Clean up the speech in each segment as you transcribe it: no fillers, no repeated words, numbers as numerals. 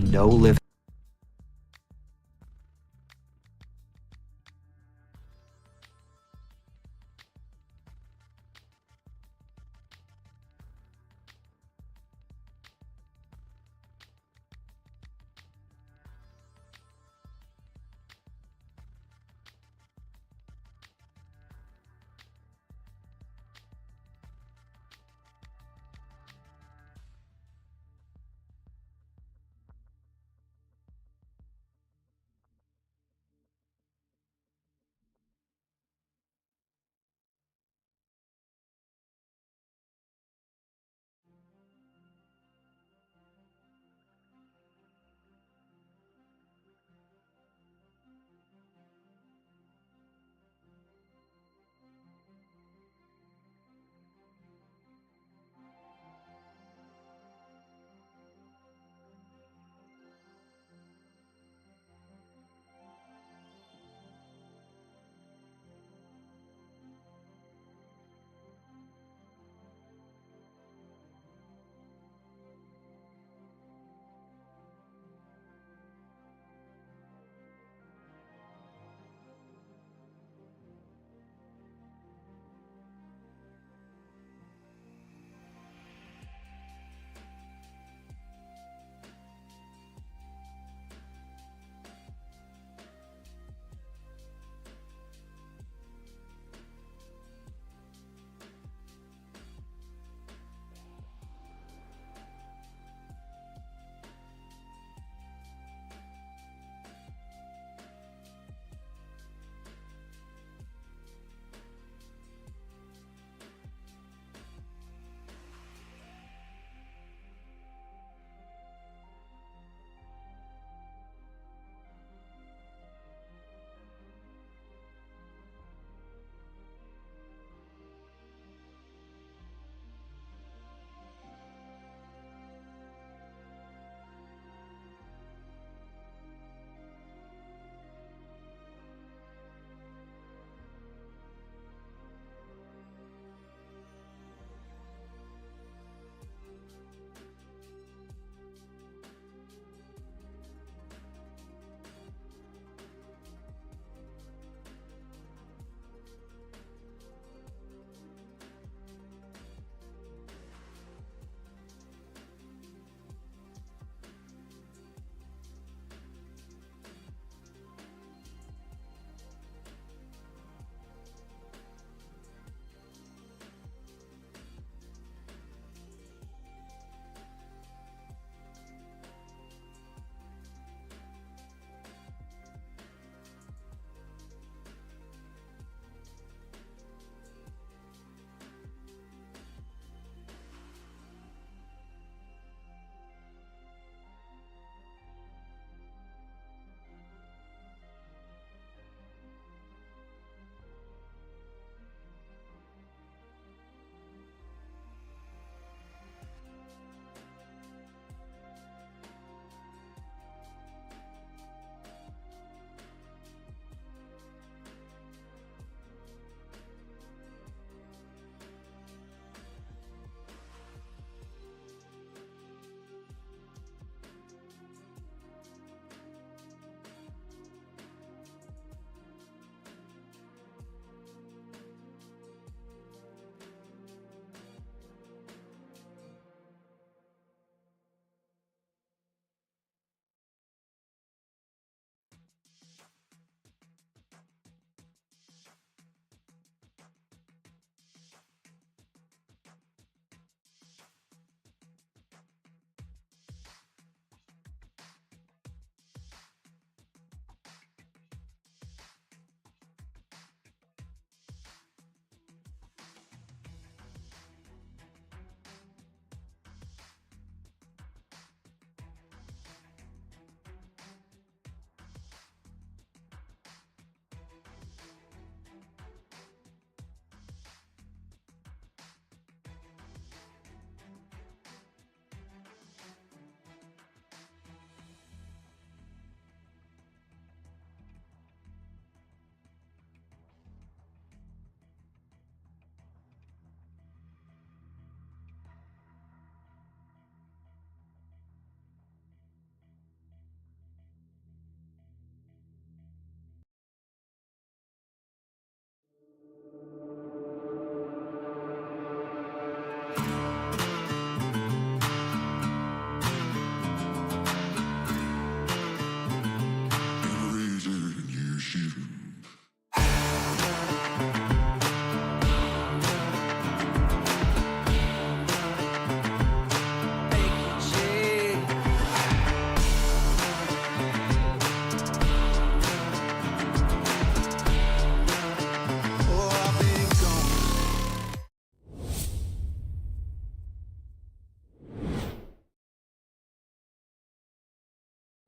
no lift.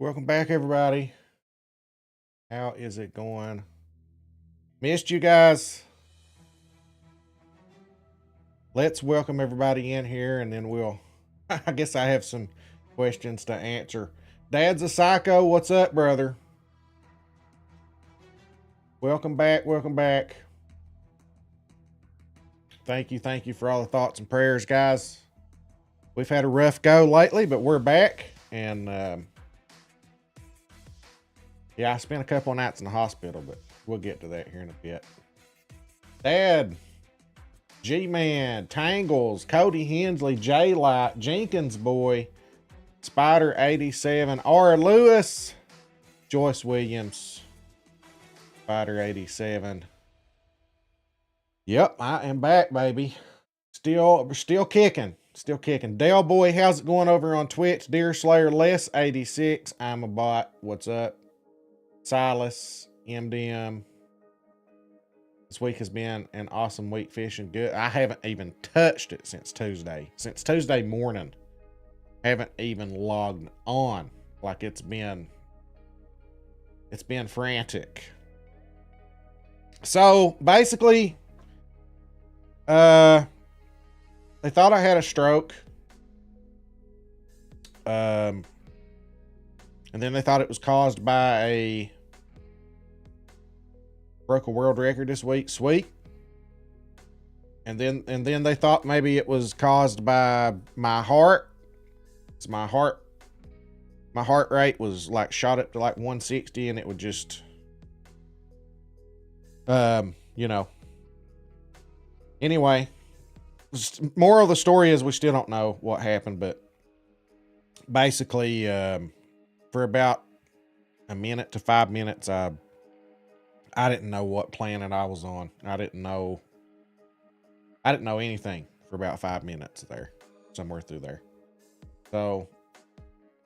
Welcome back, everybody. How is it going? Missed you guys. Let's welcome everybody in here, and then I guess I have some questions to answer. Dad's a psycho. What's up, brother? Welcome back. Welcome back. Thank you for all the thoughts and prayers, guys. We've had a rough go lately, but we're back, and yeah, I spent a couple of nights in the hospital, but we'll get to that here in a bit. Dad, G-Man, Tangles, Cody Hensley, J-Light, Jenkins Boy, Spider 87, R. Lewis, Joyce Williams, Spider 87. Yep, I am back, baby. Still kicking. Still kicking. Dale Boy, how's it going over on Twitch? Deer Slayer Les 86. I'm a bot. What's up? Silas, MDM. This week has been an awesome week fishing. Good. I haven't even touched it since Tuesday. Since Tuesday morning. Haven't even logged on. Like it's been frantic. So basically, they thought I had a stroke. And then they thought it was caused by broke a world record this week. Sweet. And then they thought maybe it was caused by my heart. It's my heart rate was like shot up to like 160, and it would just anyway, moral of the story is we still don't know what happened, but basically for about a minute to 5 minutes, I didn't know what planet I was on. I didn't know anything for about 5 minutes there, somewhere through there. So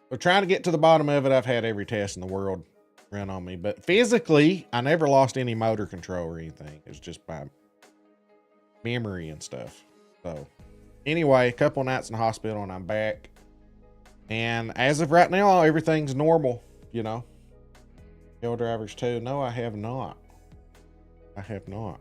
we're trying to get to the bottom of it. I've had every test in the world run on me, but physically, I never lost any motor control or anything. It's just by memory and stuff. So anyway, a couple nights in the hospital and I'm back. And as of right now, everything's normal, Hill drivers too. No, I have not. I have not.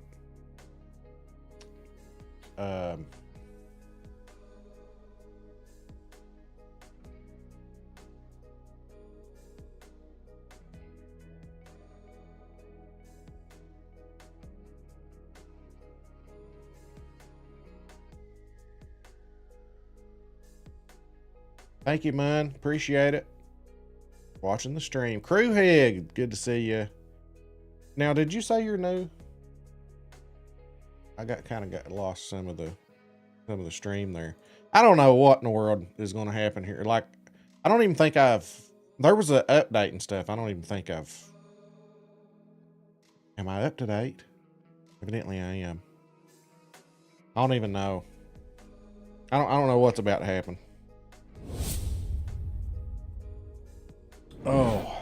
Thank you, man. Appreciate it. Watching the stream. Crewhead, good to see you. Now, did you say you're new? I kind of got lost some of the stream there. I don't know what in the world is going to happen here. Like, I don't even think there was an update and stuff. I don't even think am I up to date? Evidently I am. I don't even know. I don't know what's about to happen. Oh.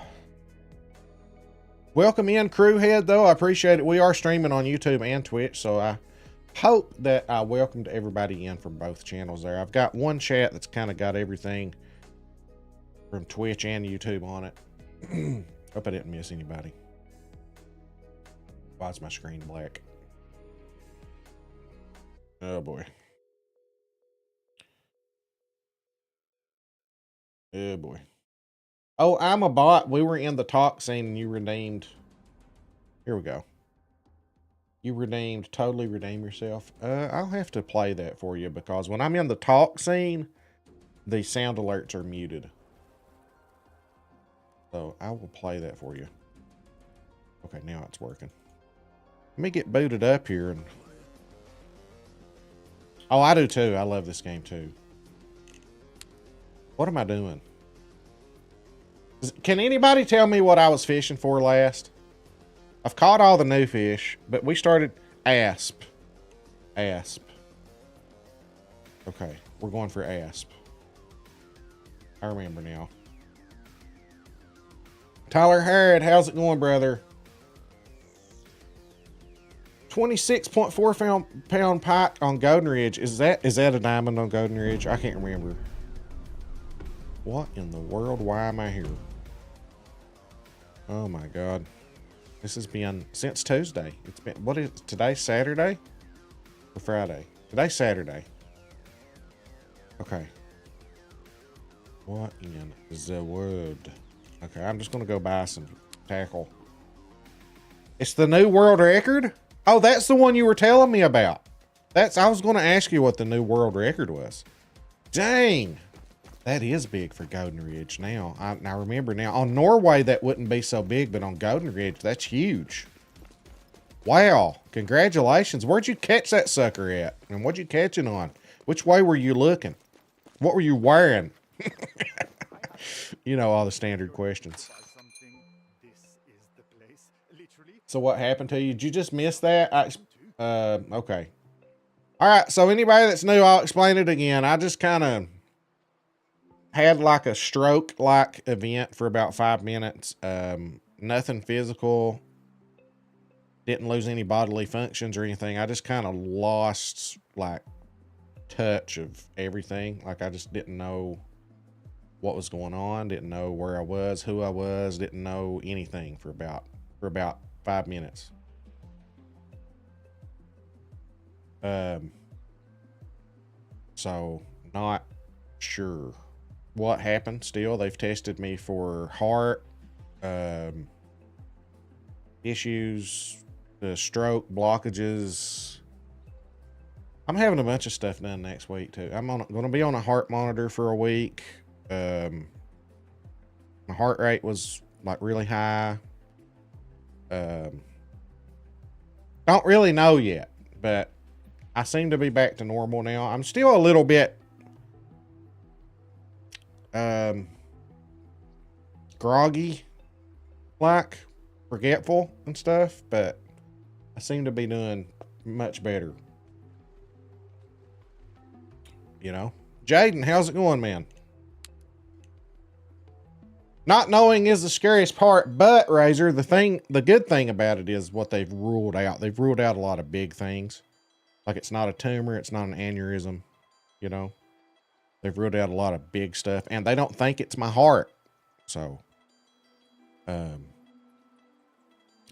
Welcome in, Crewhead, though. I appreciate it. We are streaming on YouTube and Twitch, so I hope that I welcomed everybody in from both channels there. I've got one chat that's kind of got everything from Twitch and YouTube on it. Hope I didn't miss anybody. Why is my screen black? Oh, boy. Oh, boy. Oh, I'm a bot. We were in the talk scene and you redeemed. Here we go. You redeemed. Totally redeem yourself. I'll have to play that for you because when I'm in the talk scene, the sound alerts are muted. So I will play that for you. Okay, now it's working. Let me get booted up here. Oh, I do too. I love this game too. What am I doing? Can anybody tell me what I was fishing for last? I've caught all the new fish, but we started asp. Asp. Okay, we're going for asp. I remember now. Tyler Harrod, how's it going, brother? 26.4 pound pike on Golden Ridge. Is that a diamond on Golden Ridge? I can't remember. What in the world? Why am I here? Oh my God. This has been since Tuesday. It's been, what is today? Saturday or Friday? Today's Saturday. Okay. What in the world? Okay, I'm just gonna go buy some tackle. It's the new world record? Oh, that's the one you were telling me about. I was gonna ask you what the new world record was. Dang. That is big for Golden Ridge now. I remember now. On Norway, that wouldn't be so big, but on Golden Ridge, that's huge. Wow. Congratulations. Where'd you catch that sucker at? And what'd you catch it on? Which way were you looking? What were you wearing? You know, all the standard questions. So what happened to you? Did you just miss that? Okay. All right. So anybody that's new, I'll explain it again. I just kind of had like a stroke-like event for about 5 minutes. Nothing physical. Didn't lose any bodily functions or anything. I just kind of lost like touch of everything. Like I just didn't know what was going on. Didn't know where I was, who I was. Didn't know anything for about 5 minutes. So not sure what happened. Still, they've tested me for heart issues, stroke, blockages. I'm having a bunch of stuff done next week too. I'm going to be on a heart monitor for a week. My heart rate was like really high. Don't really know yet, but I seem to be back to normal now. I'm still a little bit groggy, like forgetful and stuff, but I seem to be doing much better. You know, Jaden, how's it going, man? Not knowing is the scariest part, but Razor, the good thing about it is what they've ruled out. They've ruled out a lot of big things. Like it's not a tumor, it's not an aneurysm, you know. They've ruled out a lot of big stuff, and they don't think it's my heart. So,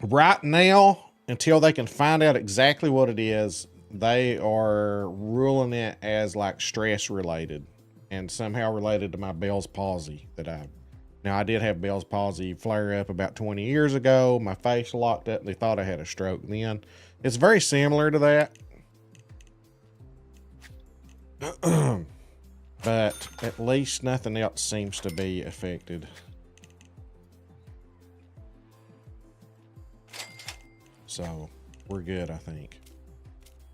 right now, until they can find out exactly what it is, they are ruling it as like stress related and somehow related to my Bell's palsy that I have. Now, I did have Bell's palsy flare up about 20 years ago. My face locked up. They thought I had a stroke then. It's very similar to that. But at least nothing else seems to be affected. So we're good, I think.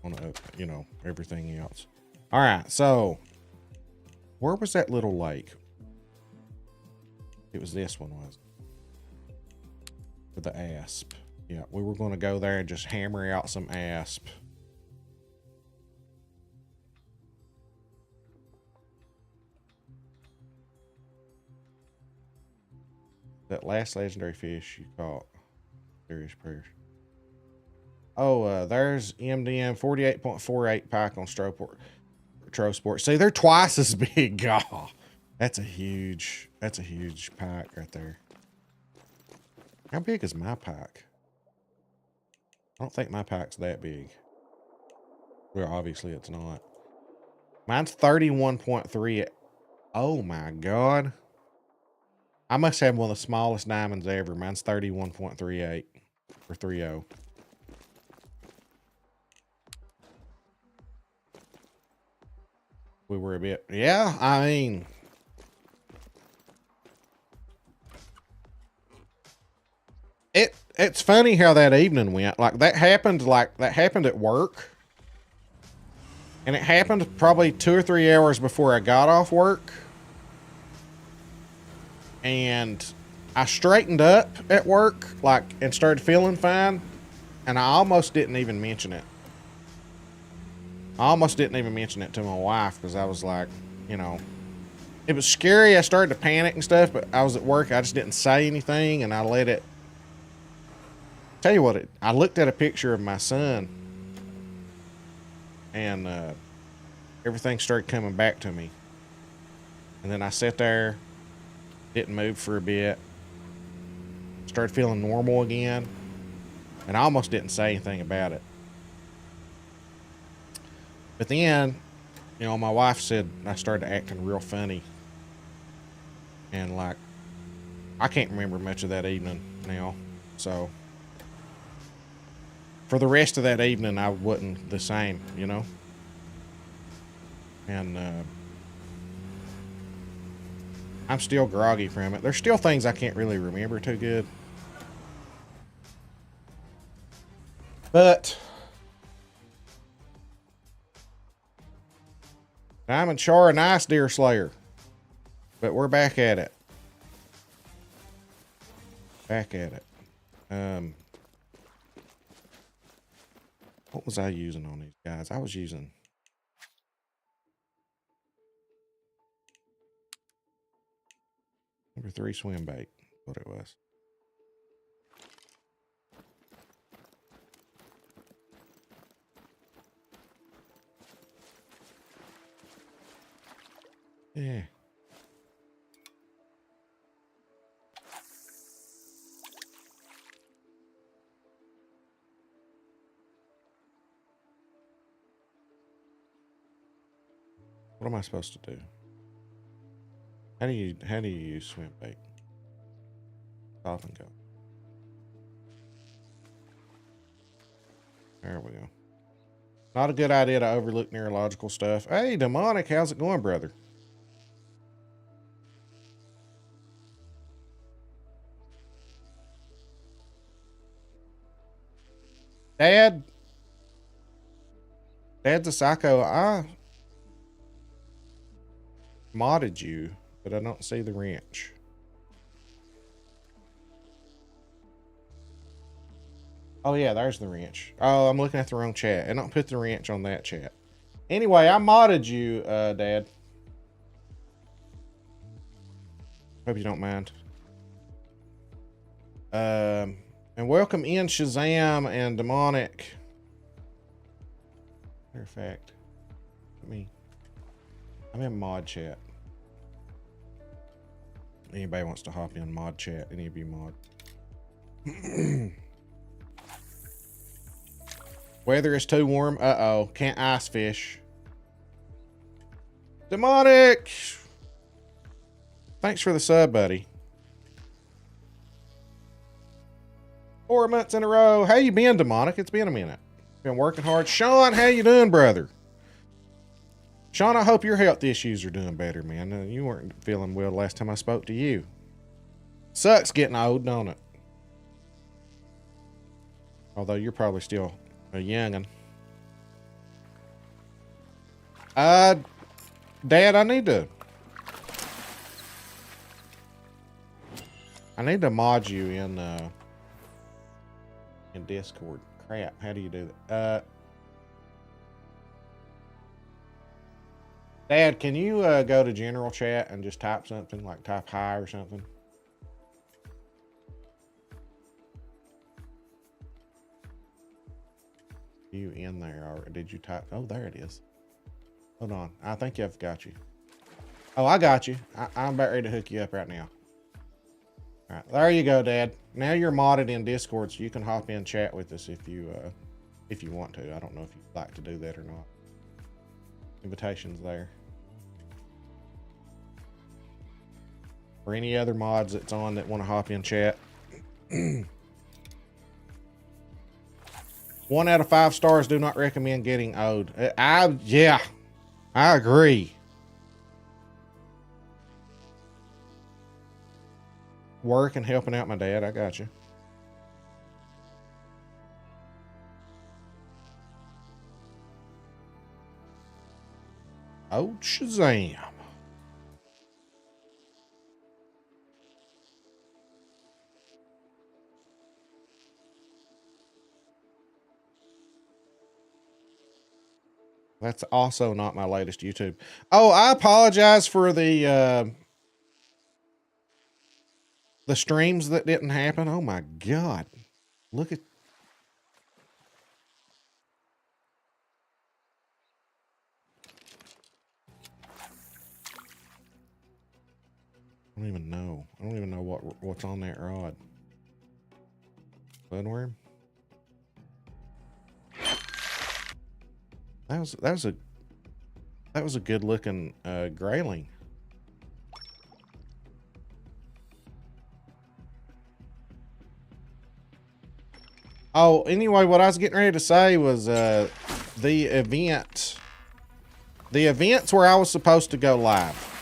On you know, everything else. All right, so where was that little lake? It was this one, was it? For the asp. Yeah, we were going to go there and just hammer out some asp. That last legendary fish you caught. Serious prayers. Oh, there's MDM 48.48 pack on Trosport. See, they're twice as big. Oh, that's a huge pack right there. How big is my pack? I don't think my pack's that big. Well, obviously it's not. Mine's 31.3. Oh my God. I must have one of the smallest diamonds ever. Mine's 31.38 or 30. We were a bit, yeah, I mean, it's funny how that evening went. Like that happened at work. And it happened probably 2 or 3 hours before I got off work. And I straightened up at work, like, and started feeling fine. And I almost didn't even mention it. I almost didn't even mention it to my wife because I was like, you know, it was scary. I started to panic and stuff, but I was at work. I just didn't say anything, and I let it. Tell you what, I looked at a picture of my son, and everything started coming back to me. And then I sat there, didn't move for a bit, started feeling normal again. And I almost didn't say anything about it. But then, you know, my wife said I started acting real funny. And like, I can't remember much of that evening now. So for the rest of that evening, I wasn't the same, you know? And I'm still groggy from it. There's still things I can't really remember too good. But Diamond Char, a nice deer slayer. But we're back at it. Back at it. What was I using on these guys? I was using number 3 swim bait. What it was. Yeah. What am I supposed to do? How do you use swim bait? Stop and go. There we go. Not a good idea to overlook neurological stuff. Hey, Demonic, how's it going, brother? Dad's a psycho. I modded you, but I don't see the wrench. Oh yeah, there's the wrench. Oh, I'm looking at the wrong chat. I don't put the wrench on that chat. Anyway, I modded you, Dad. Hope you don't mind. And welcome in Shazam and Demonic. Matter of fact, I'm in mod chat. Anybody wants to hop in mod chat? Any of you mod? Weather is too warm. Uh-oh. Can't ice fish. Demonic! Thanks for the sub, buddy. 4 months in a row. How you been, Demonic? It's been a minute. Been working hard. Sean, how you doing, brother? Sean, I hope your health issues are doing better, man. You weren't feeling well last time I spoke to you. Sucks getting old, don't it? Although you're probably still a youngin'. Dad, I need to mod you in Discord. Crap, how do you do that? Dad, can you go to general chat and just type something, like type hi or something? You in there, or did you type? Oh, there it is. Hold on, I think I've got you. Oh, I got you. I'm about ready to hook you up right now. All right, there you go, Dad. Now you're modded in Discord, so you can hop in chat with us if you want to. I don't know if you'd like to do that or not. Invitations there. Or any other mods that's on that want to hop in chat. 1 out of 5 stars. Do not recommend getting owed. Yeah, I agree. Work and helping out my dad. I got you. Oh, Shazam. That's also not my latest YouTube. Oh, I apologize for the streams that didn't happen. Oh my God. Look at. I don't even know. I don't even know what's on that rod. Bloodworm. That was a good looking grayling. Oh, anyway, what I was getting ready to say was the events where I was supposed to go live.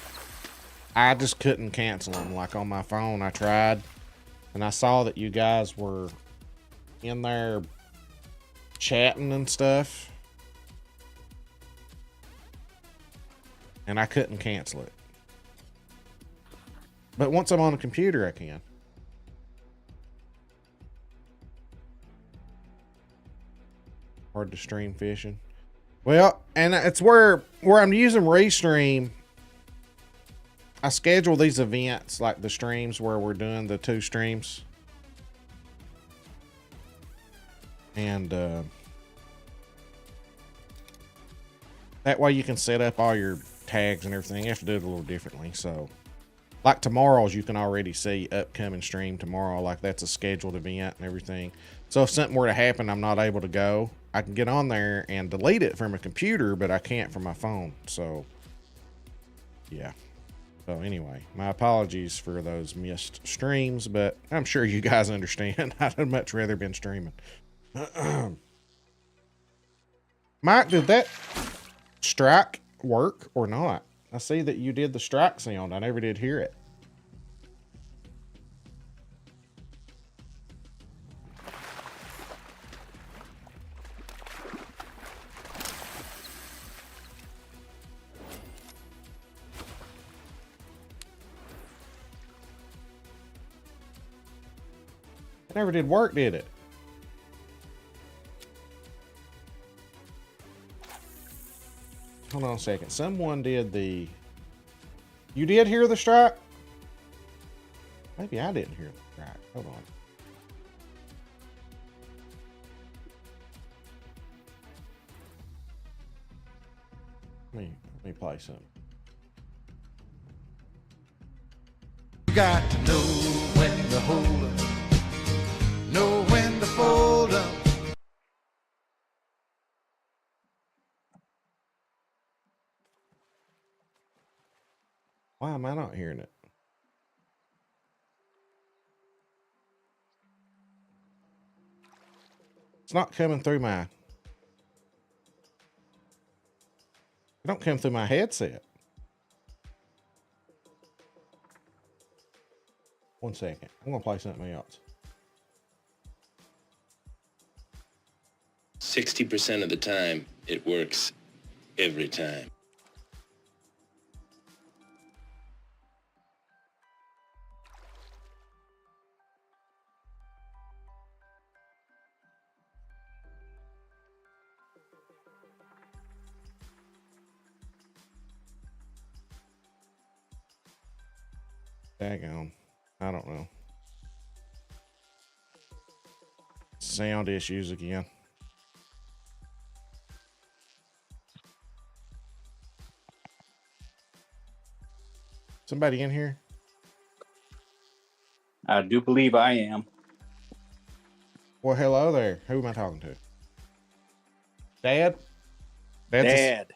I just couldn't cancel them. Like on my phone, I tried, and I saw that you guys were in there chatting and stuff, and I couldn't cancel it. But once I'm on a computer, I can. Hard to stream fishing. Well, and it's where I'm using Restream. I schedule these events, like the streams where we're doing the 2 streams. And that way you can set up all your tags and everything. You have to do it a little differently. So like tomorrow's, you can already see upcoming stream tomorrow. Like that's a scheduled event and everything. So if something were to happen, I'm not able to go, I can get on there and delete it from a computer, but I can't from my phone. So yeah. So anyway, my apologies for those missed streams, but I'm sure you guys understand. I'd much rather been streaming. Mike, did that strike work or not? I see that you did the strike sound. I never did hear it. It never did work, did it? Hold on a second. Someone did the... You did hear the strike? Maybe I didn't hear the strike. Hold on. Let me play some. You got to know when to hold up, know when to fold up. Why am I not hearing it? It's not coming through my... It don't come through my headset. One second. I'm going to play something else. 60% of the time, it works every time. Daggone. I don't know. Sound issues again. Somebody in here? I do believe I am. Well, hello there. Who am I talking to? Dad? Dad.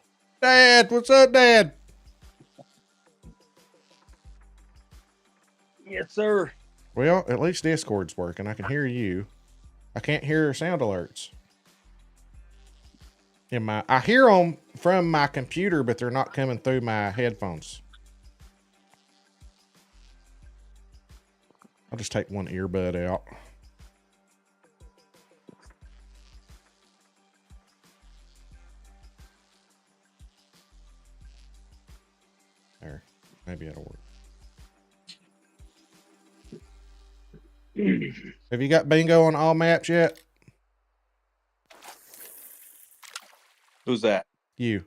Dad, what's up, Dad? Yes, sir. Well, at least Discord's working. I can hear you. I can't hear sound alerts. I hear them from my computer, but they're not coming through my headphones. I'll just take one earbud out. There, maybe it'll work. Have you got bingo on all maps yet? Who's that? You.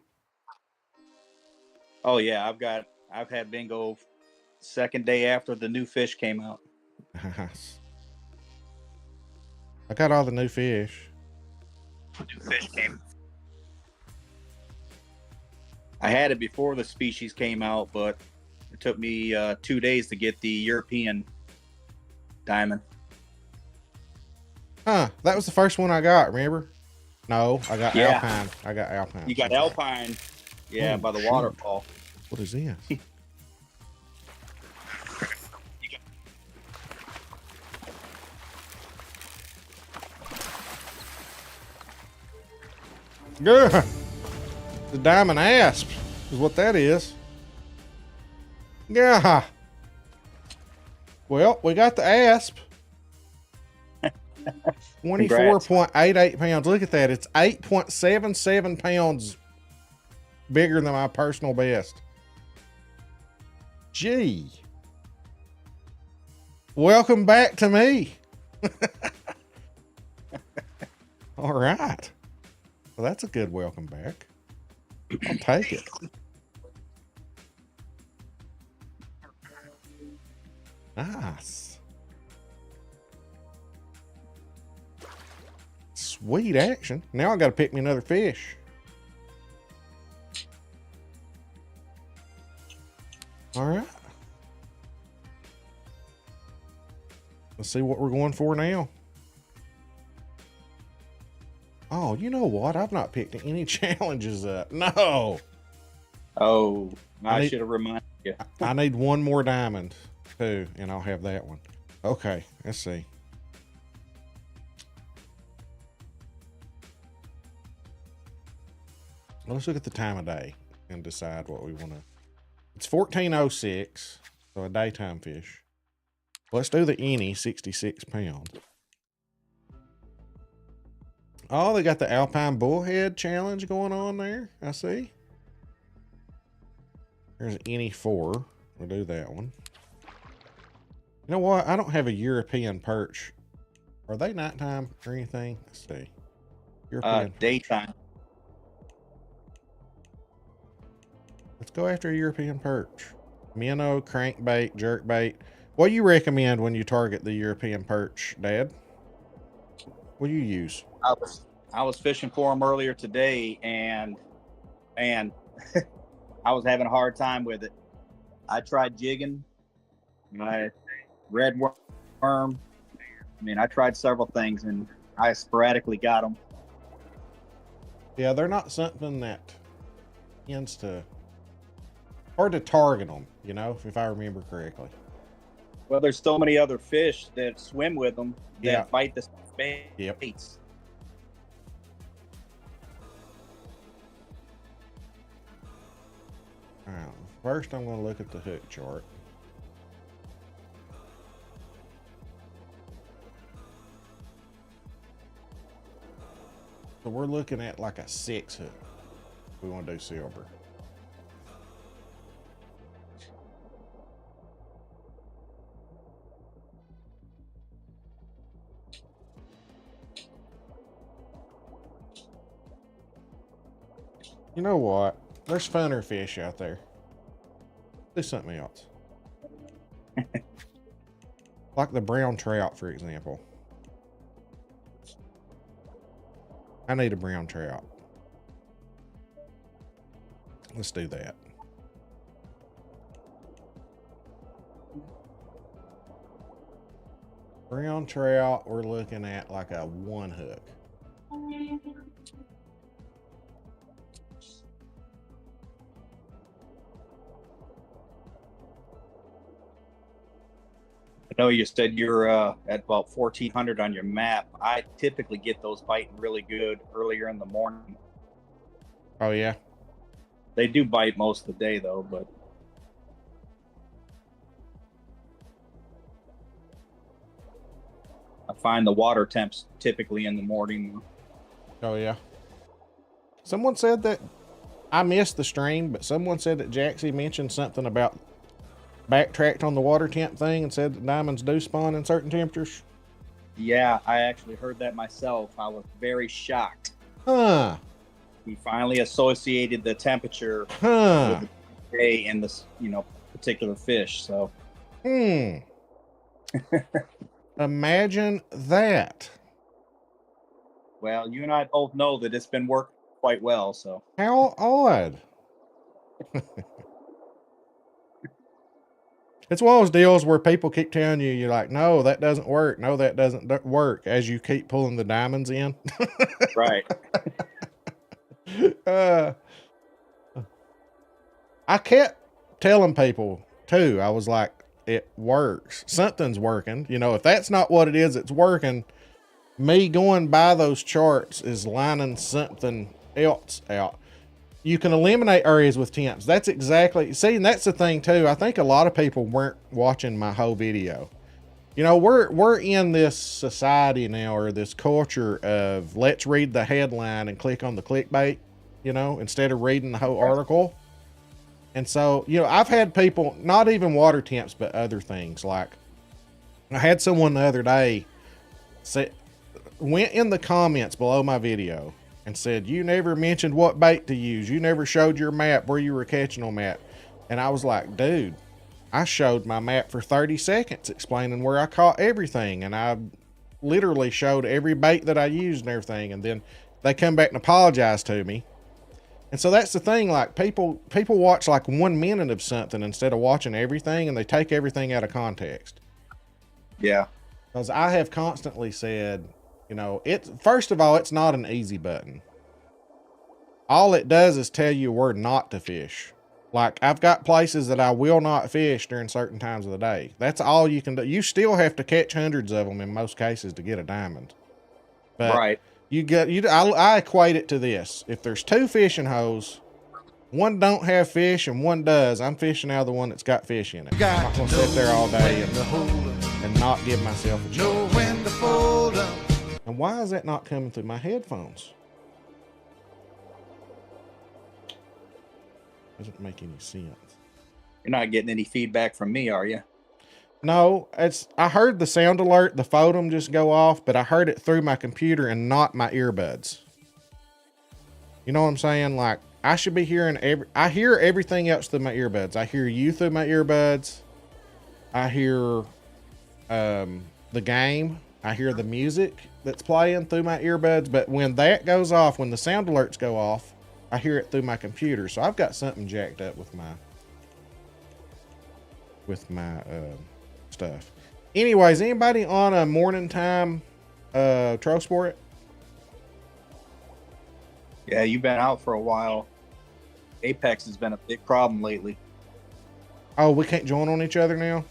Oh yeah, I've had bingo second day after the new fish came out. Nice. I got all the new fish. New fish came. I had it before the species came out, but it took me 2 days to get the European diamond. Huh? That was the first one I got. Remember? No, I got Yeah. Alpine. I got Alpine. You got That's right. Alpine. Yeah, Oh, by the shoot. waterfall. What is this? Yeah, the diamond asp is what that is. Yeah. Well, we got the asp. 24.88 pounds. Look at that. It's 8.77 pounds bigger than my personal best. Gee. Welcome back to me. All right. Well, that's a good welcome back. I'll take it. Nice. Sweet action. Now I got to pick me another fish. All right. Let's see what we're going for now. Oh, you know what? I've not picked any challenges up. No. Oh, I should have reminded you. I need one more diamond too, and I'll have that one. Okay, let's see. Well, let's look at the time of day and decide what we want to. It's 14:06, so a daytime fish. Let's do the any 66 pound. Oh, they got the Alpine Bullhead challenge going on there. I see. There's an any 4. We'll do that one. You know what? I don't have a European perch. Are they nighttime or anything? Let's see. European Daytime. Let's go after a European perch. Minnow, crankbait, jerkbait. What do you recommend when you target the European perch, Dad? What do you use? I was fishing for them earlier today, and I was having a hard time with it. I tried jigging, my red worm. I mean, I tried several things, and I sporadically got them. Yeah, they're not something that tends to hard to target them, you know, if I remember correctly. Well, there's so many other fish that swim with them that bite the baits. Yep. All right, first I'm going to look at the hook chart. So we're looking at like a 6 hook. We want to do silver. You know what? There's funner fish out there. Do something else. Like the brown trout, for example. I need a brown trout. Let's do that. Brown trout, we're looking at like a 1 hook. I know you said you're at about 1,400 on your map. I typically get those biting really good earlier in the morning. Oh, yeah? They do bite most of the day, though, but... I find the water temps typically in the morning. Oh, yeah. Someone said that... I missed the stream, but someone said that Jaxie mentioned something about backtracked on the water temp thing and said that diamonds do spawn in certain temperatures. Yeah, I actually heard that myself. I was very shocked. Huh. He finally associated the temperature Huh. with the day and this, particular fish. So. Imagine that. Well, you and I both know that it's been working quite well. So. How odd. It's one of those deals where people keep telling you, you're like, no, that doesn't work. No, that doesn't work, as you keep pulling the diamonds in. Right. uh, I kept telling people too, I was like, it works. Something's working. You know, if that's not what it is, it's working. Me going by those charts is lining something else out. You can eliminate areas with temps. That's exactly, see, and that's the thing too. I think a lot of people weren't watching my whole video. You know, we're in this society now, or this culture of let's read the headline and click on the clickbait, you know, instead of reading the whole article. And so, you know, I've had people, not even water temps, but other things. Like, I had someone the other day say, went in the comments below my video and said, you never mentioned what bait to use. You never showed your map where you were catching them at. And I was like, dude, I showed my map for 30 seconds explaining where I caught everything. And I literally showed every bait that I used and everything. And then they come back and apologize to me. And so that's the thing, like people watch like 1 minute of something instead of watching everything, and they take everything out of context. Yeah. Because I have constantly said, you know, first of all, it's not an easy button. All it does is tell you where not to fish. Like, I've got places that I will not fish during certain times of the day. That's all you can do. You still have to catch hundreds of them in most cases to get a diamond. But Right. I equate it to this. If there's 2 fishing holes, one don't have fish and one does, I'm fishing out of the one that's got fish in it. I'm not going to sit there all day and not give myself a chance. Know when to fold up. And why is that not coming through my headphones? Doesn't make any sense. You're not getting any feedback from me, are you? No, I heard the sound alert, the photo just go off, but I heard it through my computer and not my earbuds. You know what I'm saying? Like, I should be hearing I hear everything else through my earbuds. I hear you through my earbuds. I hear the game. I hear the music that's playing through my earbuds. But when that goes off, when the sound alerts go off, I hear it through my computer. So I've got something jacked up with my stuff. Anyways, anybody on a morning time trout sport? Yeah, you've been out for a while. Apex has been a big problem lately. Oh, we can't join on each other now?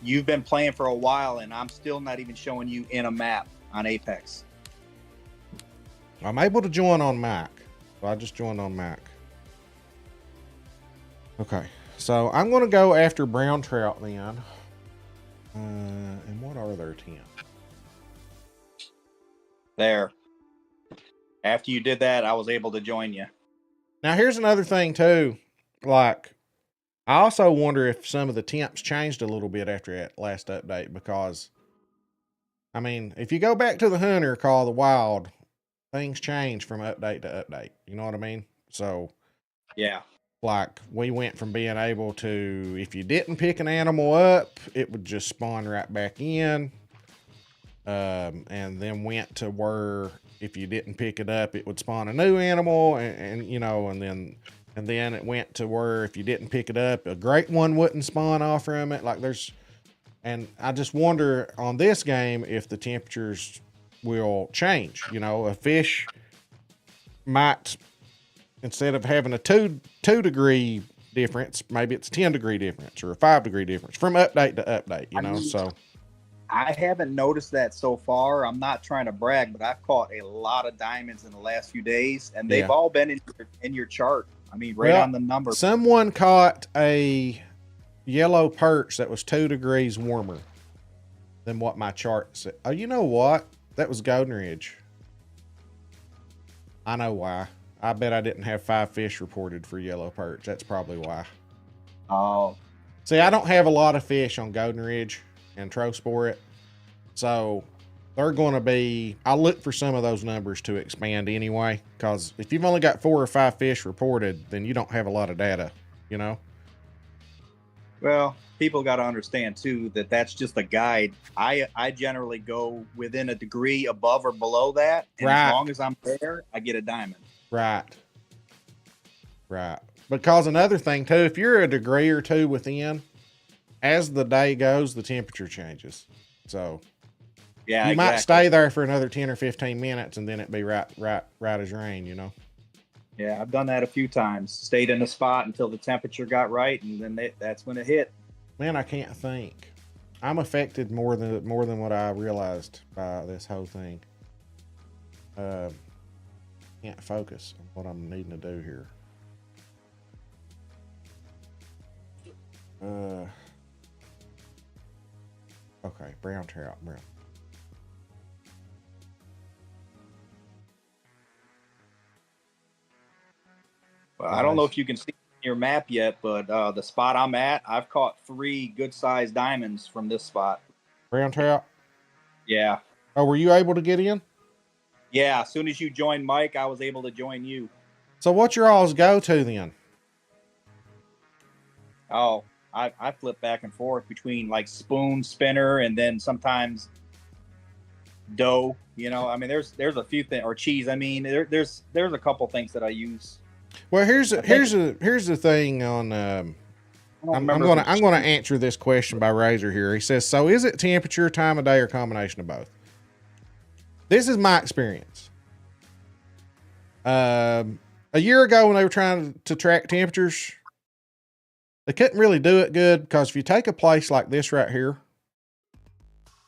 You've been playing for a while, and I'm still not even showing you in a map on Apex. I'm able to join on Mac. So I just joined on Mac. Okay. So I'm going to go after brown trout then. And what are their temps? There. After you did that, I was able to join you. Now here's another thing too. Like, I also wonder if some of the temps changed a little bit after that last update, because I mean, if you go back to the Hunter Call of the Wild, things change from update to update. You know what I mean? So yeah. Like, we went from being able to, if you didn't pick an animal up, it would just spawn right back in. And then went to where if you didn't pick it up, it would spawn a new animal, and you know, and then it went to where if you didn't pick it up, a great one wouldn't spawn off from it. Like, and I just wonder on this game if the temperatures will change. You know, a fish might, instead of having a two degree difference, maybe it's a 10 degree difference or a 5 degree difference from update to update, you know. So I haven't noticed that so far. I'm not trying to brag, but I've caught a lot of diamonds in the last few days, and they've all been in your chart. I mean, right on the number. Someone caught a yellow perch that was 2 degrees warmer than what my chart said. Oh, you know what? That was Golden Ridge. I know why. I bet I didn't have 5 fish reported for yellow perch. That's probably why. Oh. See, I don't have a lot of fish on Golden Ridge and Trosport. So they're going to be, I'll look for some of those numbers to expand anyway, because if you've only got 4 or 5 fish reported, then you don't have a lot of data, you know? Well, people got to understand too that that's just a guide. I generally go within a degree above or below that, and as long as I'm there, I get a diamond. Right. Because another thing too, if you're a degree or two within, as the day goes, the temperature changes. So Yeah, you might exactly. stay there for another 10 or 15 minutes and then it'd be right as rain, you know? Yeah, I've done that a few times. Stayed in a spot until the temperature got right, and then that's when it hit. Man, I can't think. I'm affected more than what I realized by this whole thing. Can't focus on what I'm needing to do here. Okay, brown trout, brown. Well, I don't know Nice. if you can see your map yet, but the spot I'm at, I've caught 3 good-sized diamonds from this spot. Brown trout? Yeah. Oh, were you able to get in? Yeah, as soon as you joined Mike, I was able to join you. So what's your all's go-to then? Oh, I flip back and forth between like spoon, spinner, and then sometimes dough. You know, I mean, there's a few things, or cheese. I mean, there's a couple things that I use. Well, here's the thing on. I'm gonna answer this question by Razor here. He says, so is it temperature, time of day, or combination of both? This is my experience. A year ago when they were trying to track temperatures, they couldn't really do it good because if you take a place like this right here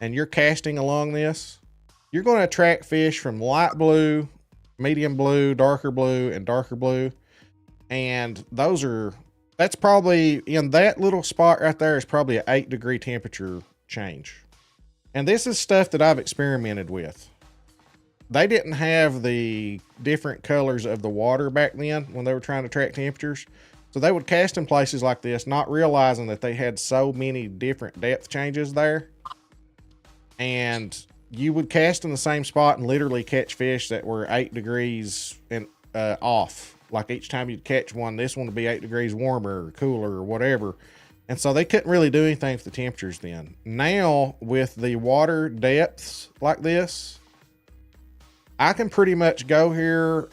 and you're casting along this, you're going to attract fish from light blue, medium blue, darker blue, and darker blue. And that's probably in that little spot right there is probably an 8-degree temperature change. And this is stuff that I've experimented with. They didn't have the different colors of the water back then when they were trying to track temperatures. So they would cast in places like this, not realizing that they had so many different depth changes there. And you would cast in the same spot and literally catch fish that were 8 degrees and off. Like each time you'd catch one, this one would be 8 degrees warmer or cooler or whatever. And so they couldn't really do anything with the temperatures then. Now, with the water depths like this, I can pretty much go here.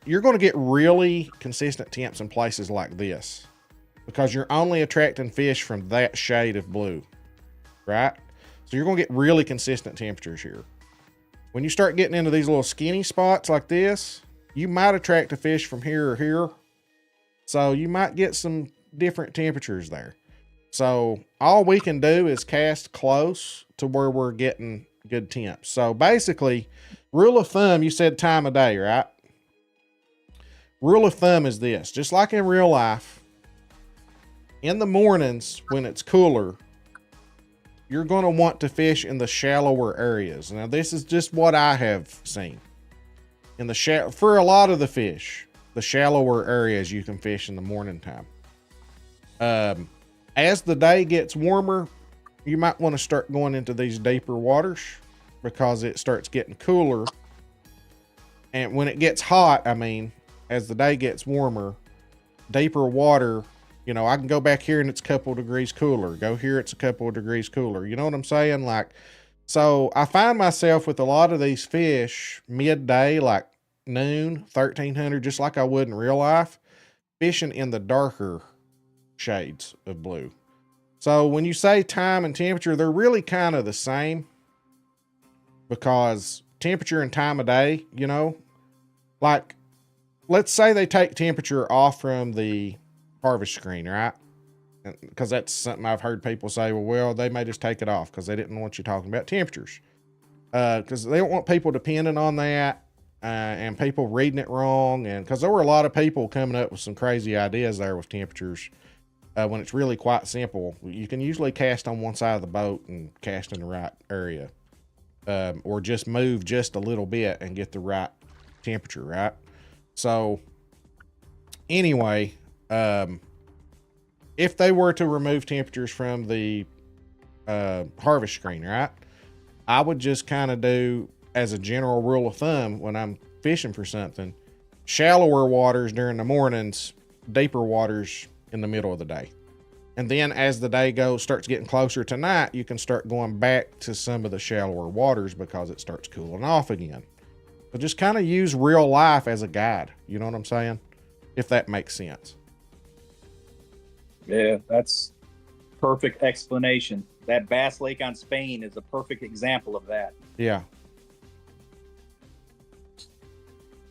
You're going to get really consistent temps in places like this because you're only attracting fish from that shade of blue, right? So you're going to get really consistent temperatures here. When you start getting into these little skinny spots like this, you might attract a fish from here or here. So you might get some different temperatures there. So all we can do is cast close to where we're getting good temps. So basically, rule of thumb, you said time of day, right? Rule of thumb is this, just like in real life, in the mornings when it's cooler, you're going to want to fish in the shallower areas. Now, this is just what I have seen. For a lot of the fish, the shallower areas you can fish in the morning time. As the day gets warmer, you might want to start going into these deeper waters because it starts getting cooler. And when it gets hot, I mean, as the day gets warmer, deeper water, you know, I can go back here and it's a couple degrees cooler. Go here, it's a couple of degrees cooler. You know what I'm saying? Like, so I find myself with a lot of these fish midday, like noon, 1300, just like I would in real life, fishing in the darker shades of blue. So when you say time and temperature, they're really kind of the same because temperature and time of day, you know, like let's say they take temperature off from the harvest screen, right? Because that's something I've heard people say, well, they may just take it off because they didn't want you talking about temperatures. Because they don't want people depending on that and people reading it wrong. And because there were a lot of people coming up with some crazy ideas there with temperatures when it's really quite simple. You can usually cast on one side of the boat and cast in the right area. Or just move just a little bit and get the right temperature, right? So anyway, if they were to remove temperatures from the harvest screen, right, I would just kind of do, as a general rule of thumb, when I'm fishing for something, shallower waters during the mornings, deeper waters in the middle of the day. And then as the day starts getting closer to night, you can start going back to some of the shallower waters because it starts cooling off again. So just kind of use real life as a guide. You know what I'm saying? If that makes sense. Yeah, that's perfect explanation. That Bass Lake on Spain is a perfect example of that. Yeah.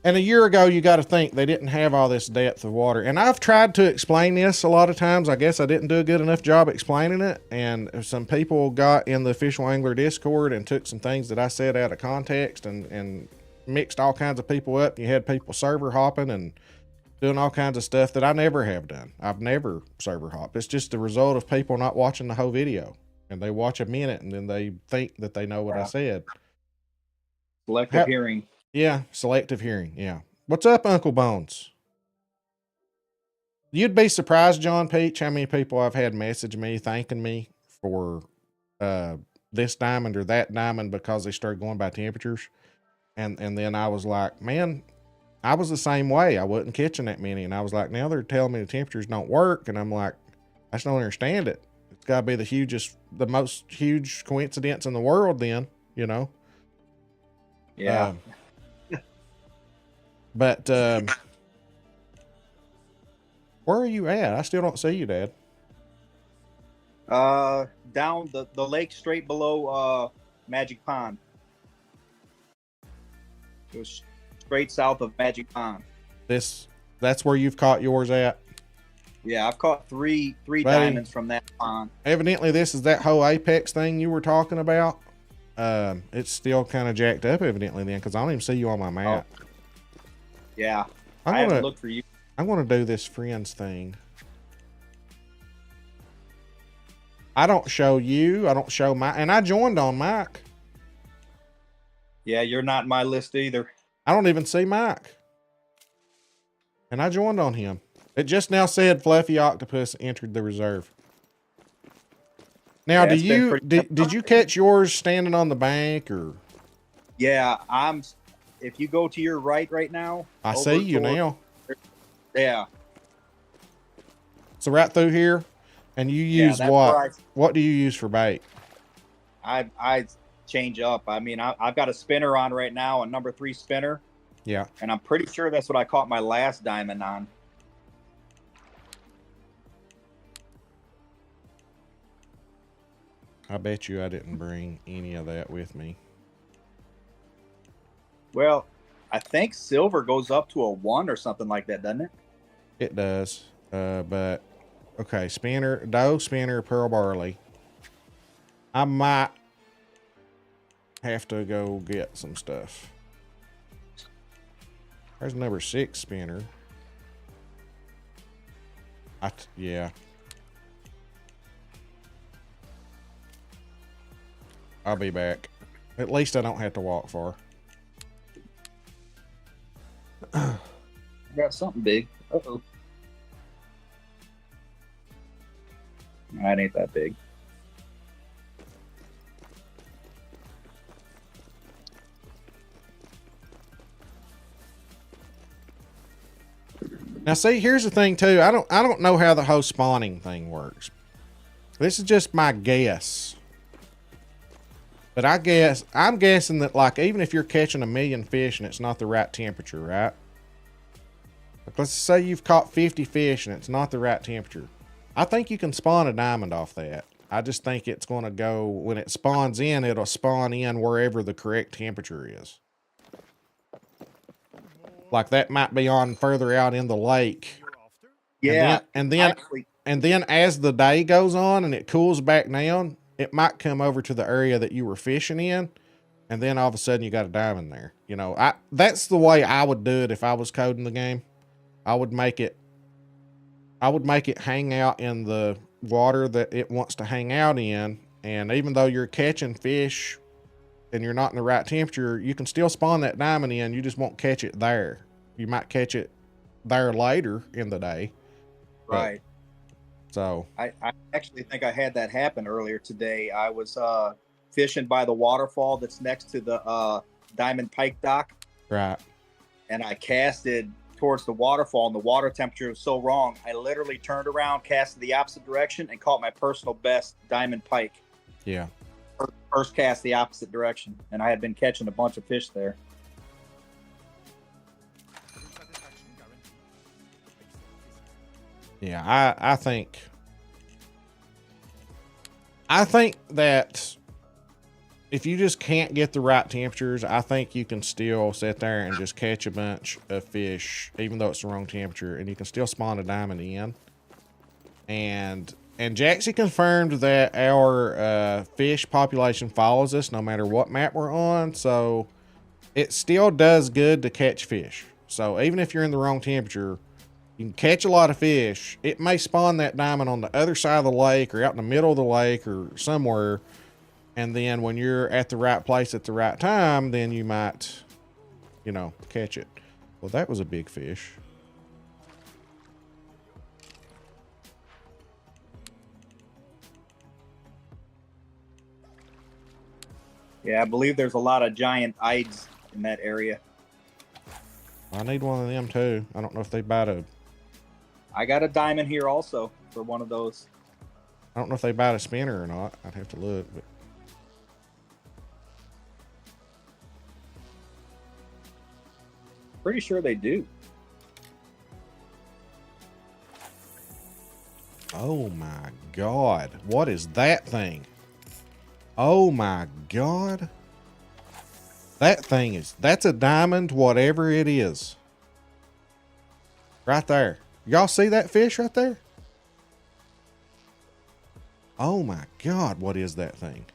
And a year ago, you got to think they didn't have all this depth of water. And I've tried to explain this a lot of times. I guess I didn't do a good enough job explaining it. And some people got in the Official Angler Discord and took some things that I said out of context and mixed all kinds of people up. You had people server hopping and doing all kinds of stuff that I never have done. I've never server hopped. It's just the result of people not watching the whole video. And they watch a minute and then they think that they know what I said. Selective hearing. Yeah, selective hearing. Yeah. What's up, Uncle Bones? You'd be surprised, John Peach, how many people I've had message me thanking me for this diamond or that diamond because they started going by temperatures. And then I was like, man, I was the same way. I wasn't catching that many. And I was like, now they're telling me the temperatures don't work. And I'm like, I just don't understand it. It's got to be the most huge coincidence in the world then, you know? Yeah. But where are you at? I still don't see you, Dad. Down the lake straight below Magic Pond. It was straight south of Magic Pond. That's where you've caught yours at? Yeah, I've caught three Buddy, diamonds from that pond. Evidently, this is that whole apex thing you were talking about. It's still kind of jacked up, evidently, then, because I don't even see you on my map. Oh. Yeah, I haven't looked for you. I'm going to do this friends thing. I don't show you. I don't show Mike. And I joined on Mike. Yeah, you're not in my list either. I don't even see Mike. And I joined on him. It just now said Fluffy Octopus entered the reserve. Now, Yeah, did you catch yours standing on the bank or? Yeah, if you go to your right now. I see you now. Yeah. So right through here, and you use what? What do you use for bait? I change up. I mean, I've got a spinner on right now, a number 3 spinner. Yeah. And I'm pretty sure that's what I caught my last diamond on. I bet you I didn't bring any of that with me. Well, I think silver goes up to a 1 or something like that, doesn't it? It does. But okay, spinner, dough spinner, pearl barley. I might have to go get some stuff. There's number 6 spinner. Yeah. I'll be back. At least I don't have to walk far. I got something big. Uh-oh. That ain't that big. Now see, here's the thing too. I don't know how the whole spawning thing works. This is just my guess. But I'm guessing that, like, even if you're catching 1 million fish and it's not the right temperature, right? Like, let's say you've caught 50 fish and it's not the right temperature. I think you can spawn a diamond off that. I just think it's going to go, when it spawns in, it'll spawn in wherever the correct temperature is. Like, that might be on further out in the lake. Yeah. And then as the day goes on and it cools back down, it might come over to the area that you were fishing in, and then all of a sudden you got a diamond there. You know, that's the way I would do it if I was coding the game. I would make it hang out in the water that it wants to hang out in, and even though you're catching fish and you're not in the right temperature, you can still spawn that diamond in. You just won't catch it there. You might catch it there later in the day. Right. So I actually think I had that happen earlier today. I was fishing by the waterfall that's next to the Diamond Pike dock. Right. And I casted towards the waterfall, and the water temperature was so wrong. I literally turned around, casted the opposite direction, and caught my personal best Diamond Pike. Yeah. First cast the opposite direction, and I had been catching a bunch of fish there. Yeah, I think I think that if you just can't get the right temperatures, I think you can still sit there and just catch a bunch of fish, even though it's the wrong temperature, and you can still spawn a diamond in. And Jaxie confirmed that our fish population follows us no matter what map we're on, so it still does good to catch fish. So even if you're in the wrong temperature, you can catch a lot of fish. It may spawn that diamond on the other side of the lake or out in the middle of the lake or somewhere. And then when you're at the right place at the right time, then you might, you know, catch it. Well, that was a big fish. Yeah, I believe there's a lot of giant Ides in that area. I need one of them too. I don't know if they bite a... I got a diamond here also for one of those. I don't know if they bite a spinner or not. I'd have to look, but... Pretty sure they do. Oh my God. What is that thing? Oh my God. That thing is, that's a diamond, whatever it is. Right there. Y'all see that fish right there? Oh my God, what is that thing?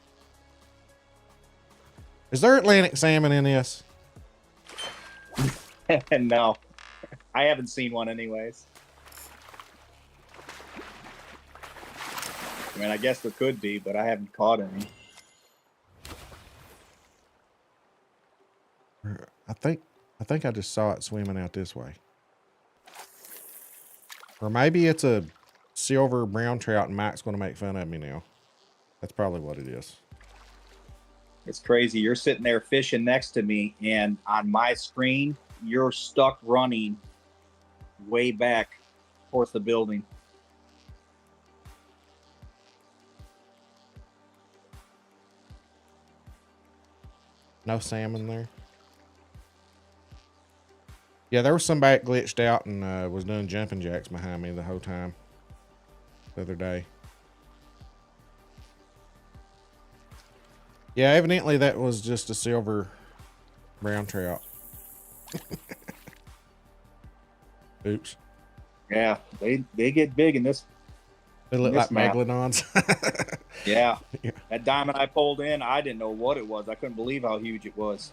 Is there Atlantic salmon in this? No, I haven't seen one anyways. I mean, I guess there could be, but I haven't caught any. I think I just saw it swimming out this way. Or maybe it's a silver brown trout and Mike's going to make fun of me now. That's probably what it is. It's crazy. You're sitting there fishing next to me, and on my screen, you're stuck running way back towards the building. No salmon there. Yeah, there was somebody that glitched out and was doing jumping jacks behind me the whole time the other day. Yeah, evidently that was just a silver brown trout. Oops. Yeah, they get big in this. They look This like map. megalodons. Yeah. Yeah. That diamond I pulled in, I didn't know what it was. I couldn't believe how huge it was.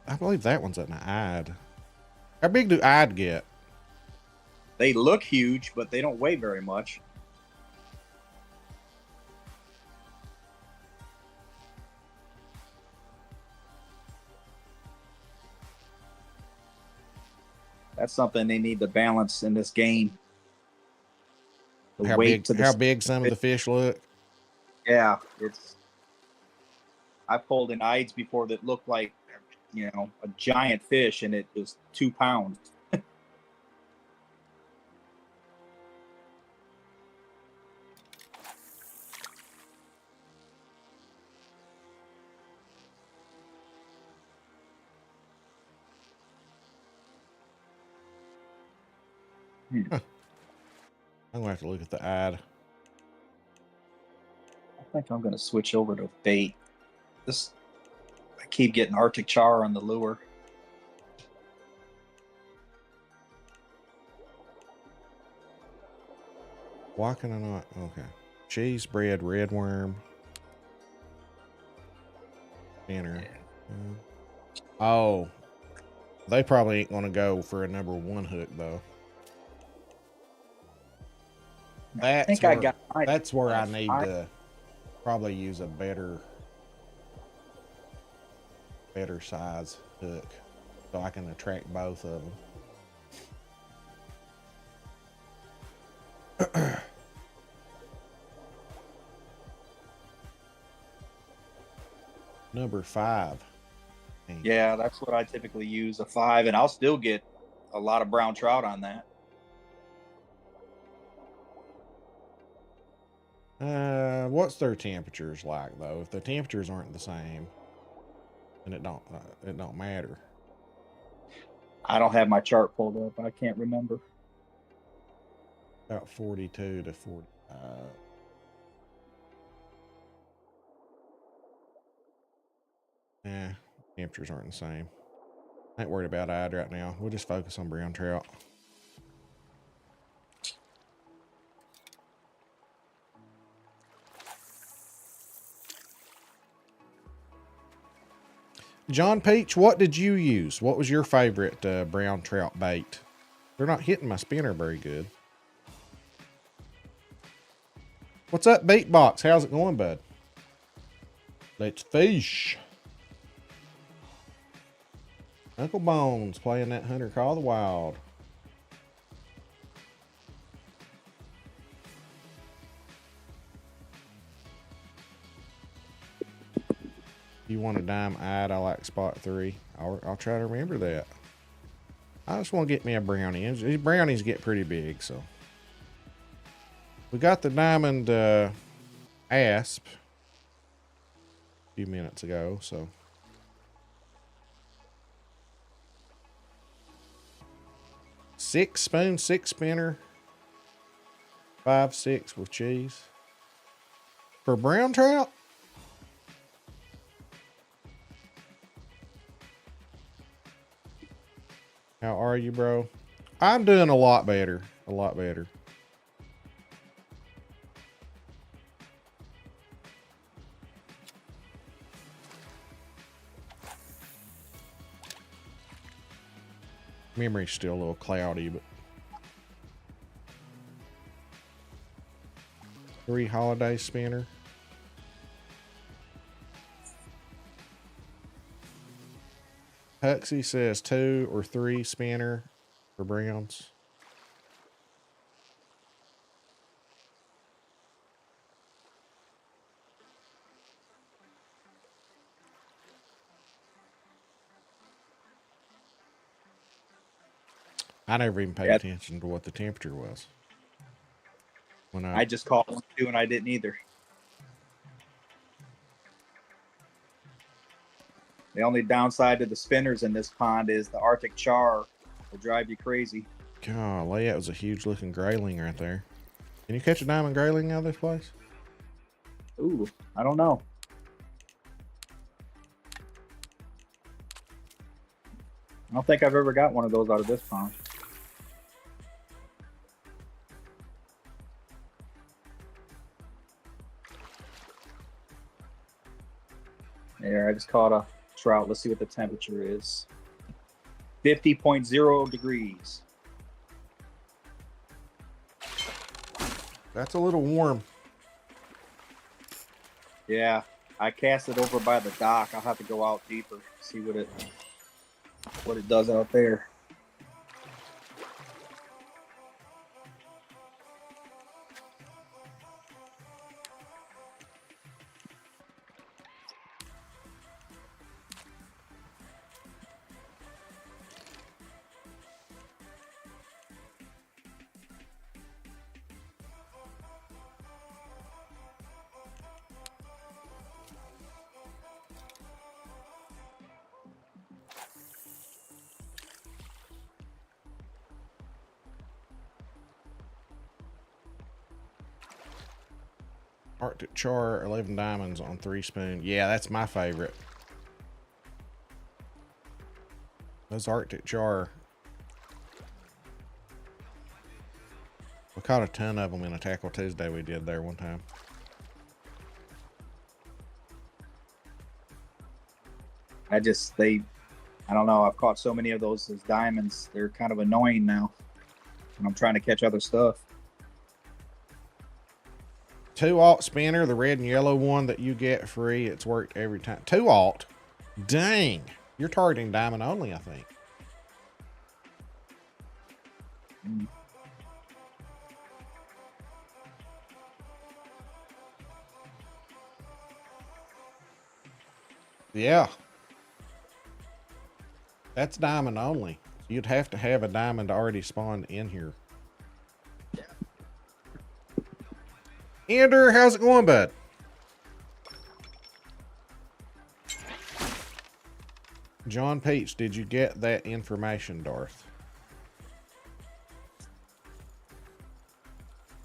I believe that one's an Ide. How big do Ide get? They look huge, but they don't weigh very much. That's something they need to balance in this game. The How weight big? to the How big some of the fish look? Yeah, it's. I pulled in Ides before that looked like, you know, a giant fish, and it was 2 pounds. I'm gonna have to look at the Ide. I think I'm gonna switch over to bait. This, I keep getting Arctic char on the lure. Why can I not? Okay. Cheese bread, red worm. Dinner. Oh. They probably ain't gonna go for a number 1 hook though. That's think where, I got mine. that's where I need to probably use a better size hook so I can attract both of them. Number 5. Yeah, that's what I typically use, a 5, and I'll still get a lot of brown trout on that. What's their temperatures like though? If the temperatures aren't the same, then it don't matter. I don't have my chart pulled up. I can't remember. About 42 to 45. Temperatures aren't the same. I ain't worried about Ide right now. We'll just focus on brown trout. John Peach, what did you use? What was your favorite brown trout bait? They're not hitting my spinner very good. What's up, Beatbox? How's it going, bud? Let's fish. Uncle Bones playing that Hunter Call of the Wild. You want a dime Ide? I like spot 3. I'll try to remember that. I just want to get me a brownie. These brownies get pretty big, so. We got the diamond asp a few minutes ago, so. Six spoon, 6 spinner. 5, 6 with cheese. For brown trout? How are you, bro? I'm doing a lot better. A lot better. Memory's still a little cloudy, but 3 holiday spinner. Huxley says 2 or 3 spinner for browns. I never even paid attention to what the temperature was. When I just caught one too, and I didn't either. The only downside to the spinners in this pond is the Arctic char will drive you crazy. Golly, that was a huge looking grayling right there. Can you catch a diamond grayling out of this place? Ooh, I don't know. I don't think I've ever got one of those out of this pond. There, I just caught a trout. Let's see what the temperature is. 50.0 degrees. That's a little warm. Yeah, I cast it over by the dock. I'll have to go out deeper, see what it does out there. Arctic char, 11 diamonds on 3 spoon. Yeah, that's my favorite. Those Arctic char. We caught a ton of them in a Tackle Tuesday we did there one time. I don't know. I've caught so many of those as diamonds. They're kind of annoying now. And I'm trying to catch other stuff. 2 alt spinner, the red and yellow one that you get free. It's worked every time. 2 alt. Dang. You're targeting diamond only, I think. Yeah. That's diamond only. You'd have to have a diamond already spawned in here. Ender, how's it going, bud? John Peach, did you get that information, Darth?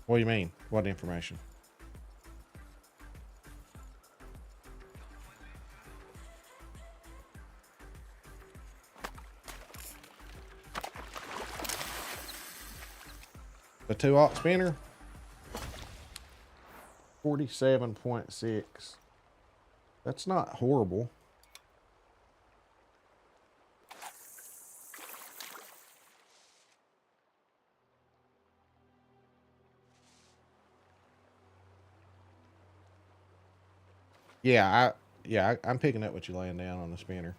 What do you mean? What information? The 2-aught spinner? 47.6. That's not horrible. I'm picking up what you're laying down on the spinner.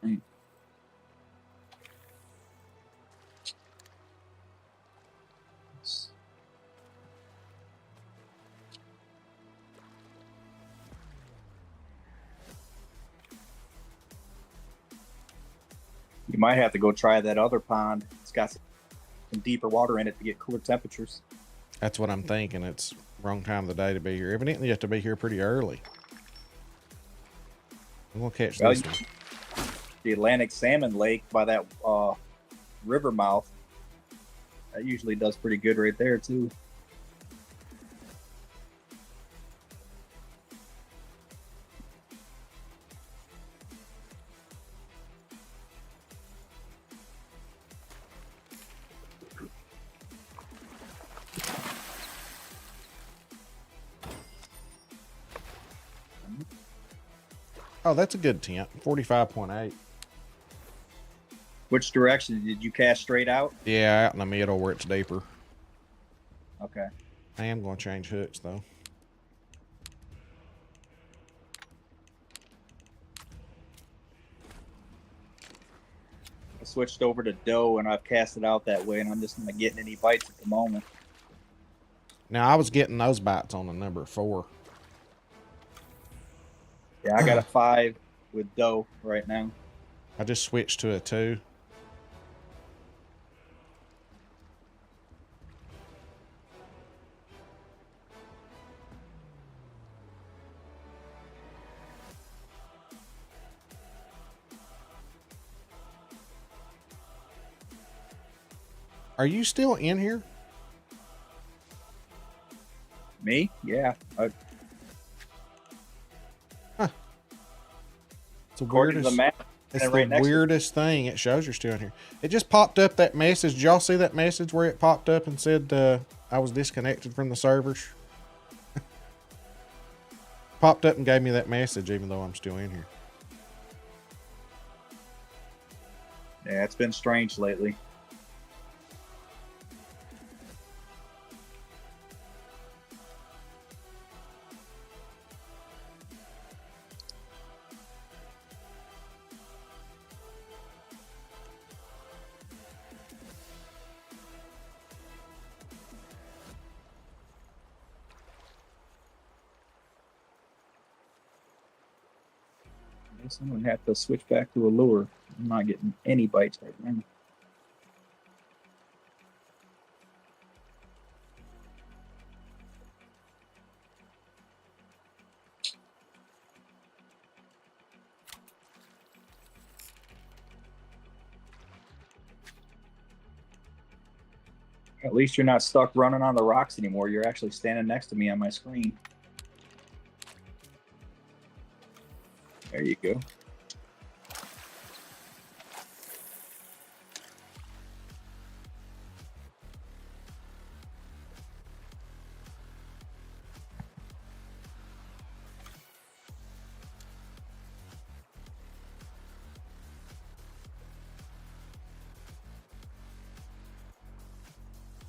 You might have to go try that other pond. It's got some deeper water in it to get cooler temperatures. That's what I'm thinking. It's wrong time of the day to be here. Evidently, you have to be here pretty early. I'm gonna catch this one. The Atlantic Salmon Lake by that river mouth. That usually does pretty good right there too. Oh, that's a good tent. 45.8. Which direction did you cast straight out? Yeah, out in the middle where it's deeper. Okay. I am going to change hooks though. I switched over to dough and I've cast it out that way, and I'm just not getting any bites at the moment. Now I was getting those bites on the number 4. Yeah, I got a 5 with dough right now. I just switched to a 2. Are you still in here? Me? Yeah. It's the According to the weirdest. map, It's right the weirdest thing. It shows you're still in here. It just popped up that message. Did y'all see that message where it popped up and said I was disconnected from the servers? Popped up and gave me that message even though I'm still in here. Yeah, it's been strange lately. I guess I'm gonna have to switch back to a lure. I'm not getting any bites right now. At least you're not stuck running on the rocks anymore. You're actually standing next to me on my screen. There you go.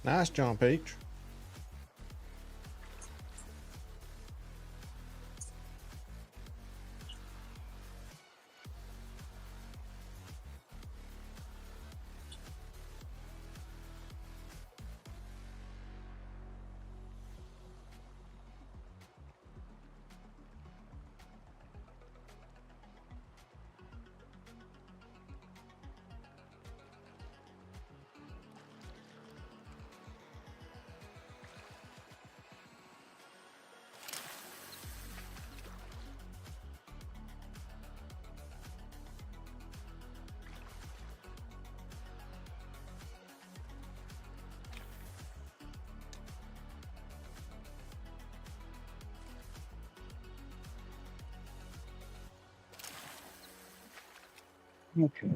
Nice, John Peach. Okay.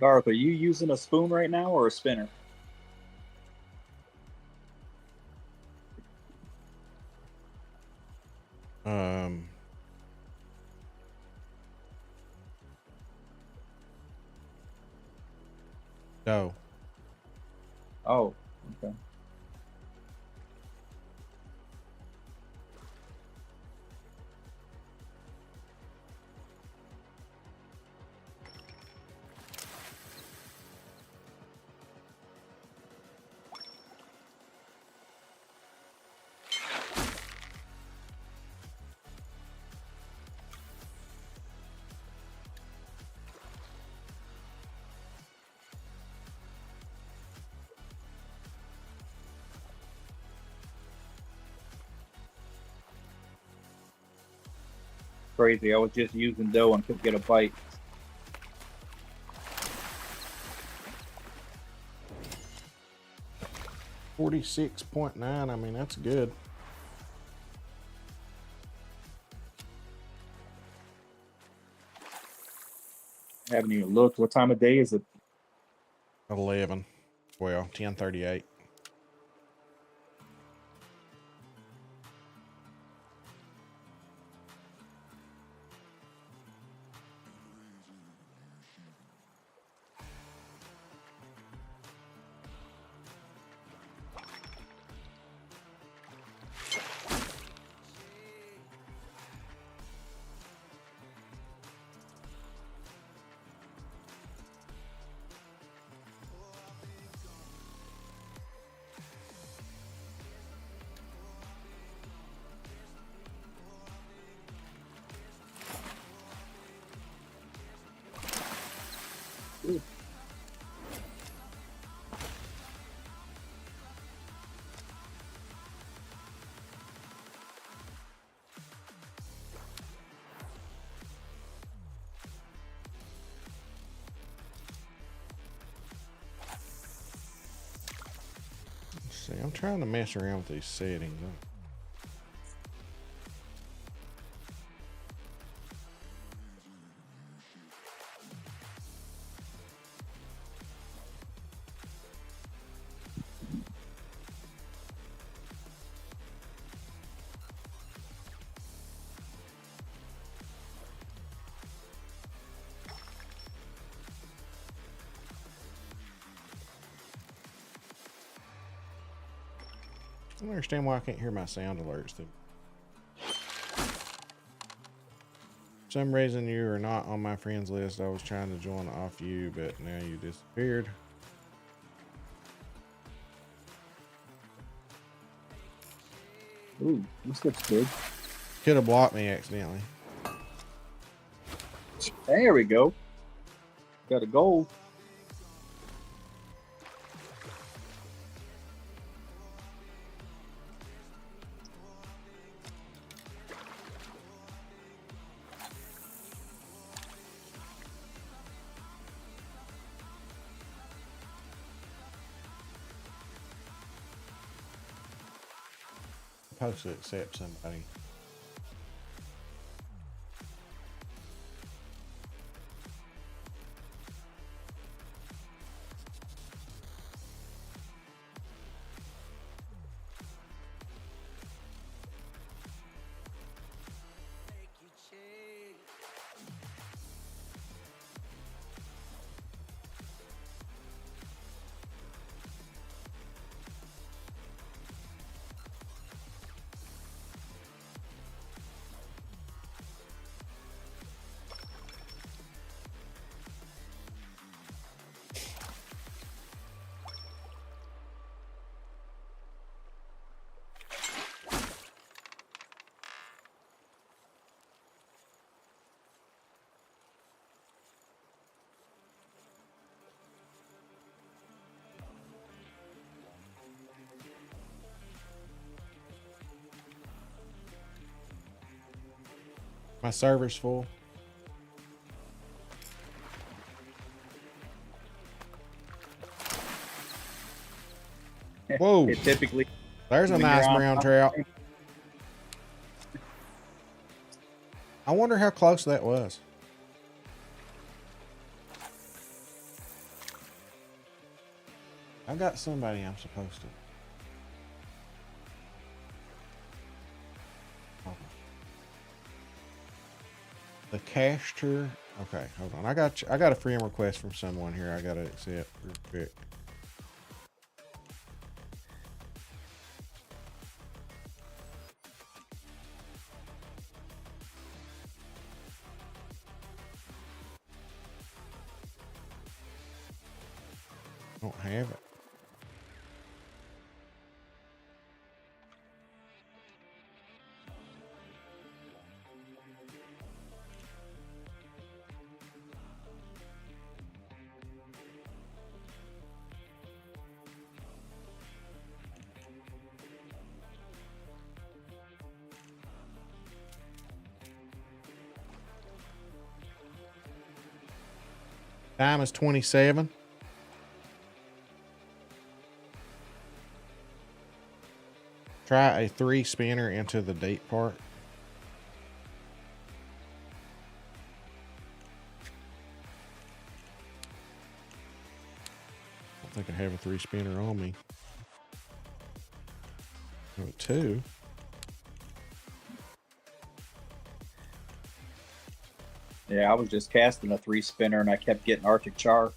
Darth, are you using a spoon right now or a spinner? No. Oh, okay. Crazy. I was just using dough and couldn't get a bite. $46.9. I mean, that's good. Haven't even looked. What time of day is it? 11. Well, 10:38. Ooh. Let's see, I'm trying to mess around with these settings. I don't understand why I can't hear my sound alerts. For some reason you are not on my friends list. I was trying to join off you, but now you disappeared. Ooh, this looks good. Could have blocked me accidentally. There we go. Got a goal. Supposed to accept somebody. My server's full. Whoa. It typically. There's a when nice you're on brown top trout. of I wonder how close that was. I got somebody I'm supposed to. Hold on. The caster. Okay, hold on. I got a friend request from someone here. I gotta accept real quick. Don't have it. Time is 27. Try a 3 spinner into the deep part. I don't think I have a 3 spinner on me. Oh, 2. Yeah, I was just casting a 3 spinner and I kept getting Arctic char.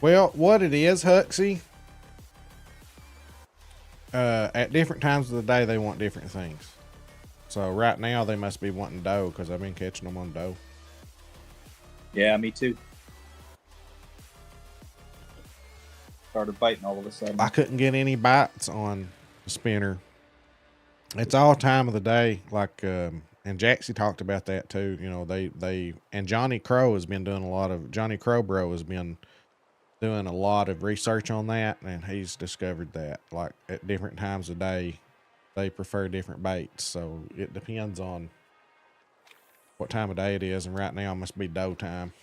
Well, what it is, Huxley, at different times of the day, they want different things. So right now, they must be wanting dough because I've been catching them on dough. Yeah, me too. Started biting all of a sudden. I couldn't get any bites on the spinner. It's all time of the day. Like, and Jaxie talked about that too. You know, and Johnny Crow has been doing Johnny Crow Bro has been doing a lot of research on that, and he's discovered that like at different times of day, they prefer different baits. So it depends on what time of day it is. And right now must be dough time.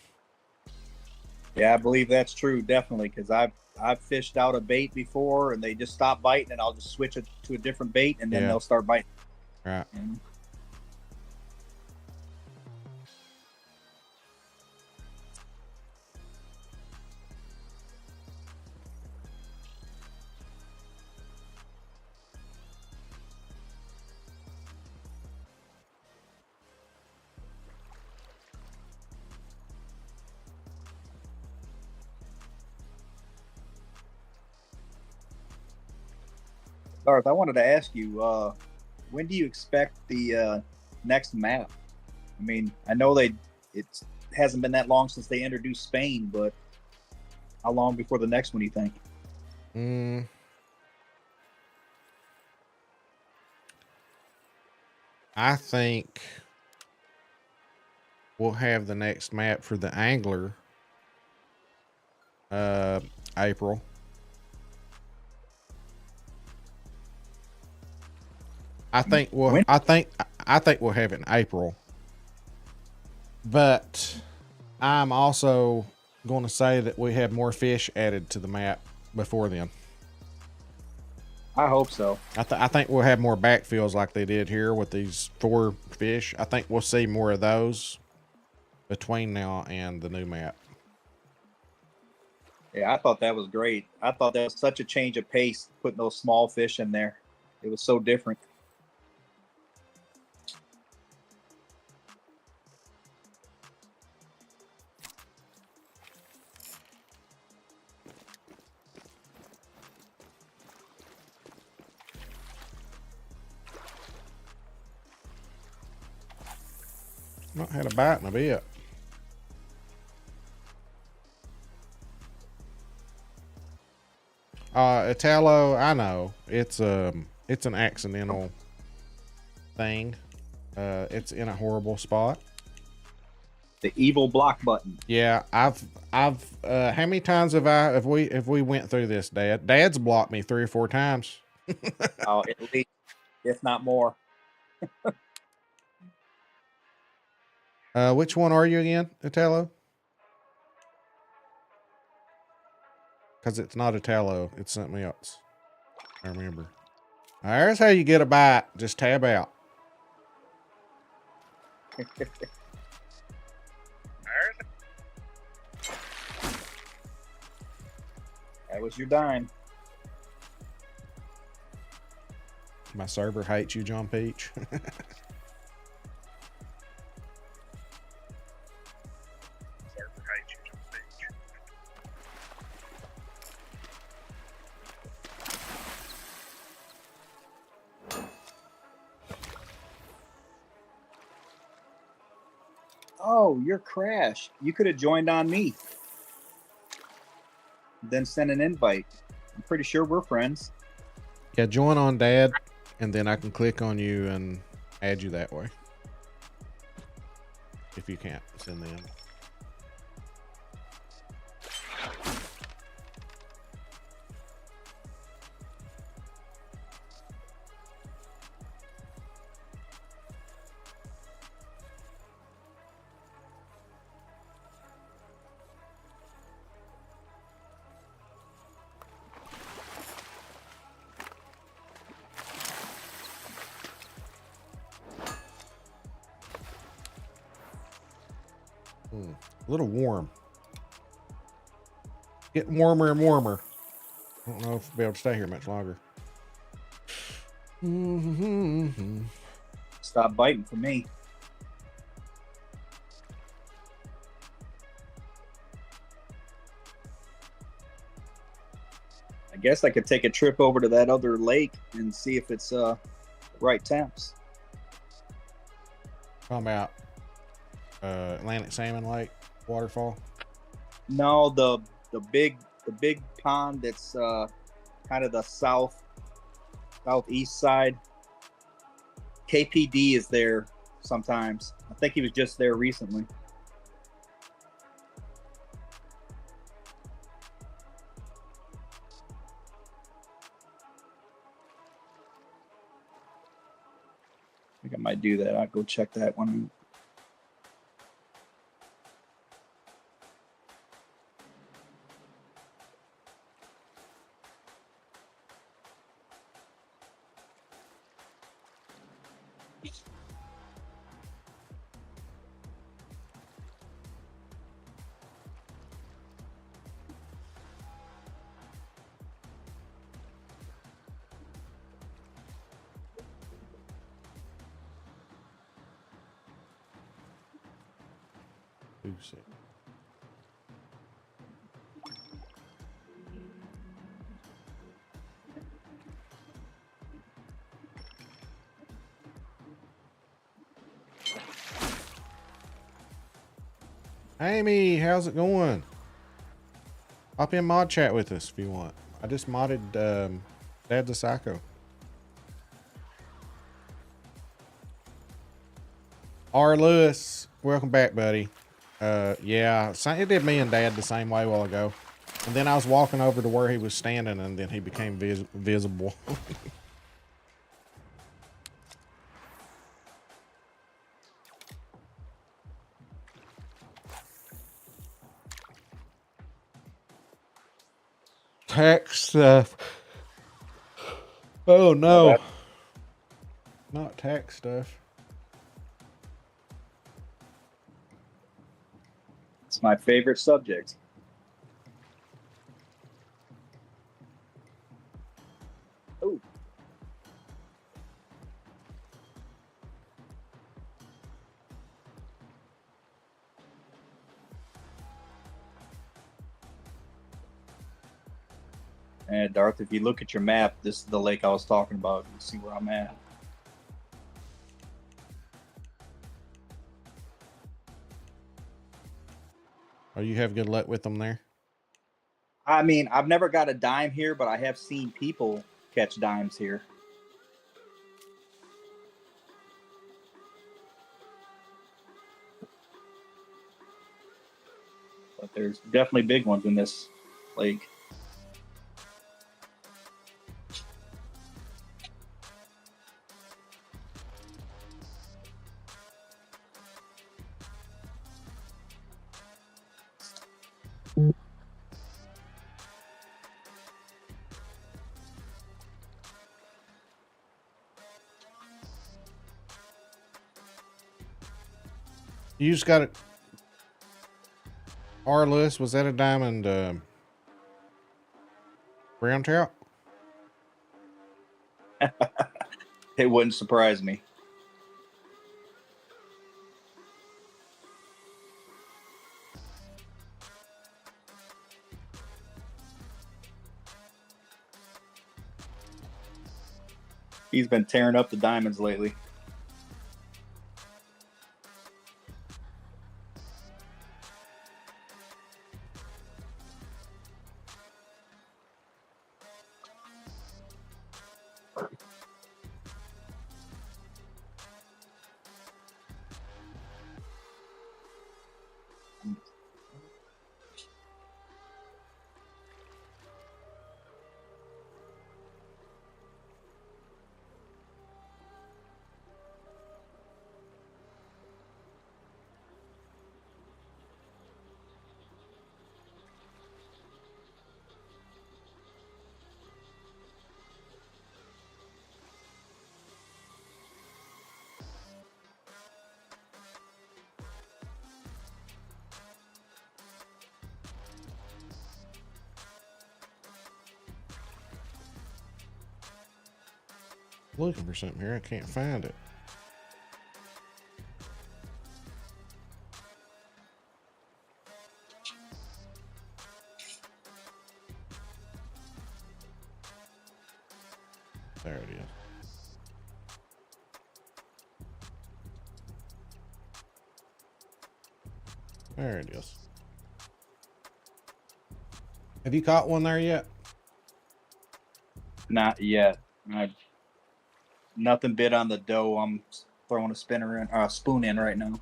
Yeah, I believe that's true, definitely, because I've fished out a bait before and they just stop biting and I'll just switch it to a different bait and then they'll start biting. Right. Mm-hmm. Darth, I wanted to ask you, when do you expect the next map? I mean, I know it hasn't been that long since they introduced Spain, but how long before the next one, do you think? I think we'll have the next map for the angler April. I think we'll have it in April. But I'm also going to say that we have more fish added to the map before then. I hope so. I think we'll have more backfills like they did here with these 4 fish. I think we'll see more of those between now and the new map. Yeah, I thought that was great. I thought that was such a change of pace, putting those small fish in there. It was so different. Not had a bite in a bit. Italo, I know it's an accidental thing. It's in a horrible spot. The evil block button. Yeah, I've how many times have we went through this, Dad? Dad's blocked me 3 or 4 times. At least, if not more. Which one are you again, Italo? Because it's not Italo, it's something else. I remember. There's how you get a bite. Just tab out. That was your dime. My server hates you, John Peach. Oh, you're Crash. You could have joined on me. Then send an invite. I'm pretty sure we're friends. Yeah, join on Dad, and then I can click on you and add you that way. If you can't send the invite. A little warm. Getting warmer and warmer. I don't know if I'll be able to stay here much longer. Stop biting for me. I guess I could take a trip over to that other lake and see if it's right temps. Talking about Atlantic Salmon Lake waterfall. No, the big pond that's kind of the southeast side. KPD is there sometimes. I think he was just there recently. I think I might do that. I'll go check that one out. Amy, how's it going? Hop in mod chat with us if you want. I just modded Dad's a Psycho. R. Lewis, welcome back, buddy. Yeah, it did me and Dad the same way a while ago. And then I was walking over to where he was standing, and then he became visible. Tech stuff. Oh no. Not tech stuff. It's my favorite subject. Oh. And Darth, if you look at your map, this is the lake I was talking about. You see where I'm at. Oh, you have good luck with them there? I mean, I've never got a dime here, but I have seen people catch dimes here. But there's definitely big ones in this lake. You just got it. R. Lewis, was that a diamond brown trout? It wouldn't surprise me. He's been tearing up the diamonds lately. Looking for something here. I can't find it. There it is. There it is. Have you caught one there yet? Not yet. Nothing bit on the dough. I'm throwing a spoon in right now.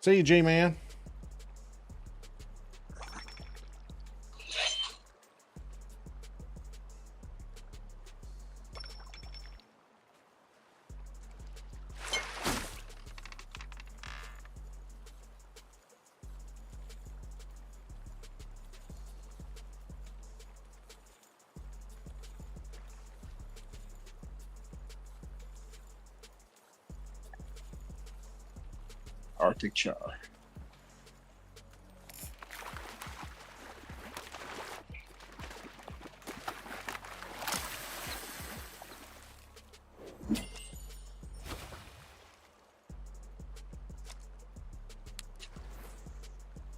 See you, G-Man. Arctic char.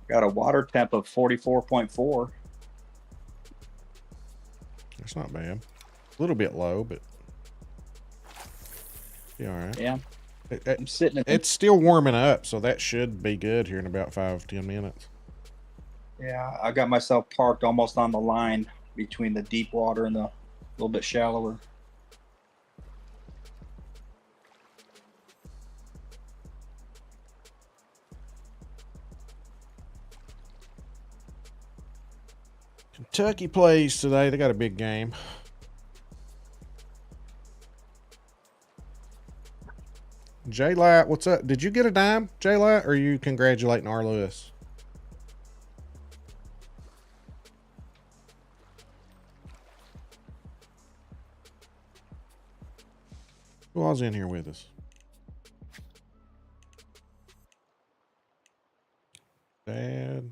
Got a water temp of 44.4. That's not bad. A little bit low, but be all right. Yeah. I'm sitting at It's still warming up, so that should be good here in about 5-10 minutes. Yeah, I got myself parked almost on the line between the deep water and the little bit shallower. Kentucky plays today. They got a big game. J-Light, what's up? Did you get a dime, J-Light, or are you congratulating R. Lewis? Who was in here with us? Dad.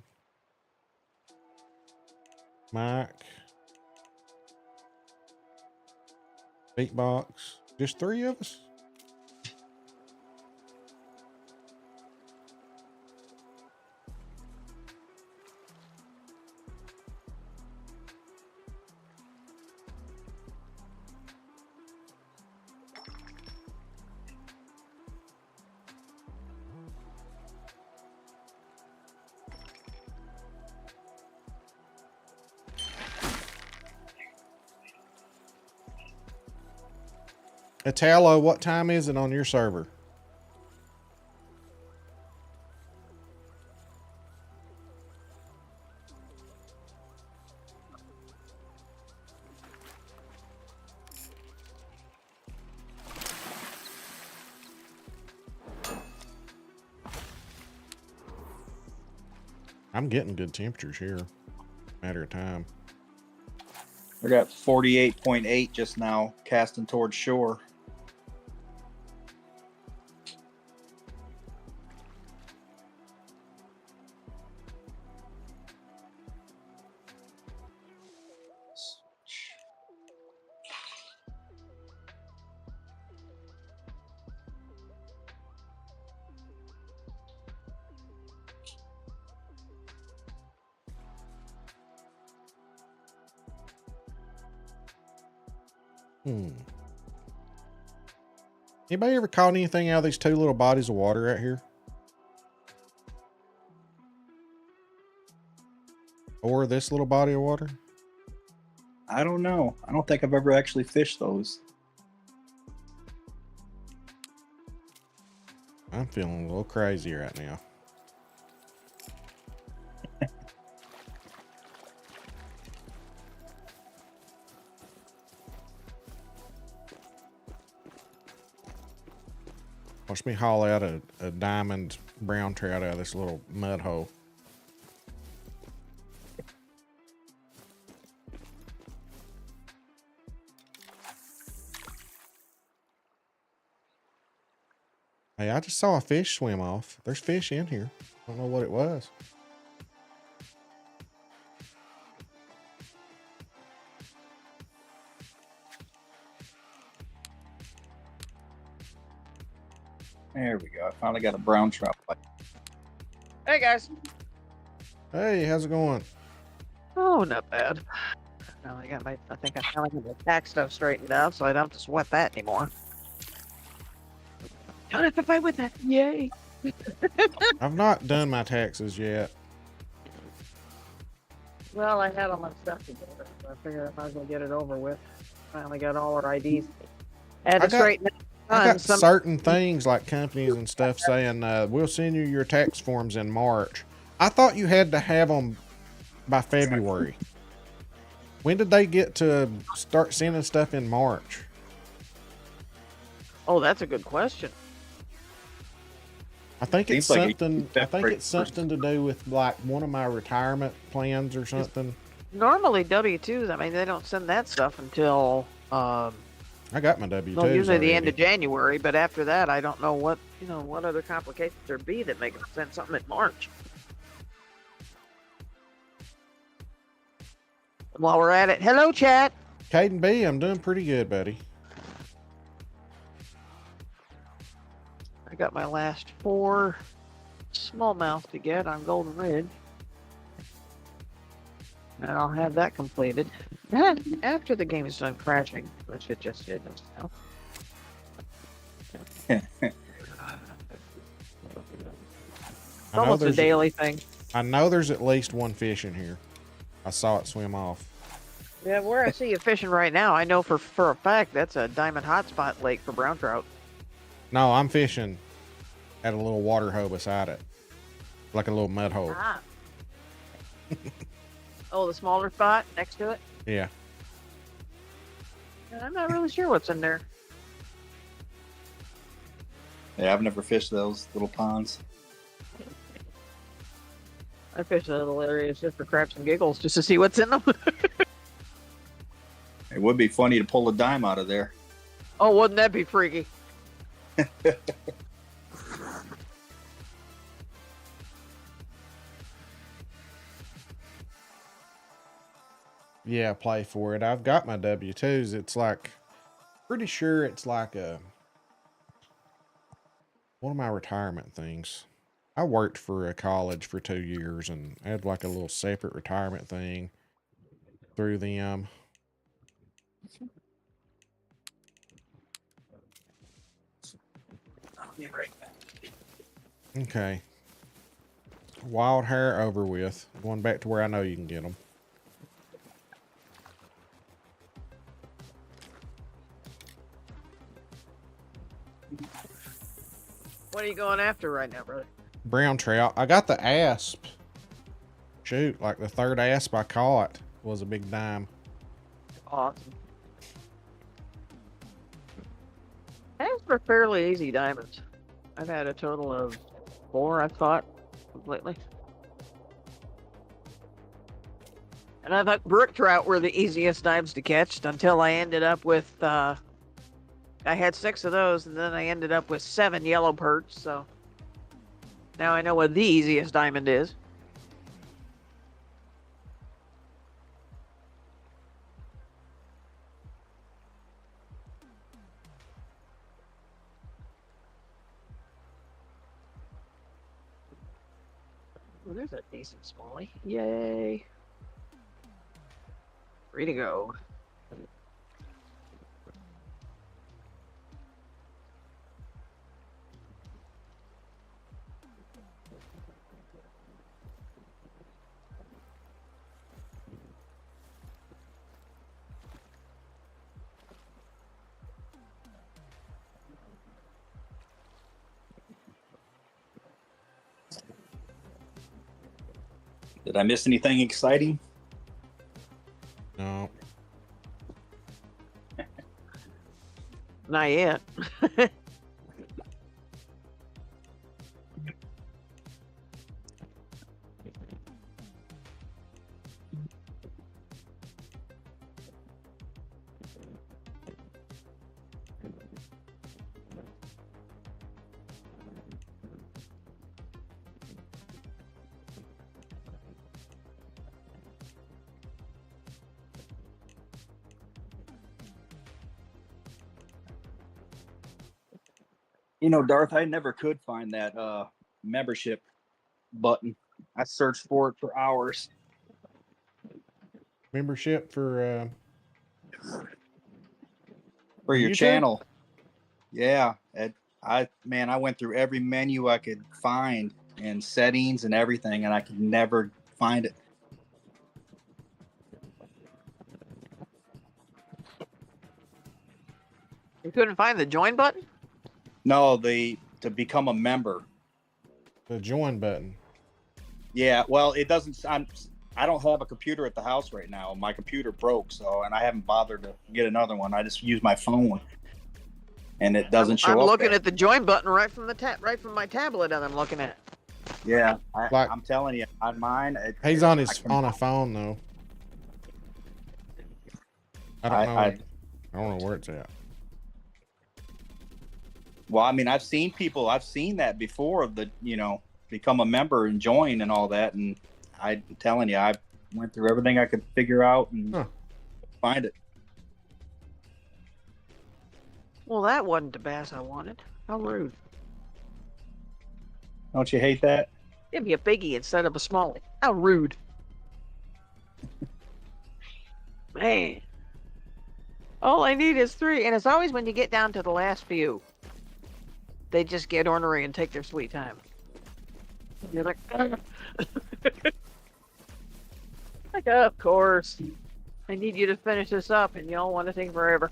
Mike. Beatbox. Just 3 of us? Italo, what time is it on your server? I'm getting good temperatures here. Matter of time. I got 48.8 just now casting towards shore. Anybody ever caught anything out of these two little bodies of water right here? Or this little body of water? I don't know. I don't think I've ever actually fished those. I'm feeling a little crazy right now. Watch me haul out a diamond brown trout out of this little mud hole. Hey, I just saw a fish swim off. There's fish in here. I don't know what it was. There we go. I finally got a brown trout. Hey guys. Hey, how's it going? Oh, not bad. I think I finally got the tax stuff straightened out, so I don't have to sweat that anymore. Don't have to fight with that. Yay. I've not done my taxes yet. Well, I had all my stuff together, so I figured I might as well get it over with. Finally got all our IDs. Had to straighten it. I got certain things like companies and stuff saying, we'll send you your tax forms in March. I thought you had to have them by February. When did they get to start sending stuff in March? Oh, that's a good question. I think it's Seems like something. I think it's something to do with like one of my retirement plans or something. Normally W-2s, I mean, they don't send that stuff until I got my W-2s. well, usually the end already. of January, but after that, I don't know what what other complications there be that make them send something in March. While we're at it, hello chat. Caden B, I'm doing pretty good, buddy. I got my last 4 smallmouth to get on Golden Ridge. And I'll have that completed. After the game is done crashing, which it just did just now. It's almost a daily thing. I know there's at least one fish in here. I saw it swim off. Yeah, where I see you fishing right now, I know for a fact that's a diamond hotspot lake for brown trout. No, I'm fishing at a little water hole beside it. Like a little mud hole. Ah. Oh, the smaller spot next to it? Yeah. I'm not really sure what's in there. Yeah, I've never fished those little ponds. I fish the little areas just for craps and giggles, just to see what's in them. It would be funny to pull a dime out of there. Oh, wouldn't that be freaky? Yeah, play for it. I've got my W-2s. It's like, pretty sure it's like one of my retirement things. I worked for a college for 2 years and had like a little separate retirement thing through them. I'll be right back. Okay. Wild hair over with. Going back to where I know you can get them. What are you going after right now, brother? Brown trout. I got the asp. Shoot, like the third asp I caught was a big dime. Awesome. Those were fairly easy diamonds. I've had a total of 4, I've caught completely. And I thought brook trout were the easiest dives to catch until I ended up with, I had 6 of those, and then I ended up with 7 yellow perch, so now I know what the easiest diamond is. Well, there's a decent smallie. Yay. Free to go. Did I miss anything exciting? No. Not yet. You know, Darth, I never could find that membership button. I searched for it for hours. Membership for your YouTube? channel. Yeah, I went through every menu I could find and settings and everything, and I could never find it. You couldn't find the join button? No, to become a member. the join button. Yeah, well, it doesn't. I don't have a computer at the house right now. My computer broke, and I haven't bothered to get another one. I just use my phone, and it doesn't show I'm up. looking there. at the join button right from my tablet, and I'm looking at it. Yeah, Like- I'm telling you, on mine. He's on a phone though. I don't know. I don't know where it's at. Well, I mean, I've seen that before of become a member and join and all that. And I'm telling you, I went through everything I could figure out and find it. Well, that wasn't the bass I wanted. How rude. Don't you hate that? Give me a biggie instead of a smallie. How rude. Man. All I need is 3, and it's always when you get down to the last few. They just get ornery and take their sweet time. You're like, like, of course. I need you to finish this up, and y'all want to take forever.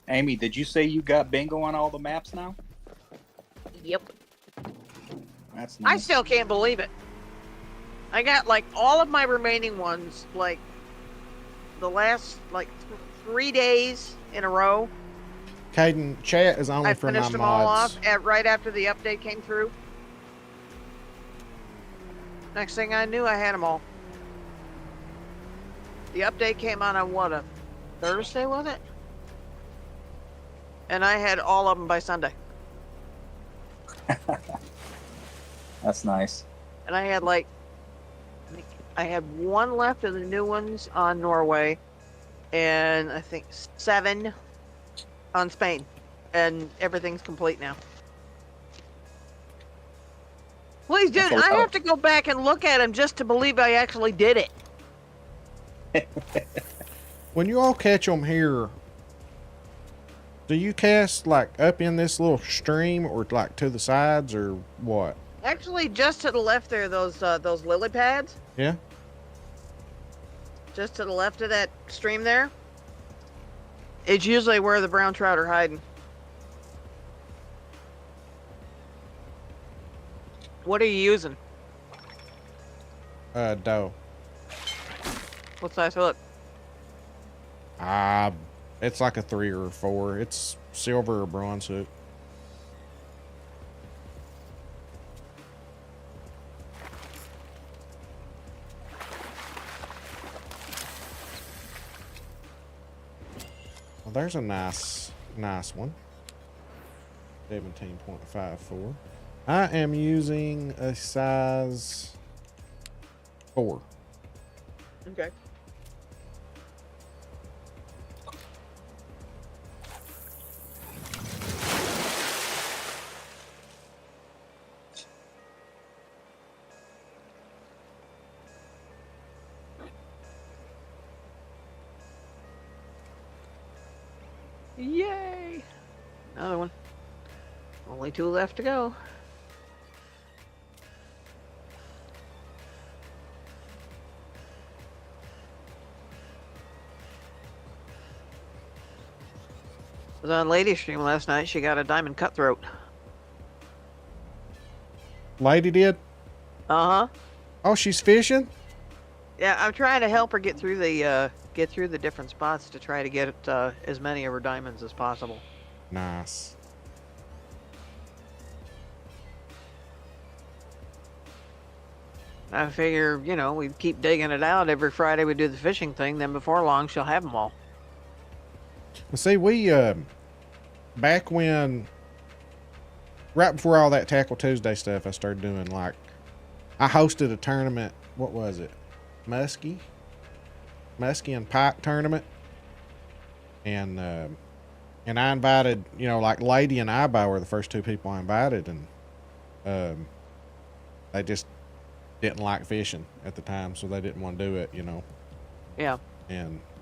Amy, did you say you got bingo on all the maps now? Yep. That's nice. I still can't believe it. I got like all of my remaining ones, like the last 3 days in a row. Caden, chat is only I for my finished them all mods. off right after the update came through. Next thing I knew, I had them all. The update came on what, a Thursday, was it? And I had all of them by Sunday. That's nice. And I had I had 1 left of the new ones on Norway, and I think 7 on Spain, and everything's complete now. Please, dude, I have to go back and look at them just to believe I actually did it. When you all catch them here, do you cast like up in this little stream or like to the sides or what? Actually, just to the left there, those lily pads. Yeah. Just to the left of that stream there. It's usually where the brown trout are hiding. What are you using? Dough. What size hook? It's like a 3 or a 4. It's silver or bronze hook. there's a nice one. 17.54. I am using a size 4. Okay. Yay! Another one. Only 2 left to go. Was on Lady Stream last night. She got a diamond cutthroat. Lady did? Uh-huh. Oh, she's fishing? Yeah, I'm trying to help her get through the different spots to try to get as many of her diamonds as possible. Nice. I figure, you know, we keep digging it out every Friday. We do the fishing thing. Then before long, she'll have them all. Well, see, we back when, right before all that Tackle Tuesday stuff, I started doing, like, I hosted a tournament. What was it? Muskie and Pike tournament. And I invited, you know, like Lady and Ibo were the first 2 people I invited, and they just didn't like fishing at the time, so they didn't want to do it, you know. Yeah.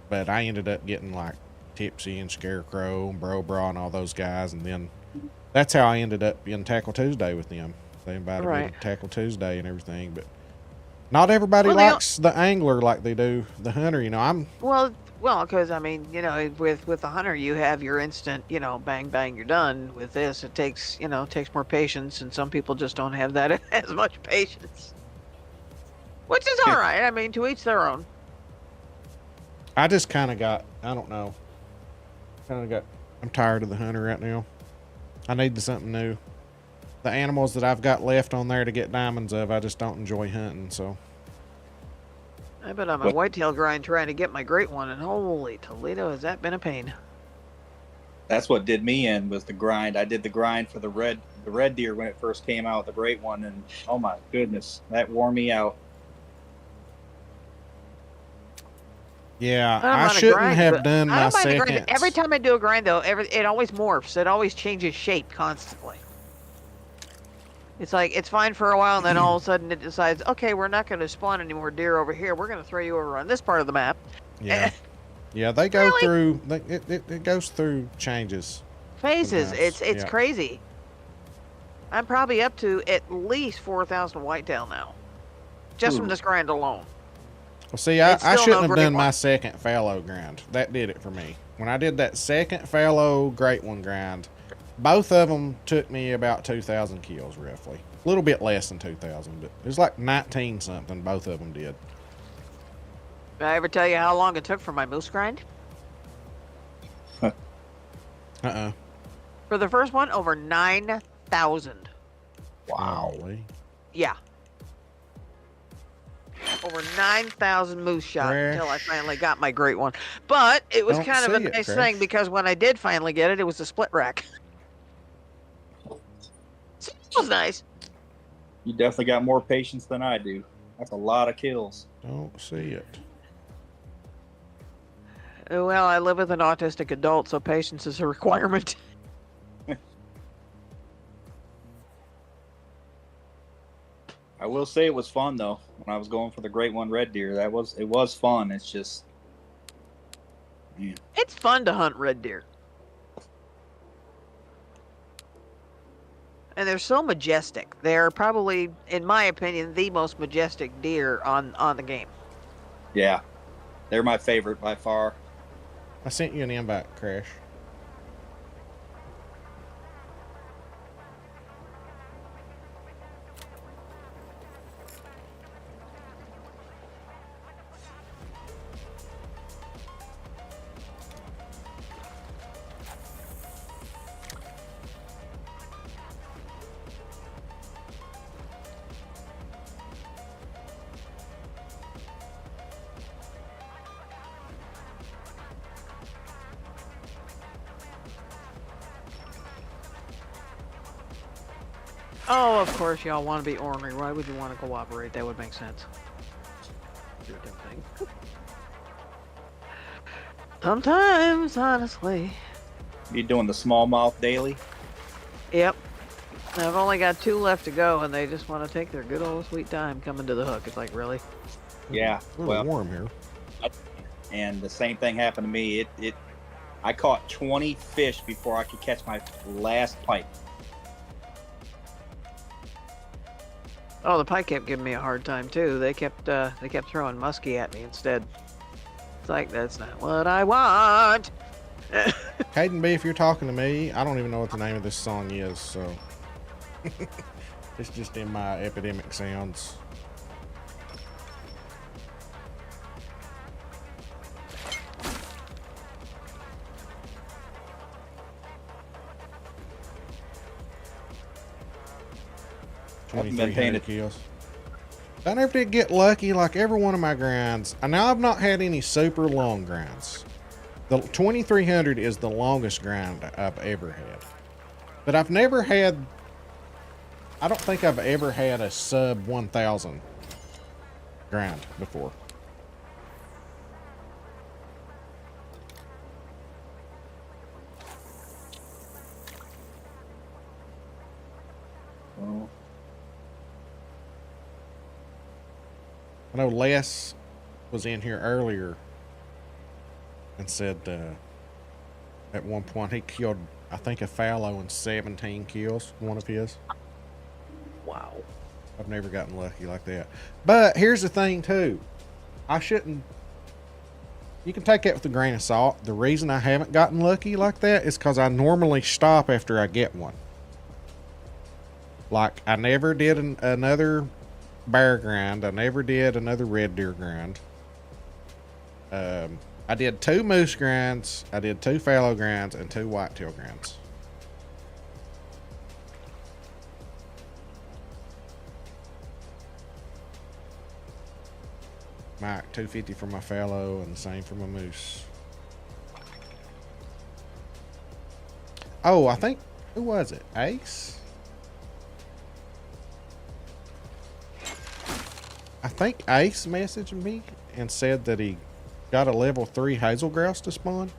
But I ended up getting like Tipsy and Scarecrow and Bro Bra and all those guys, and then that's how I ended up in Tackle Tuesday with them. They invited me to Tackle Tuesday and everything, but not everybody likes the angler like they do the hunter, you know. Well, because I mean, you know, with the hunter, you have your instant, you know, bang bang, you're done. With this, it takes more patience, and some people just don't have that as much patience, which is all right. I mean, to each their own. I just kind of got, I don't know, I'm tired of the hunter right now. I need something new. The animals that I've got left on there to get diamonds of, I just don't enjoy hunting, so. I've been on my whitetail grind trying to get my great one, and holy Toledo, has that been a pain. That's what did me in, was the grind. I did the grind for the red deer when it first came out, the great one, and oh my goodness, that wore me out. Yeah, I shouldn't have done my second. Every time I do a grind, though, it always morphs. It always changes shape constantly. It's like, it's fine for a while, and then all of a sudden it decides, okay, we're not going to spawn any more deer over here. We're going to throw you over on this part of the map. Yeah. Yeah, they go through, it goes through changes. Phases. Sometimes. It's crazy. I'm probably up to at least 4,000 whitetail now. Just from this grind alone. Well, see, I shouldn't have done my second fallow grind. That did it for me. When I did that second fallow great one grind, both of them took me about 2,000 kills, roughly. A little bit less than 2,000, but it was like 19 something. Both of them did. Did I ever tell you how long it took for my moose grind? For the first one, over 9,000. Wow. Yeah. Over 9,000 moose shot until I finally got my great one. But it was kind of a nice thing, because when I did finally get it, it was a split rack. So it was nice. You definitely got more patience than I do. That's a lot of kills. Don't see it. Well, I live with an autistic adult, so patience is a requirement. I will say it was fun though when I was going for the great one red deer. It was fun. It's just, man. It's fun to hunt red deer. And they're so majestic. They're probably, in my opinion, the most majestic deer on the game. Yeah. They're my favorite by far. I sent you an invite, Crash. Oh, of course y'all want to be ornery. Why would you want to cooperate? That would make sense. Do a damn thing. Sometimes, honestly. You doing the smallmouth daily? Yep. I've only got 2 left to go, and they just want to take their good old sweet time coming to the hook. It's like, really? Yeah. It's a little warm here. And the same thing happened to me. I caught 20 fish before I could catch my last pike. Oh, the pike kept giving me a hard time too. They kept throwing muskie at me instead. It's like, that's not what I want. Caden B, if you're talking to me, I don't even know what the name of this song is, so it's just in my epidemic sounds. Haven't been paying 2,300 kills. I never did get lucky like every one of my grinds. And now I've not had any super long grinds. The 2,300 is the longest grind I've ever had. But I've never had, I don't think I've ever had a sub 1,000 grind before. Oh. I know Les was in here earlier and said at one point he killed, I think, a fallow in 17 kills, one of his. Wow. I've never gotten lucky like that. But here's the thing too. I shouldn't, you can take that with a grain of salt. The reason I haven't gotten lucky like that is because I normally stop after I get one. Like, I never did another bear grind. I never did another red deer grind. I did 2 moose grinds. I did 2 fallow grinds and 2 whitetail grinds. Mike, 250 for my fallow and the same for my moose. Oh, I think, who was it? Ace? I think Ace messaged me and said that he got a level 3 hazel grouse to spawn.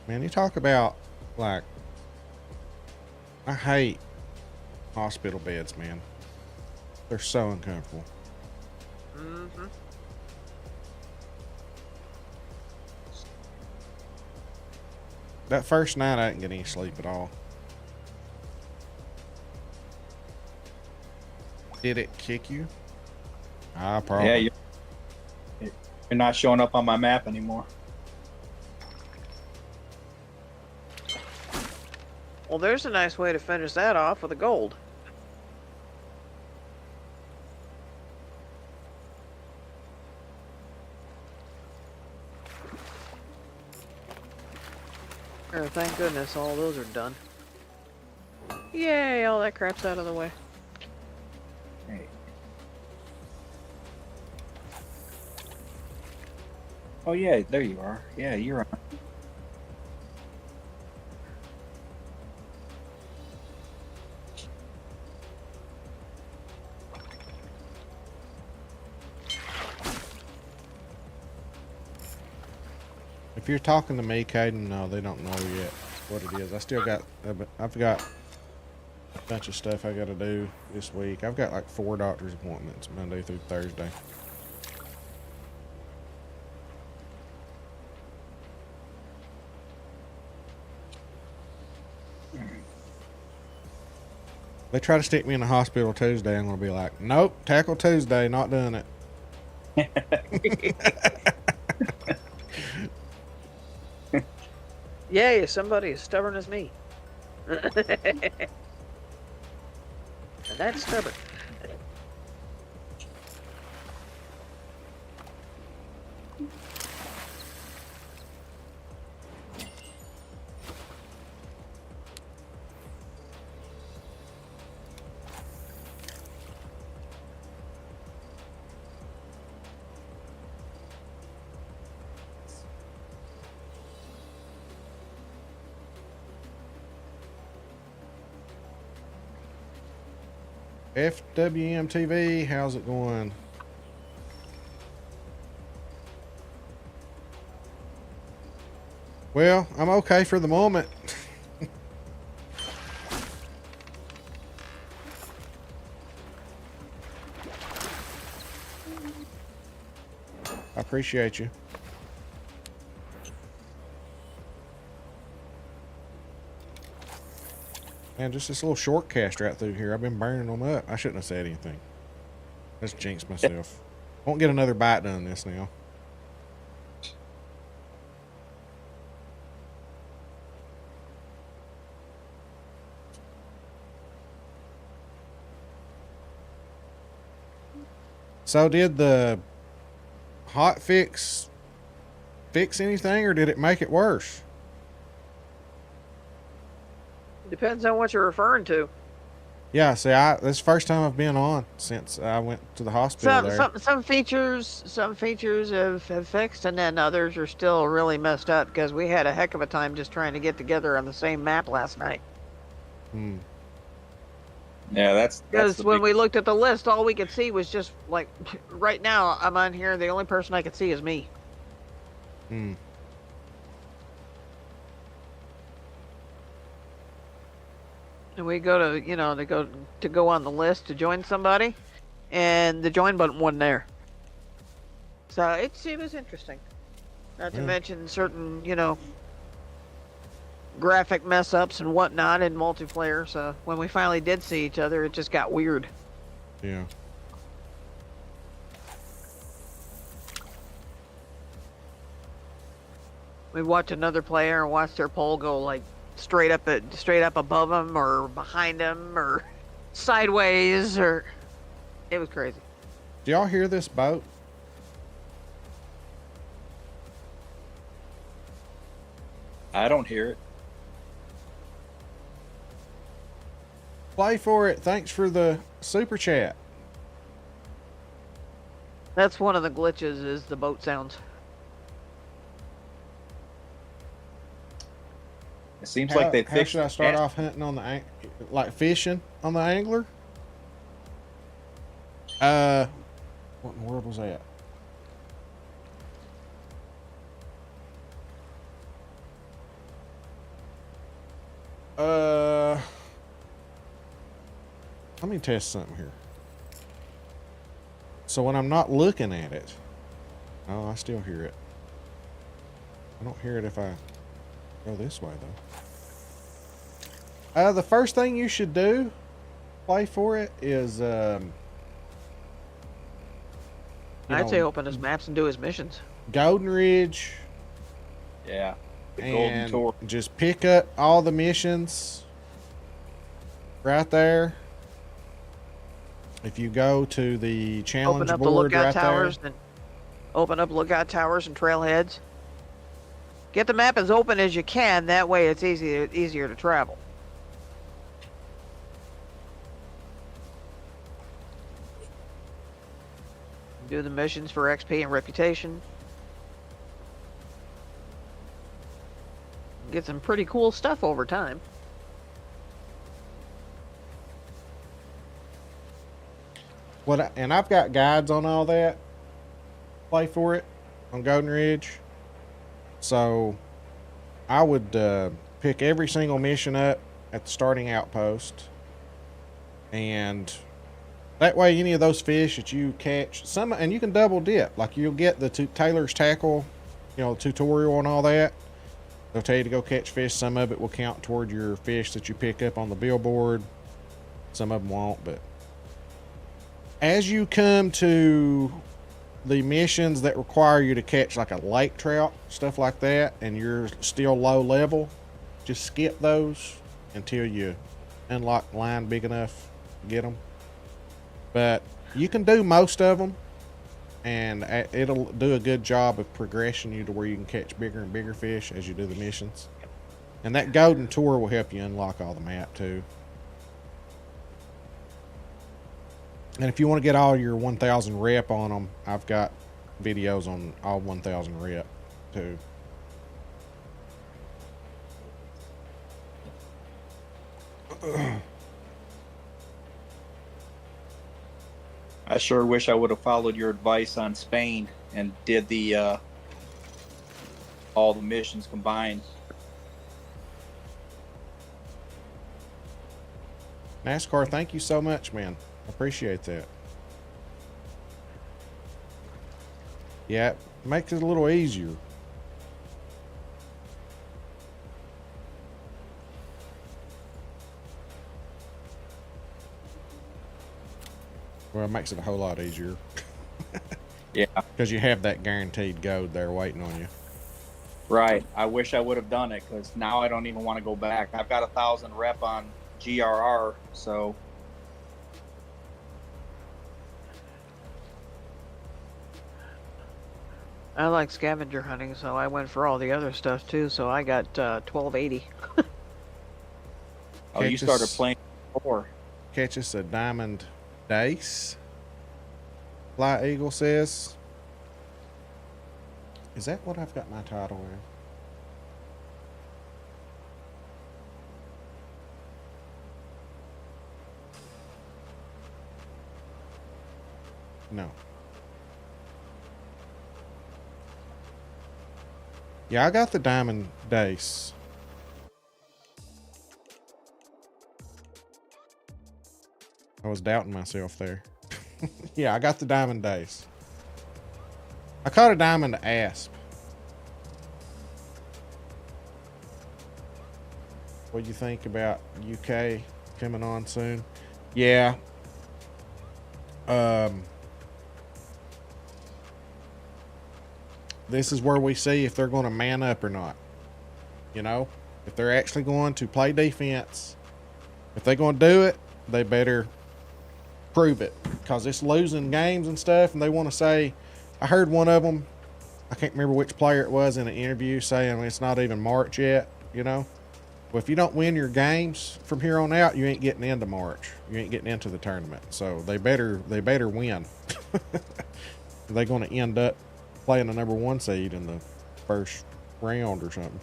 Man, you talk about, like, I hate hospital beds, man. They're so uncomfortable. Mm-hmm. That first night, I didn't get any sleep at all. Did it kick you? Probably. Yeah, you're not showing up on my map anymore. Well, there's a nice way to finish that off with a gold. Oh, thank goodness all those are done. Yay, all that crap's out of the way. Hey. Oh yeah, there you are. Yeah, you're on. If you're talking to me, Caden, no, they don't know yet what it is. I still got, I've got a bunch of stuff I got to do this week. I've got like 4 doctor's appointments Monday through Thursday. They try to stick me in the hospital Tuesday. I'm going to be like, nope, tackle Tuesday, not doing it. Yay, somebody as stubborn as me. And that's stubborn. FWMTV, how's it going? Well, I'm okay for the moment. I appreciate you. Man, just this little short cast right through here. I've been burning them up. I shouldn't have said anything. Let's jinx myself. Won't get another bite done this now. So did the hot fix anything, or did it make it worse? Depends on what you're referring to. Yeah, see, this is the first time I've been on since I went to the hospital there. Some features have fixed, and then others are still really messed up because we had a heck of a time just trying to get together on the same map last night. Hmm. Yeah, that's Because when we looked at the list, all we could see was just like right now. I'm on here. The only person I could see is me. Hmm. And we go to go on the list to join somebody, and the join button wasn't there. So it was interesting. Not to mention certain graphic mess ups and whatnot in multiplayer. So when we finally did see each other, it just got weird. Yeah. We watched another player and watched their pole go like straight up above them or behind them or sideways, or it was crazy. Do y'all hear this boat? I don't hear it. Play for it. Thanks for the super chat. That's one of the glitches, is the boat sounds. It seems like they How fixed. should I start off hunting on the like fishing on the angler? What in the world was that? Let me test something here. So when I'm not looking at it, oh, I still hear it. I don't hear it if I go this way though. The first thing you should do, play for it, is I'd say open his maps and do his missions. Golden Ridge. Yeah. The Golden And Tour. just pick up all the missions right there. If you go to the challenge Open up the board lookout right towers there. and open up lookout towers and trailheads. Get the map as open as you can. That way, it's easier to travel. Do the missions for XP and reputation. Get some pretty cool stuff over time. And I've got guides on all that. Play for it on Golden Ridge. So I would pick every single mission up at the starting outpost, and that way any of those fish that you catch, and you can double dip. Like you'll get the Taylor's tackle, tutorial and all that. They'll tell you to go catch fish. Some of it will count toward your fish that you pick up on the billboard. Some of them won't, but as you come to the missions that require you to catch like a lake trout, stuff like that, and you're still low level, just skip those until you unlock line big enough to get them. But you can do most of them, and it'll do a good job of progressing you to where you can catch bigger and bigger fish as you do the missions. And that golden tour will help you unlock all the map too. And if you want to get all your 1000 rep on them, I've got videos on all 1000 rep too. I sure wish I would have followed your advice on Spain and did the all the missions combined. NASCAR, thank you so much, man. Appreciate that. Yeah, it makes it a little easier. Well, it makes it a whole lot easier. Yeah. Because you have that guaranteed gold there waiting on you. Right. I wish I would have done it because now I don't even want to go back. I've got 1000 rep on GRR, so. I like scavenger hunting, so I went for all the other stuff too. So I got 1280. Oh, you started playing before. Catch us a diamond dace. Fly Eagle says. Is that what I've got my title in? No. Yeah, I got the diamond dace. I was doubting myself there. Yeah, I got the diamond dace. I caught a diamond asp. What do you think about UK coming on soon? Yeah. This is where we see if they're going to man up or not. You know, if they're actually going to play defense, if they're going to do it, they better prove it, because it's losing games and stuff. And they want to say, I heard one of them, I can't remember which player it was, in an interview saying it's not even March yet. You know, well, if you don't win your games from here on out, you ain't getting into March. You ain't getting into the tournament. So they better win. They're going to end up playing the number 1 seed in the first round or something.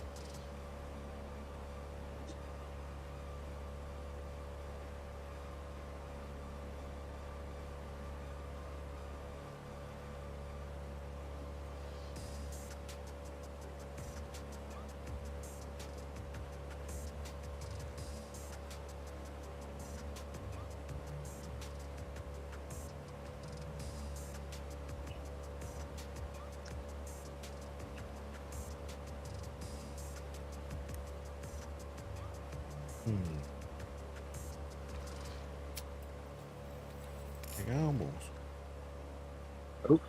Oh,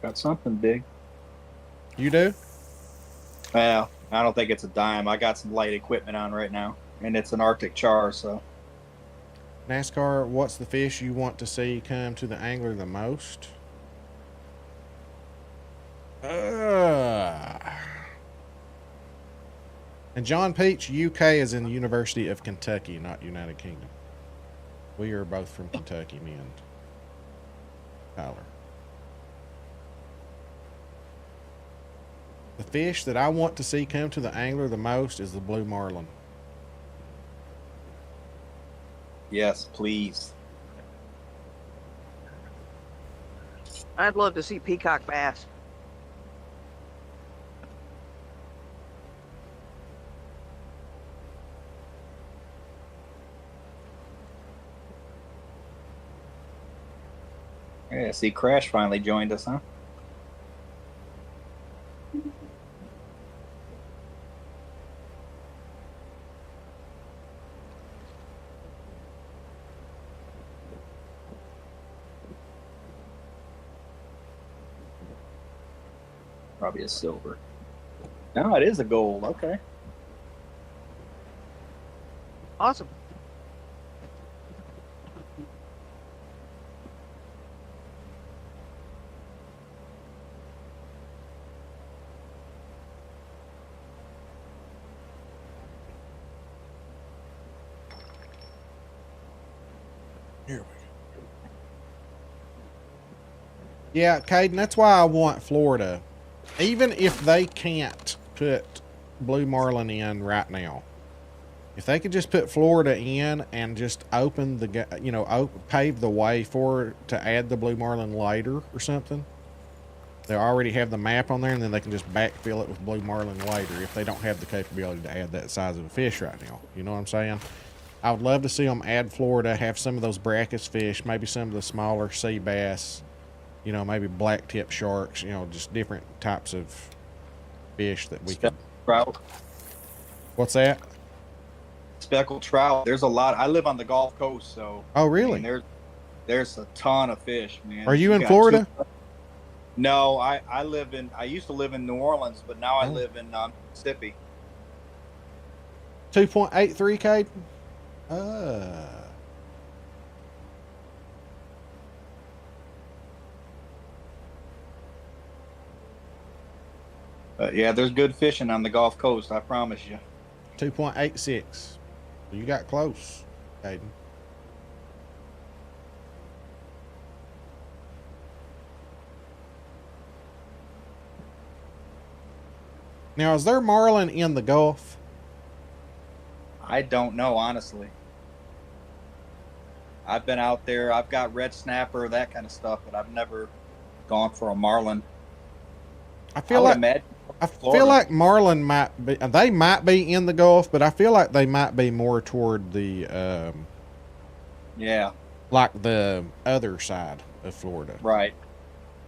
got something big. You do? Well, I don't think it's a dime. I got some light equipment on right now, and it's an Arctic char, so. NASCAR, what's the fish you want to see come to the angler the most? And John Peach, UK is in the University of Kentucky, not United Kingdom. We are both from Kentucky, me and Tyler. The fish that I want to see come to the angler the most is the blue marlin. Yes, please. I'd love to see peacock bass. Yeah, see, Crash finally joined us, huh? Probably a silver. No, it is a gold. Okay. Awesome. Here we go. Yeah, Caden, that's why I want Florida. Even if they can't put blue marlin in right now, if they could just put Florida in and just open the, you know, pave the way for to add the blue marlin later or something. They already have the map on there, and then they can just backfill it with blue marlin later if they don't have the capability to add that size of a fish right now. You know what I'm saying? I would love to see them add Florida, have some of those brackish fish, maybe some of the smaller sea bass, you know, maybe black tip sharks, you know, just different types of fish that we could. Trout. What's that? Speckled trout. There's a lot. I live on the Gulf Coast, so. Oh, really? I mean, there's a ton of fish, man. Are you in got Florida? No, I used to live in New Orleans, but now I Oh. live in Mississippi. 2.83, Caden? But yeah, there's good fishing on the Gulf Coast, I promise you. 2.86. You got close, Caden. Now, is there marlin in the Gulf? I don't know, honestly. I've been out there. I've got red snapper, that kind of stuff, but I've never gone for a marlin. I feel like marlin might be. They might be in the Gulf, but I feel like they might be more toward the Yeah, like the other side of Florida, right.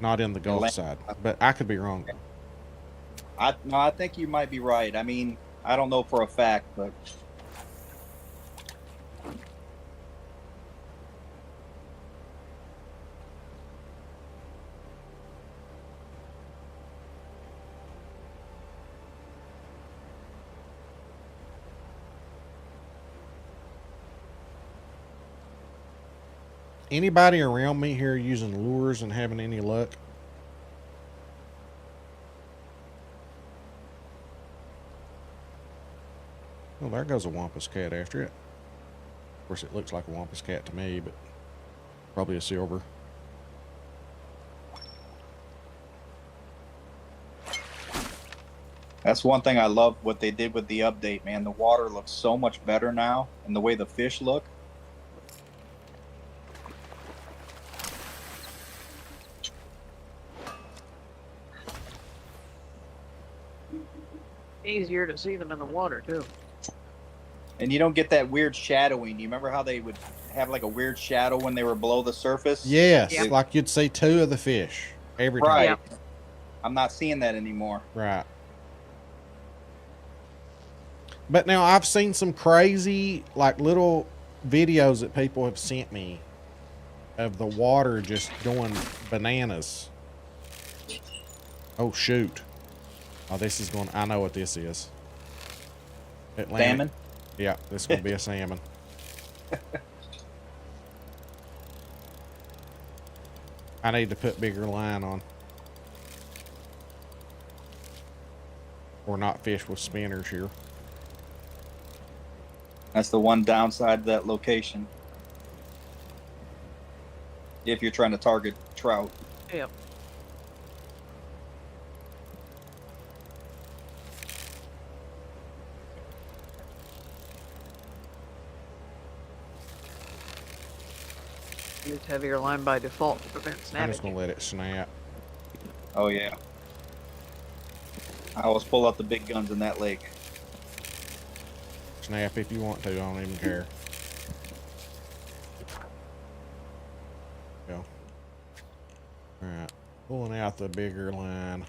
not in the Gulf side. But I could be wrong. I think you might be right. I mean, I don't know for a fact, but Anybody around me here using lures and having any luck? Well, there goes a wampus cat after it. Of course, it looks like a wampus cat to me, but probably a silver. that's one thing I love what they did with the update, man. The water looks so much better now, and the way the fish look. Easier to see them in the water too. And you don't get that weird shadowing. You remember how they would have like a weird shadow when they were below the surface? Yes, Yeah. like you'd see two of the fish every time. Right. Yeah. I'm not seeing that anymore. Right. But now I've seen some crazy, like little videos that people have sent me of the water just going bananas. Oh, shoot. Oh, this is going, I know what this is. Atlantic. Salmon? Yeah, this is going to be a salmon. I need to put bigger line on. Or not fish with spinners here. That's the one downside of that location. If you're trying to target trout. Yep. Use heavier line by default to prevent I'm snapping. just going to let it snap. Oh, yeah. I always pull out the big guns in that lake. Snap if you want to. I don't even care. Go. Alright. Pulling out the bigger line.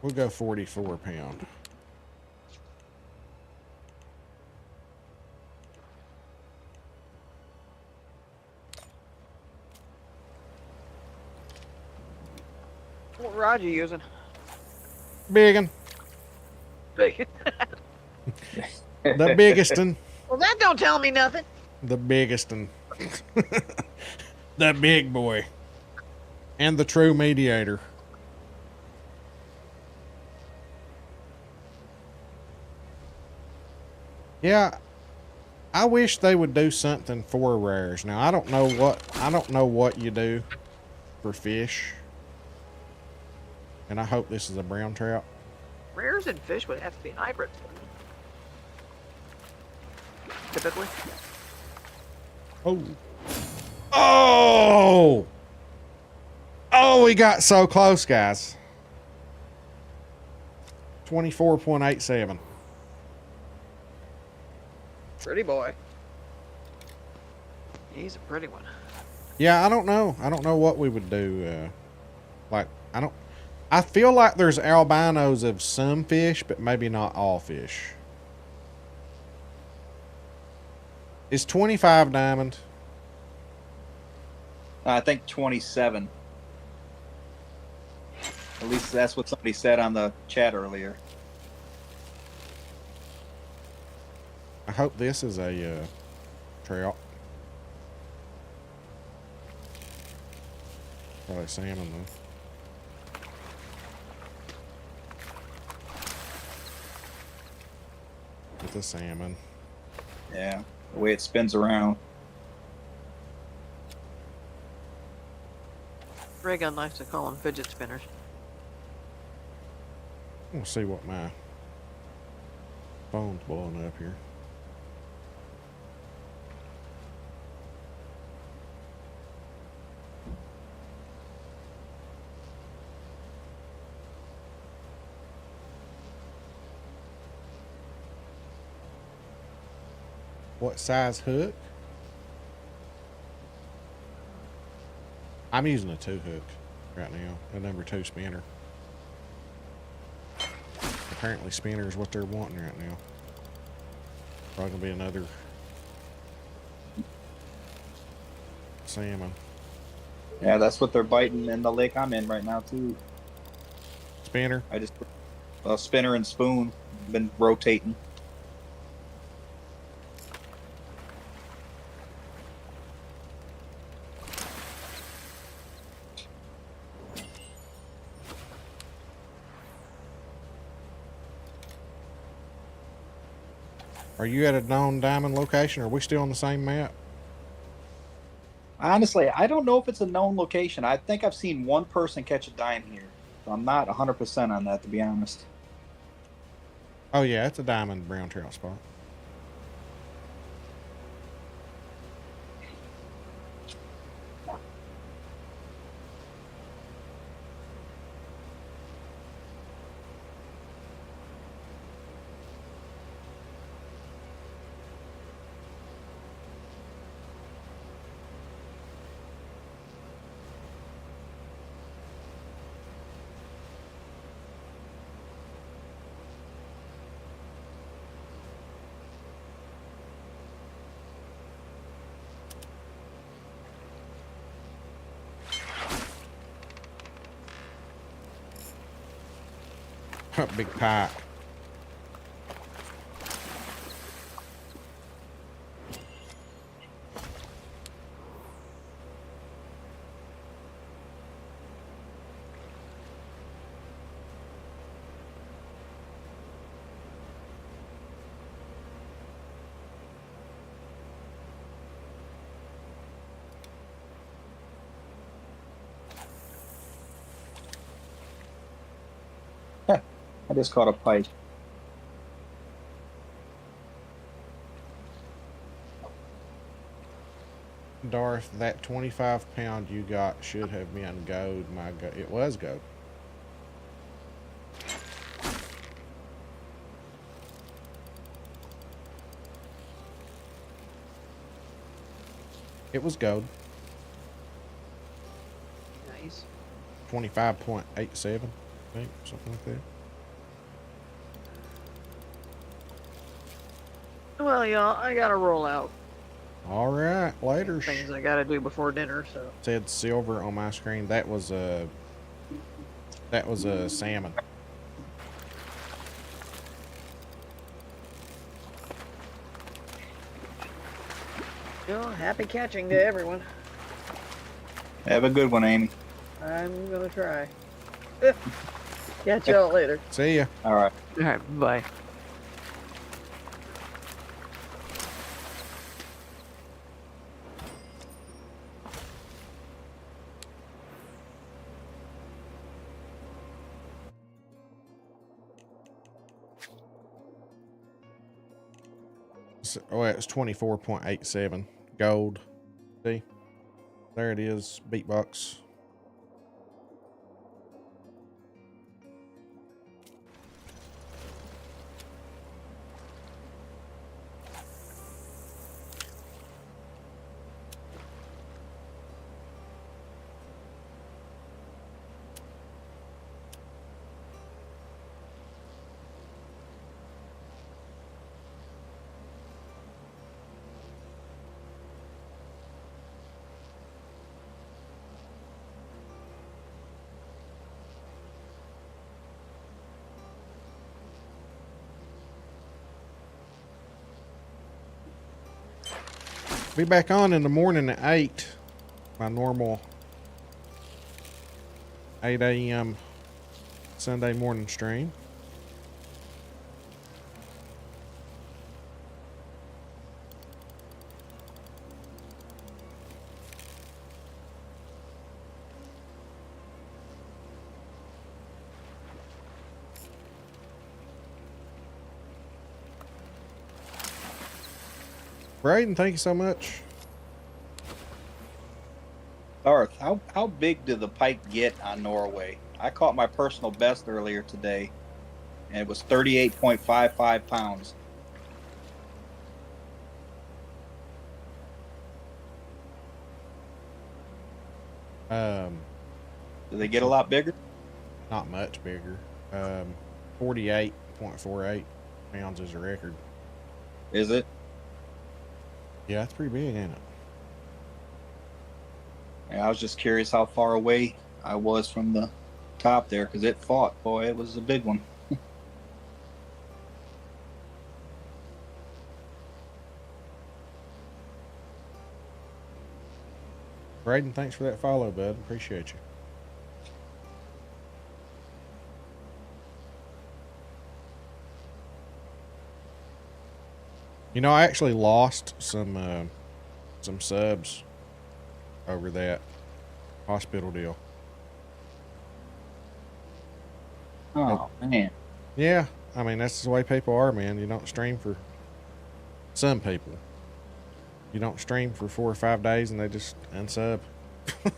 We'll go 44 pound. rod you using? Biggin. Big. The biggest one. Well, that don't tell me nothing. The biggest one. The big boy. And the true mediator. Yeah, I wish they would do something for rares. Now I don't know what you do for fish. And I hope this is a brown trout. Rares and fish would have to be hybrids. Typically. Oh. Oh! Oh, we got so close, guys. 24.87. Pretty boy. He's a pretty one. Yeah, I don't know. I don't know what we would do. I feel like there's albinos of some fish, but maybe not all fish. Is 25 diamond? I think 27. At least that's what somebody said on the chat earlier. I hope this is a trout. Probably salmon though. With the salmon. Yeah, the way it spins around. Ray Gun likes to call them fidget spinners. We'll see what my phone's blowing up here. What size hook? I'm using a 2 hook right now, a number 2 spinner. Apparently spinner is what they're wanting right now. Probably gonna be another salmon. Yeah, that's what they're biting in the lake I'm in right now too. Spinner? I just spinner and spoon been rotating. Are you at a known diamond location? Are we still on the same map? Honestly, I don't know if it's a known location. I think I've seen one person catch a dime here. So I'm not 100% on that, to be honest. Oh yeah, it's a diamond brown trout spot. Big pike. I just caught a pike. Darth, that 25-pound you got should have been gold. My God, it was gold. It was gold. Nice. 25.87, I think, something like that. Well, y'all, I gotta roll out. All right, later. Things I gotta do before dinner, so. Said silver on my screen. That was That was a salmon. Well, happy catching to everyone. Have a good one, Amy. I'm gonna try. Catch y'all later. See ya. All right. All right, bye. Oh, it's 24.87 gold. See, there it is. Beatbox. Be back on in the morning at 8. My normal 8 a.m. Sunday morning stream. Braden, thank you so much. Darth, how big do the pike get on Norway? I caught my personal best earlier today, and it was 38.55 pounds. Do they get a lot bigger? Not much bigger. 48.48 pounds is a record. Is it? Yeah, that's pretty big, ain't it? Yeah, I was just curious how far away I was from the top there, because it fought. Boy, it was a big one. Braden, thanks for that follow, bud. Appreciate you. You know, I actually lost some subs over that hospital deal. Oh, man. Yeah, I mean, that's the way people are, man. You don't stream for some people. You don't stream for 4 or 5 days and they just unsub. I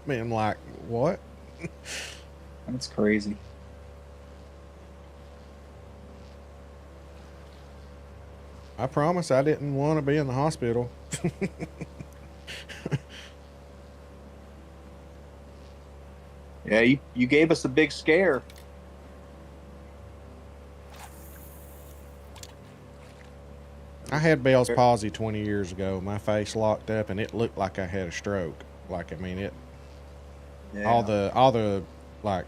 mean, like, what? That's crazy. I promise I didn't want to be in the hospital. Yeah, you gave us a big scare. I had Bell's palsy 20 years ago. My face locked up and it looked like I had a stroke. Like, I mean, Yeah. all the, like,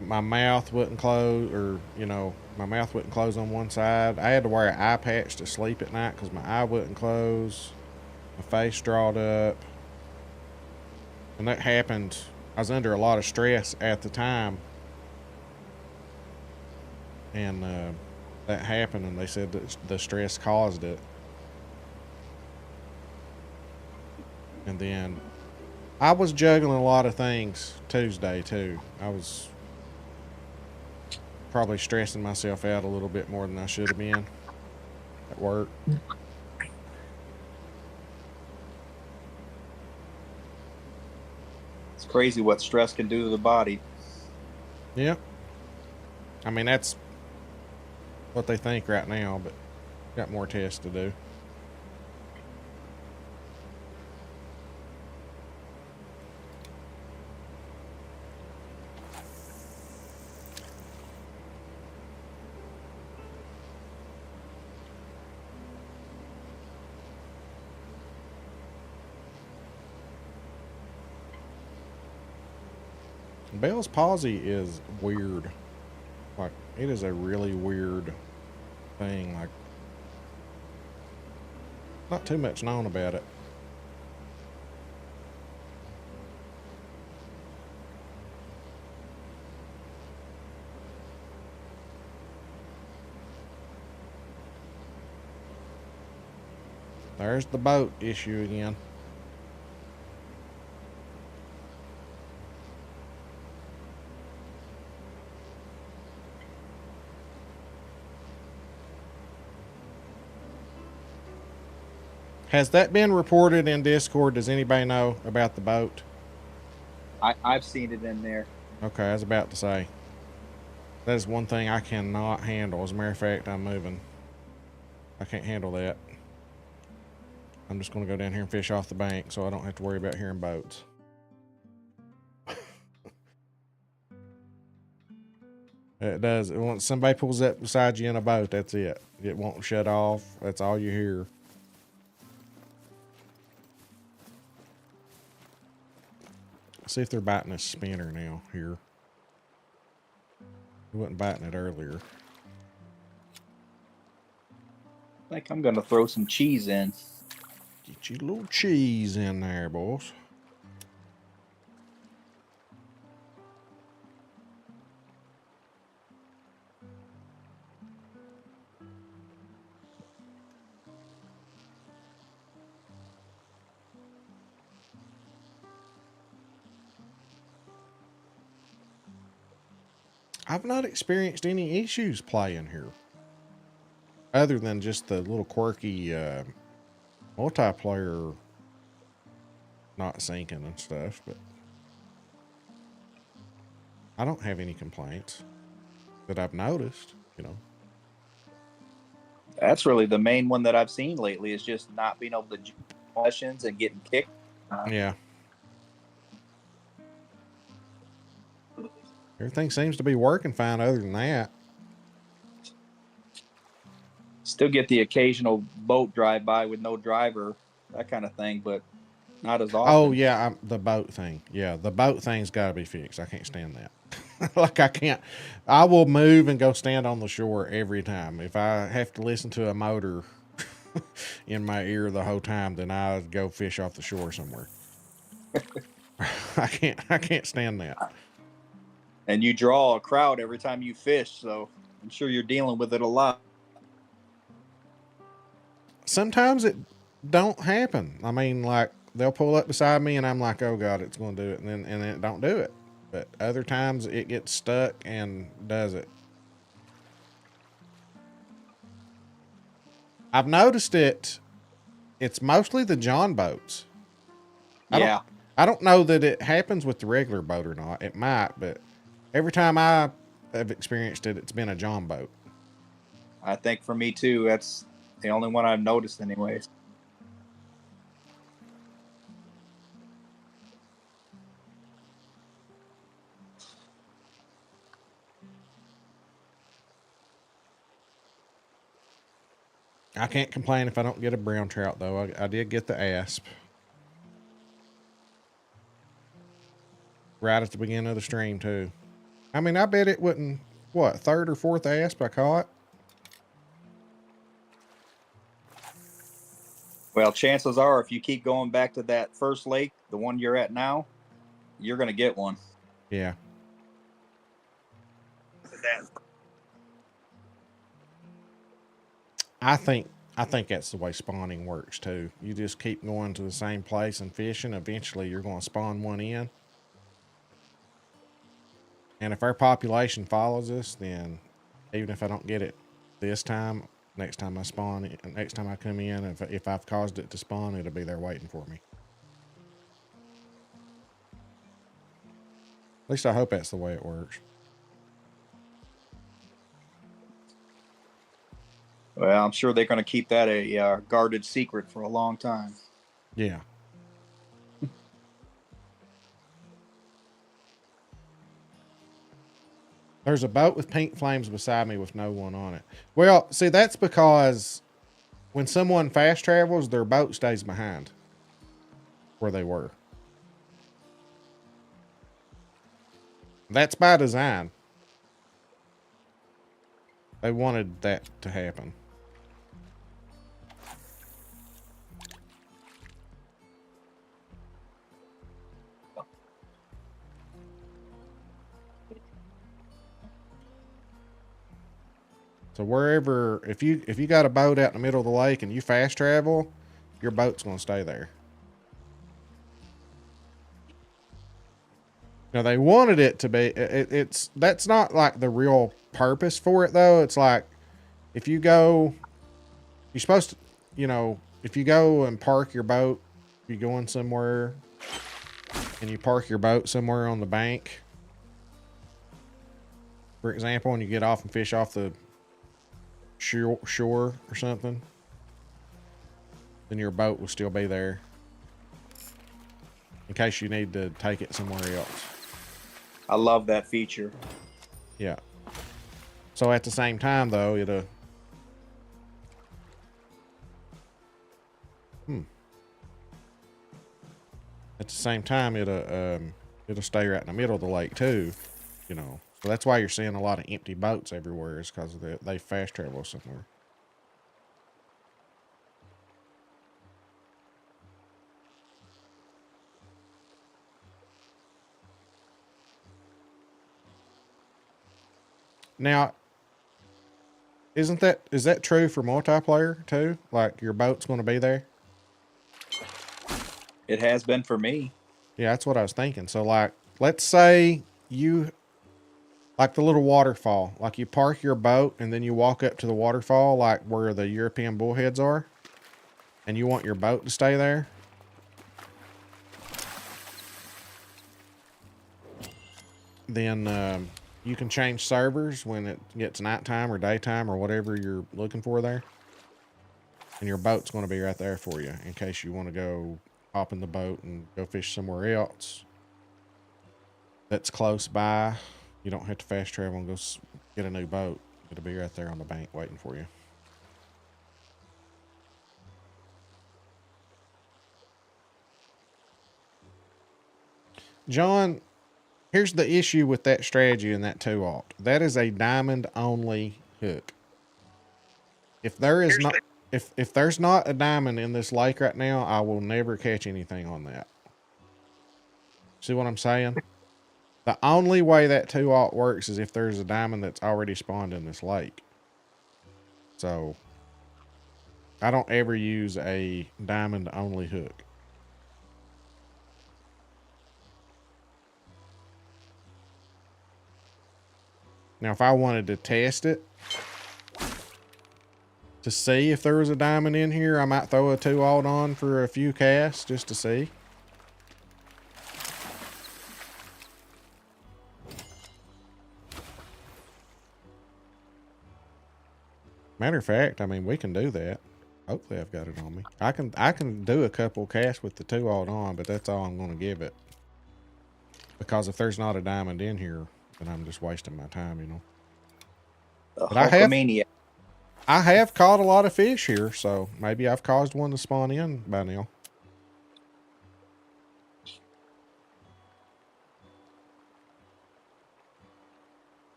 my mouth wouldn't close, or, you know, my mouth wouldn't close on one side. I had to wear an eye patch to sleep at night because my eye wouldn't close. My face drawed up. And that happened. I was under a lot of stress at the time. And that happened, and they said that the stress caused it. And then I was juggling a lot of things Tuesday, too. I was probably stressing myself out a little bit more than I should have been at work. It's crazy what stress can do to the body. Yeah. I mean, that's what they think right now, but got more tests to do. Bell's palsy is weird. Like, it is a really weird thing. Like, not too much known about it. There's the boat issue again. Has that been reported in Discord? Does anybody know about the boat? I've seen it in there. Okay, I was about to say. That is one thing I cannot handle. As a matter of fact, I'm moving. I can't handle that. I'm just going to go down here and fish off the bank so I don't have to worry about hearing boats. It does. Once somebody pulls up beside you in a boat, that's it. It won't shut off. That's all you hear. See if they're biting a spinner now here. He wasn't biting it earlier. I think I'm gonna throw some cheese in. Get you a little cheese in there, boys. I've not experienced any issues playing here. Other than just the little quirky multiplayer not sinking and stuff, but I don't have any complaints that I've noticed, you know. That's really the main one that I've seen lately is just not being able to do questions and getting kicked. Yeah. Everything seems to be working fine other than that. Still get the occasional boat drive by with no driver, that kind of thing, but not as often. Oh, yeah, the boat thing. Yeah, the boat thing's got to be fixed. I can't stand that. Like, I will move and go stand on the shore every time. If I have to listen to a motor in my ear the whole time, then I'll go fish off the shore somewhere. I can't stand that. And you draw a crowd every time you fish, so I'm sure you're dealing with it a lot. Sometimes it don't happen. I mean, like, they'll pull up beside me and I'm like, oh God, it's going to do it. And then it don't do it. But other times it gets stuck and does it. I've noticed it's mostly the John boats. Yeah. I don't know that it happens with the regular boat or not. It might, but every time I have experienced it, it's been a John boat. I think for me too, that's the only one I've noticed anyways. I can't complain if I don't get a brown trout, though. I did get the asp. Right at the beginning of the stream, too. I mean, I bet it wouldn't, what, third or fourth asp I caught? Well, chances are if you keep going back to that first lake, the one you're at now, you're going to get one. Yeah. I think that's the way spawning works too. You just keep going to the same place and fishing. Eventually, you're going to spawn one in. And if our population follows us, then even if I don't get it this time, next time I spawn, next time I come in, if I've caused it to spawn, it'll be there waiting for me. At least I hope that's the way it works. Well, I'm sure they're going to keep that a guarded secret for a long time. Yeah. There's a boat with pink flames beside me with no one on it. Well, see, that's because when someone fast travels, their boat stays behind where they were. That's by design. They wanted that to happen. So wherever, if you got a boat out in the middle of the lake and you fast travel, your boat's gonna stay there. Now they wanted it to be. That's not like the real purpose for it though. It's like if you go, you're supposed to, you know, if you go and park your boat, you're going somewhere, and you park your boat somewhere on the bank, for example, and you get off and fish off the shore or something, then your boat will still be there in case you need to take it somewhere else. I love that feature. Yeah. So at the same time though, it'll at the same time it'll stay right in the middle of the lake too, you know. So that's why you're seeing a lot of empty boats everywhere, is because they fast travel somewhere. Now, is that true for multiplayer too? Like your boat's going to be there? It has been for me. Yeah, that's what I was thinking. So like, let's say you, like the little waterfall, like you park your boat and then you walk up to the waterfall, like where the European bullheads are, and you want your boat to stay there. Then you can change servers when it gets nighttime or daytime or whatever you're looking for there. And your boat's going to be right there for you in case you want to go hop in the boat and go fish somewhere else that's close by. You don't have to fast travel and go get a new boat. It'll be right there on the bank waiting for you. John, here's the issue with that strategy and that 2-aught. That is a diamond only hook. If there is not, if there's not a diamond in this lake right now, I will never catch anything on that. See what I'm saying? The only way that 2-aught works is if there's a diamond that's already spawned in this lake. So I don't ever use a diamond only hook. Now, if I wanted to test it to see if there was a diamond in here, I might throw a 2-aught on for a few casts just to see. Matter of fact, I mean, we can do that. Hopefully I've got it on me. I can do a couple casts with the 2-aught on, but that's all I'm going to give it. Because if there's not a diamond in here, then I'm just wasting my time, you know. But I have caught a lot of fish here, so maybe I've caused one to spawn in by now.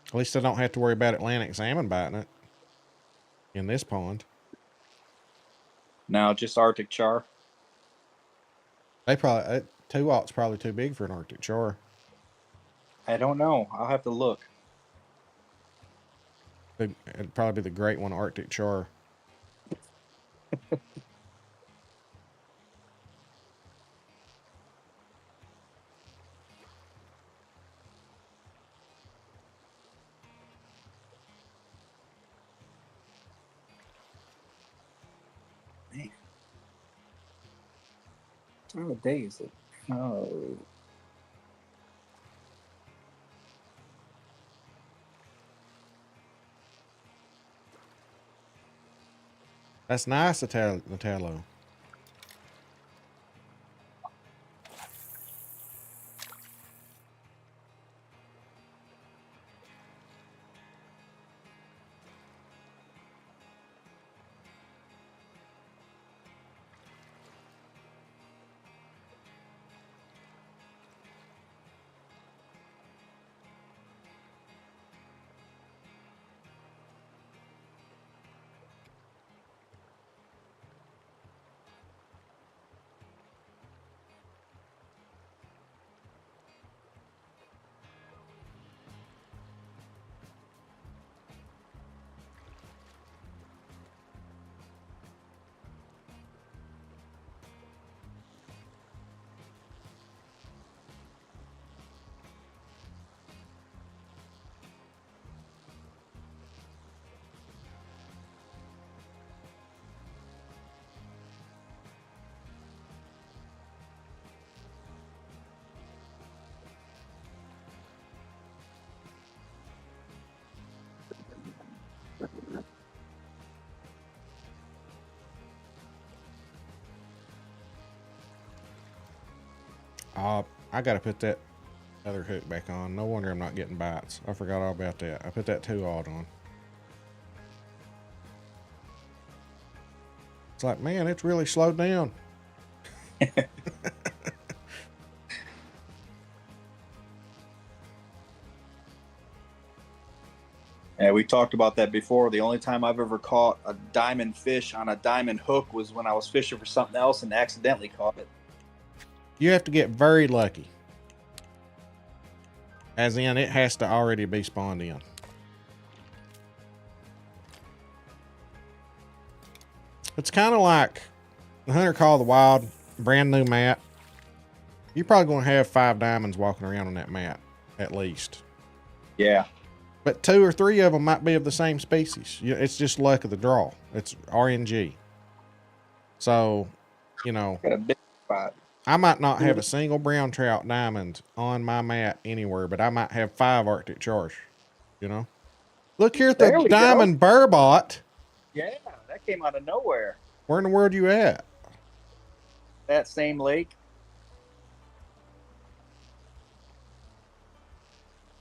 At least I don't have to worry about Atlantic salmon biting it in this pond. Now just Arctic char. They probably 2-aught's probably too big for an Arctic char. I don't know. I'll have to look. It'd probably be the great one, Arctic char. What time of day is it? Oh. That's nice, Natello. I gotta put that other hook back on. No wonder I'm not getting bites. I forgot all about that. I put that 2-aught on. It's like, man, it's really slowed down. Yeah, we talked about that before. The only time I've ever caught a diamond fish on a diamond hook was when I was fishing for something else and accidentally caught it. You have to get very lucky. As in, it has to already be spawned in. It's kind of like the Hunter Call of the Wild, brand new map. You're probably going to have 5 diamonds walking around on that map, at least. Yeah. But 2 or 3 of them might be of the same species. It's just luck of the draw. It's RNG. So, you know, Got a big spot. I might not have a single brown trout diamond on my map anywhere, but I might have 5 Arctic chars, you know? Look here at There the we diamond burbot. Yeah, that came out of nowhere. Where in the world you at? That same lake.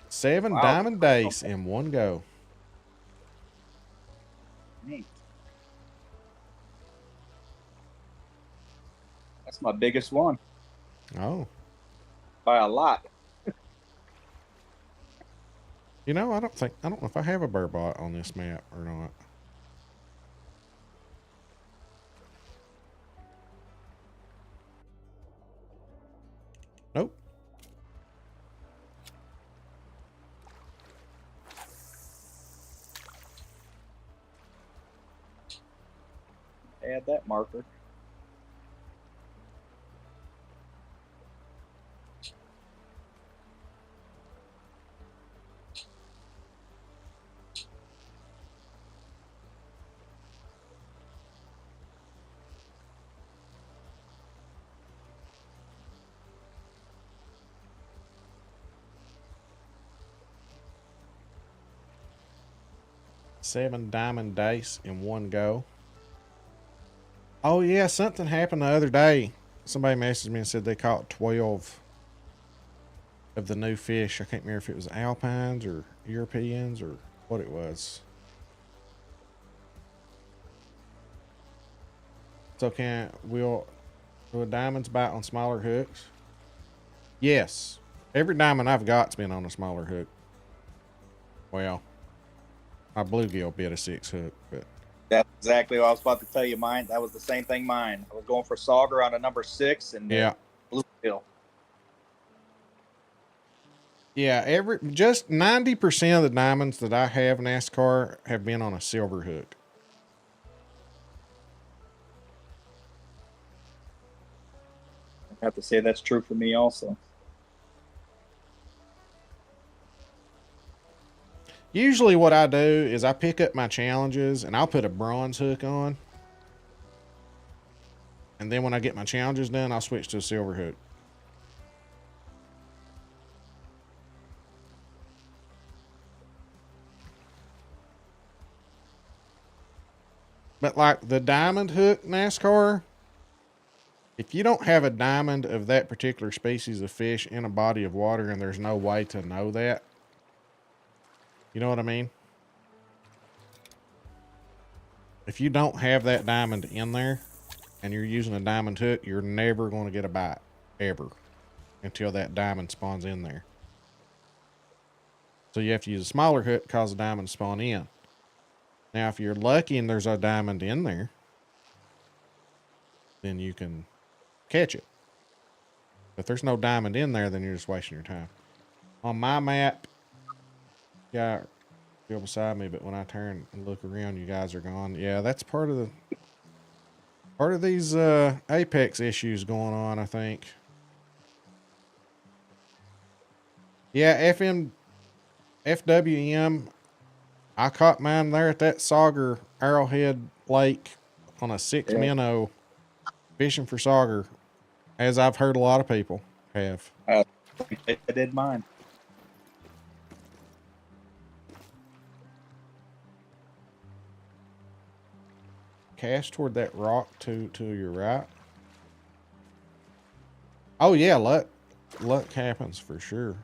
7 Wow. diamond days in one go. Neat. That's my biggest one Oh. by a lot. You know, I don't know if I have a burbot on this map or not. Nope. Add that marker. Seven diamond dice in one go. Oh yeah, something happened the other day. Somebody messaged me and said they caught 12 of the new fish. I can't remember if it was Alpines or Europeans or what it was. So will diamonds bite on smaller hooks? Yes. Every diamond I've got's been on a smaller hook. Well, my bluegill bit a 6 hook, but That's exactly what I was about to tell you. Mine. That was the same thing. Mine. I was going for sauger on a number 6 and yeah. bluegill. Yeah, just 90% of the diamonds that I have NASCAR have been on a silver hook. I have to say that's true for me also. Usually what I do is I pick up my challenges and I'll put a bronze hook on. And then when I get my challenges done, I'll switch to a silver hook. But like the diamond hook NASCAR, if you don't have a diamond of that particular species of fish in a body of water and there's no way to know that, you know what I mean? If you don't have that diamond in there and you're using a diamond hook, you're never going to get a bite, ever, until that diamond spawns in there. So you have to use a smaller hook because the diamond spawn in. Now, if you're lucky and there's a diamond in there, then you can catch it. If there's no diamond in there, then you're just wasting your time. On my map, yeah, still beside me, but when I turn and look around, you guys are gone. Yeah, that's part of these Apex issues going on, I think. Yeah, FWM, I caught mine there at that Sauger Arrowhead Lake on a 6 minnow fishing for sauger, as I've heard a lot of people have. I did mine. Cast toward that rock to your right. Oh yeah, luck happens for sure.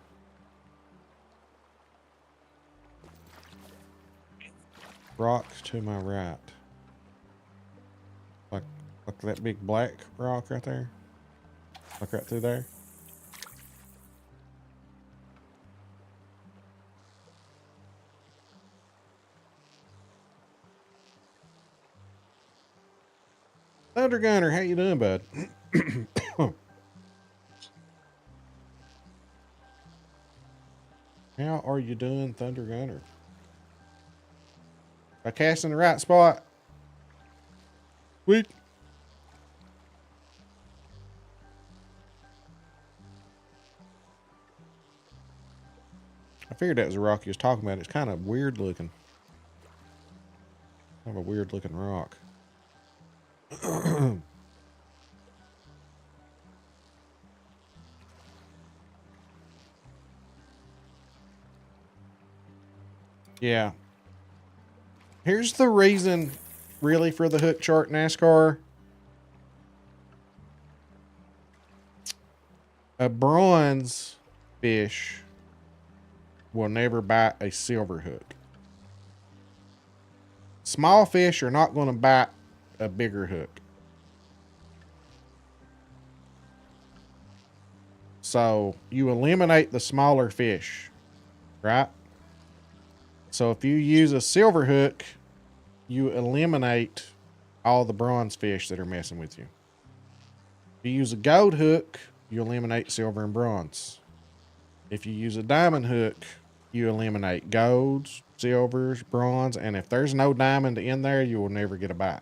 Rocks to my right. Like that big black rock right there. Like right through there. Thunder Gunner, how you doing, bud? How are you doing, Thunder Gunner? I cast in the right spot. Sweet. I figured that was a rock he was talking about. It's kind of weird looking. Kind of a weird looking rock. Yeah. Here's the reason, really, for the hook chart NASCAR. A bronze fish will never bite a silver hook. Small fish are not going to bite a bigger hook. So you eliminate the smaller fish, right? So if you use a silver hook, you eliminate all the bronze fish that are messing with you. If you use a gold hook, you eliminate silver and bronze. If you use a diamond hook, you eliminate golds, silvers, bronze, and if there's no diamond in there, you will never get a bite.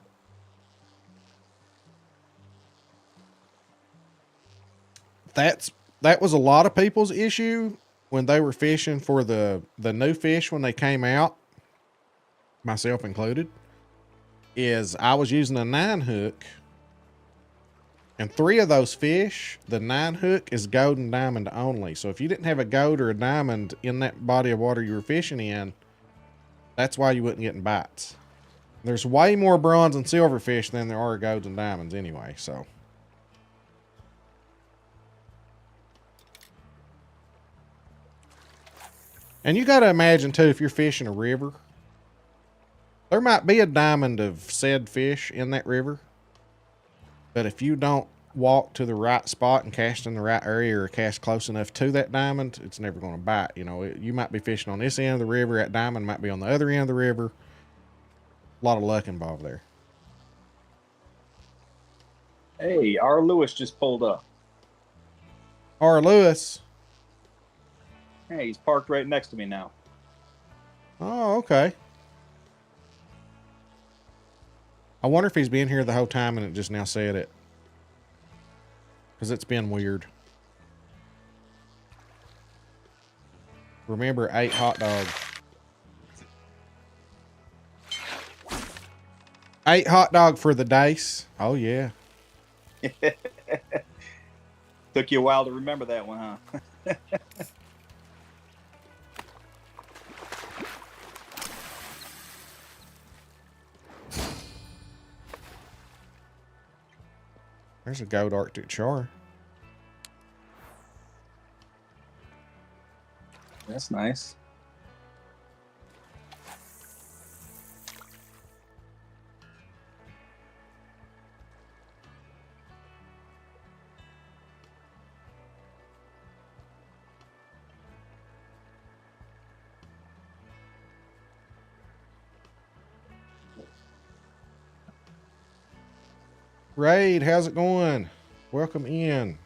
That was a lot of people's issue when they were fishing for the new fish when they came out, myself included, is I was using a 9 hook, and 3 of those fish, the 9 hook is gold and diamond only. So if you didn't have a gold or a diamond in that body of water you were fishing in, that's why you wasn't getting bites. There's way more bronze and silver fish than there are golds and diamonds anyway, so. And you got to imagine too, if you're fishing a river, there might be a diamond of said fish in that river. But if you don't walk to the right spot and cast in the right area or cast close enough to that diamond, it's never going to bite. You know, you might be fishing on this end of the river, that diamond might be on the other end of the river. A lot of luck involved there. Hey, R. Lewis just pulled up. R. Lewis. Hey, he's parked right next to me now. Oh, okay. I wonder if he's been here the whole time and it just now said it. Because it's been weird. Remember, 8 hot dogs. 8 hot dog for the dice. Oh, yeah. Took you a while to remember that one, huh? There's a gold Arctic char. That's nice. Raid, how's it going? Welcome in.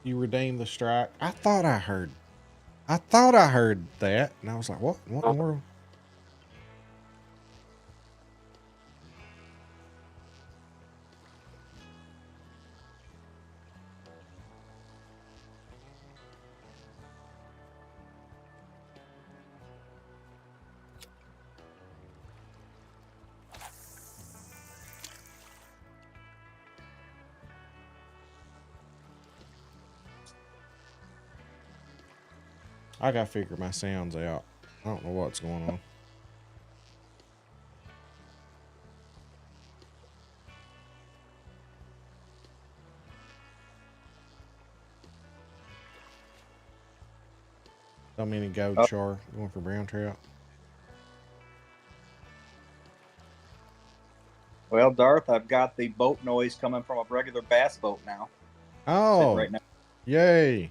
You redeemed the strike. I thought I heard that. And I was like, what in the world? I gotta figure my sounds out. I don't know what's going on. So many gold Oh. char going for brown trout. Well, Darth, I've got the boat noise coming from a regular bass boat now. Sitting Oh, right now. yay.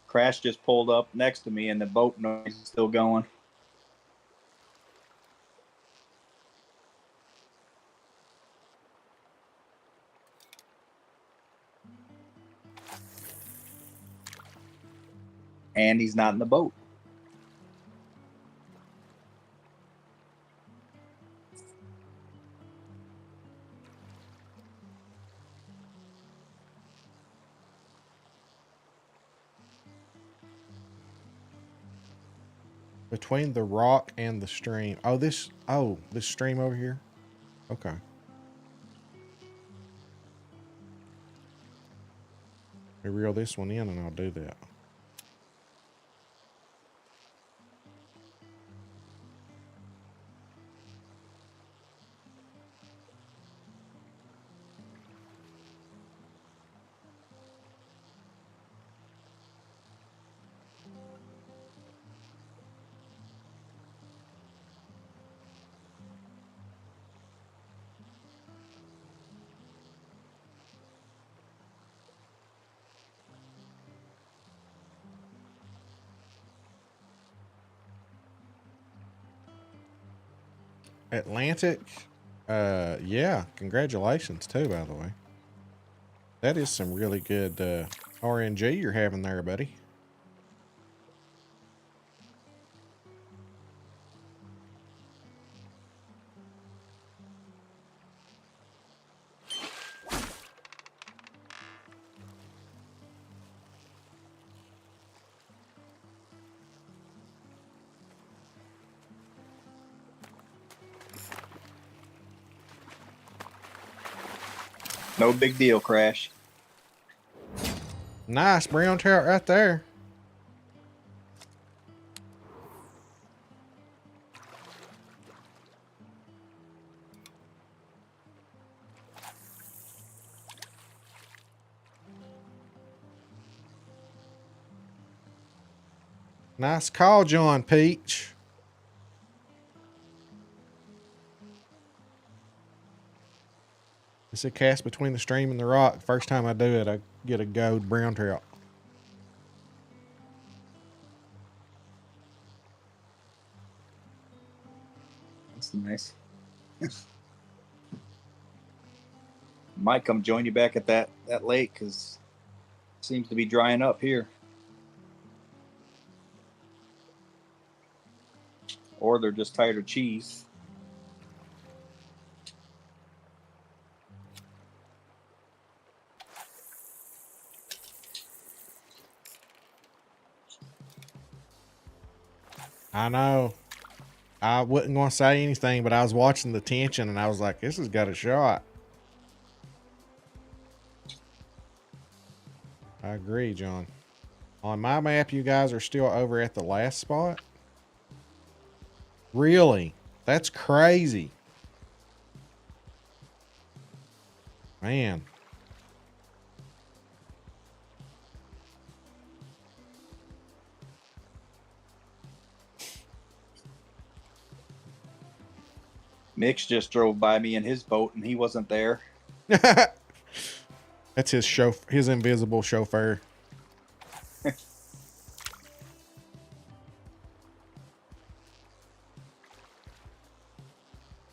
Crash just pulled up next to me, and the boat noise is still going. And he's not in the boat. Between the rock and the stream. Oh, this stream over here. Okay. We reel this one in and I'll do that. Atlantic. Yeah, congratulations too, by the way. That is some really good RNG you're having there, buddy. No big deal, Crash. Nice brown trout right there. Nice call, John Peach. It's a cast between the stream and the rock. First time I do it, I get a gold brown trout. That's nice. Might come join you back at that lake because it seems to be drying up here. Or they're just tired of cheese. I know. I wasn't going to say anything, but I was watching the tension and I was like, this has got a shot. I agree, John. On my map, you guys are still over at the last spot. Really? That's crazy. Man. Mix just drove by me in his boat and he wasn't there. That's his invisible chauffeur.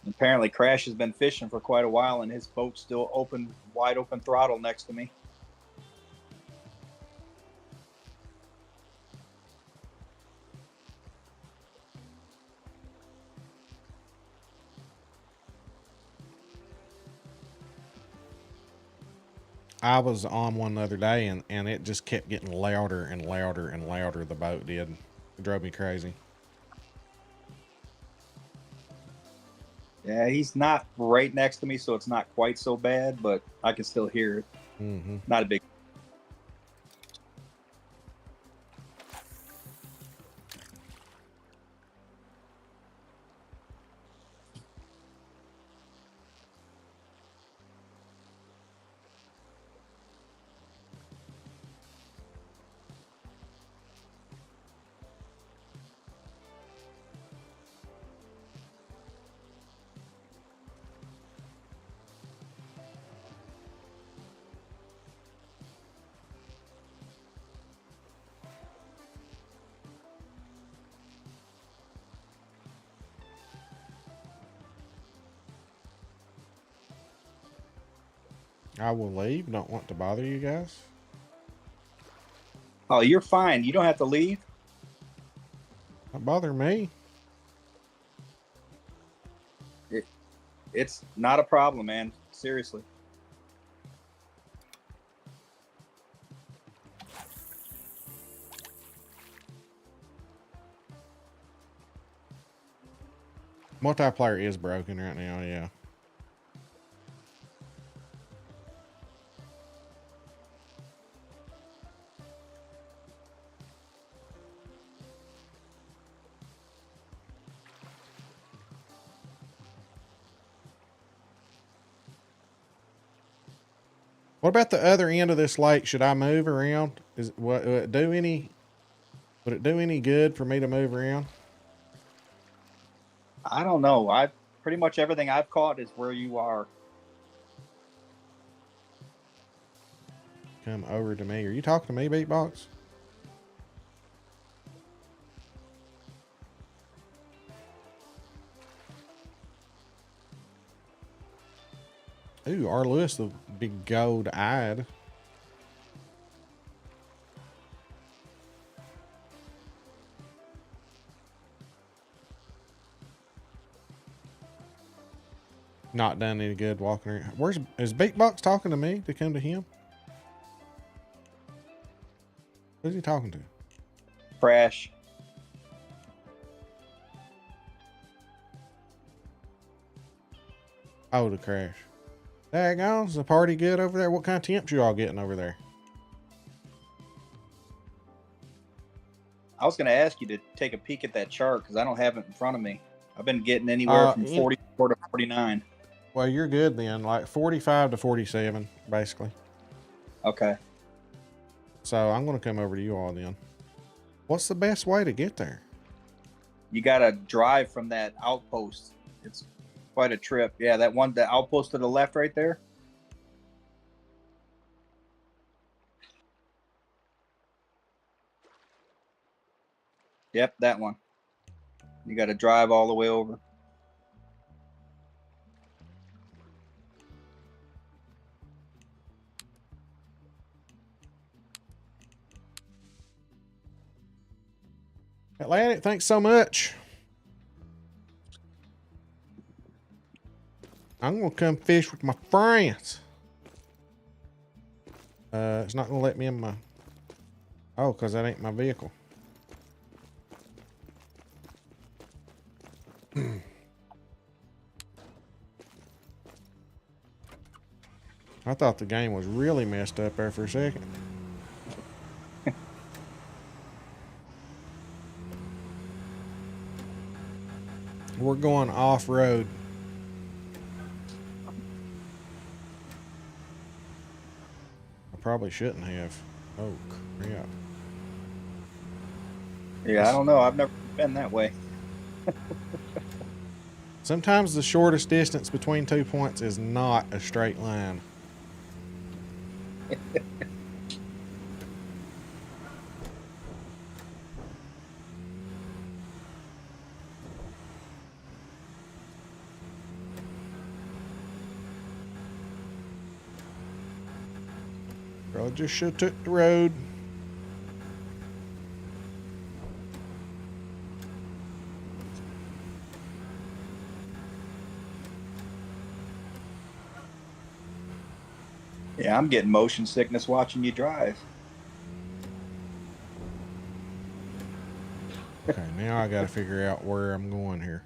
Apparently Crash has been fishing for quite a while and his boat's still open, wide open throttle next to me. I was on one the other day and it just kept getting louder and louder and louder. The boat did. It drove me crazy. Yeah, he's not right next to me, so it's not quite so bad, but I can still hear it. Mm-hmm. Not a big. I will leave. Don't want to bother you guys. Oh, you're fine. You don't have to leave. Don't bother me. It's not a problem, man. Seriously. Multiplayer is broken right now, yeah. What about the other end of this lake? Should I move around? Would it do any good for me to move around? I don't know. I pretty much everything I've caught is where you are. Come over to me. Are you talking to me, Beatbox? Ooh, R. Lewis, the big gold eyed. Not done any good walking around. Is Beatbox talking to me to come to him? Who's he talking to? Crash. Oh, the crash. Daggone, is the party good over there? What kind of temps you all getting over there? I was going to ask you to take a peek at that chart because I don't have it in front of me. I've been getting anywhere from 44 to 49. Well, you're good then. Like 45 to 47, basically. Okay. So I'm going to come over to you all then. What's the best way to get there? You got to drive from that outpost. It's quite a trip. Yeah, the outpost to the left right there. Yep, that one. You got to drive all the way over. Atlantic, thanks so much. I'm going to come fish with my friends. It's not going to let me in my... Oh, because that ain't my vehicle. I thought the game was really messed up there for a second. We're going off-road. I probably shouldn't have. Oh, crap. Yeah, I don't know. I've never been that way. Sometimes the shortest distance between 2 points is not a straight line. Girl, just should have took the road. Yeah, I'm getting motion sickness watching you drive. Okay, now I gotta figure out where I'm going here.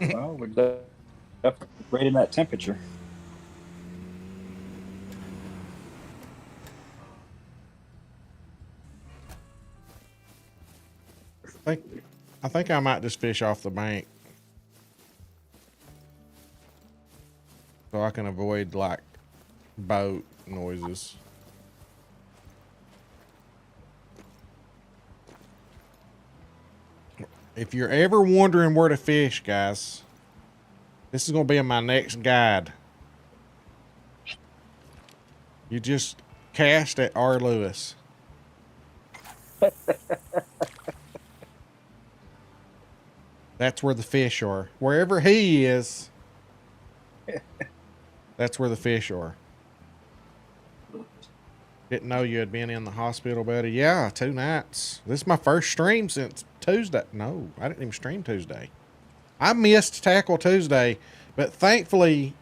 Well, we're definitely right in that temperature. I think I might just fish off the bank. so I can avoid like boat noises. If you're ever wondering where to fish, guys, this is going to be in my next guide. You just cast at R. Lewis. That's where the fish are. Wherever he is, that's where the fish are. Didn't know you had been in the hospital, buddy. Yeah, 2 nights. This is my first stream since Tuesday. No, I didn't even stream Tuesday. I missed Tackle Tuesday, but thankfully,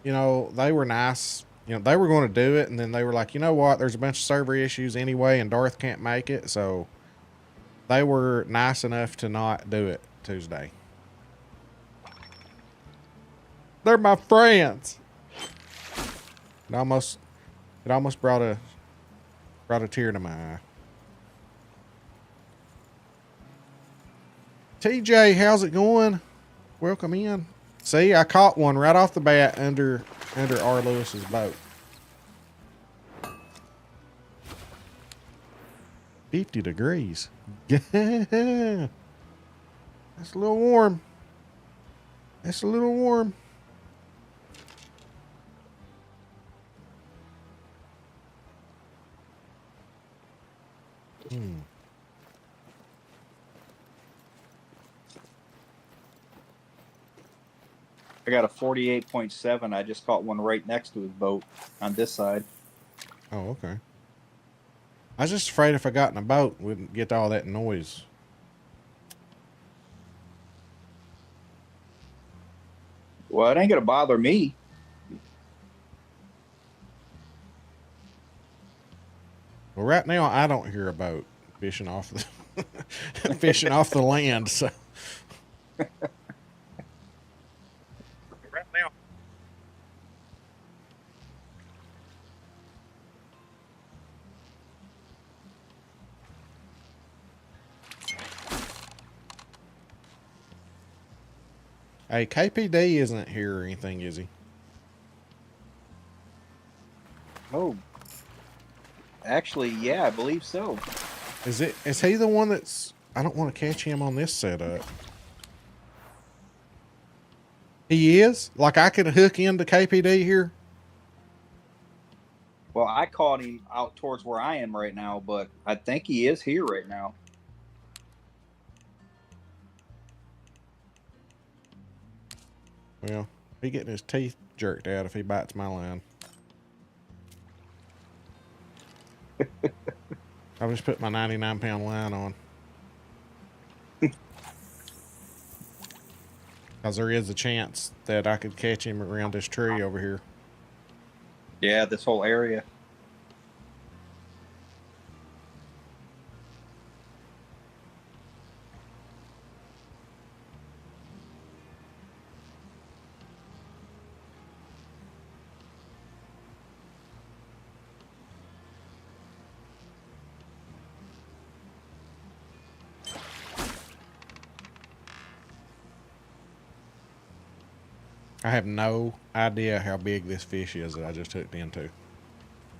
you know, they were nice. You know, they were going to do it, and then they were like, you know what? There's a bunch of server issues anyway, and Darth can't make it, so they were nice enough to not do it Tuesday. They're my friends. It almost brought a tear to my eye. TJ, how's it going? Welcome in. See, I caught one right off the bat under R. Lewis's boat. 50 degrees. That's a little warm. That's a little warm. I got a 48.7. I just caught one right next to his boat on this side. Oh, okay. I was just afraid if I got in a boat, wouldn't get all that noise. Well, it ain't gonna bother me. Well, right now I don't hear a boat fishing off the fishing off the land. So right now. Hey, KPD isn't here or anything, is he? Oh, actually, yeah, I believe so. Is he the one that's... I don't want to catch him on this setup. He is? Like I could hook into KPD here? Well, I caught him out towards where I am right now, but I think he is here right now. Well, he getting his teeth jerked out if he bites my line. I'll just put my 99-pound line on. Because there is a chance that I could catch him around this tree over here. Yeah, this whole area. I have no idea how big this fish is that I just hooked into.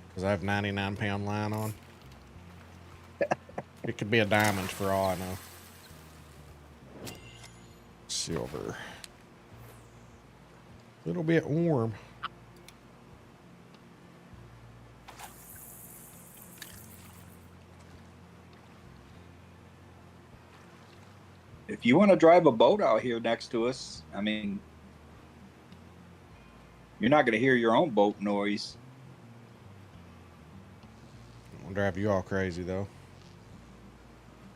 Because I have 99-pound line on. It could be a diamond for all I know. Silver. A little bit warm. If you want to drive a boat out here next to us, I mean, you're not going to hear your own boat noise. I'll drive you all crazy, though.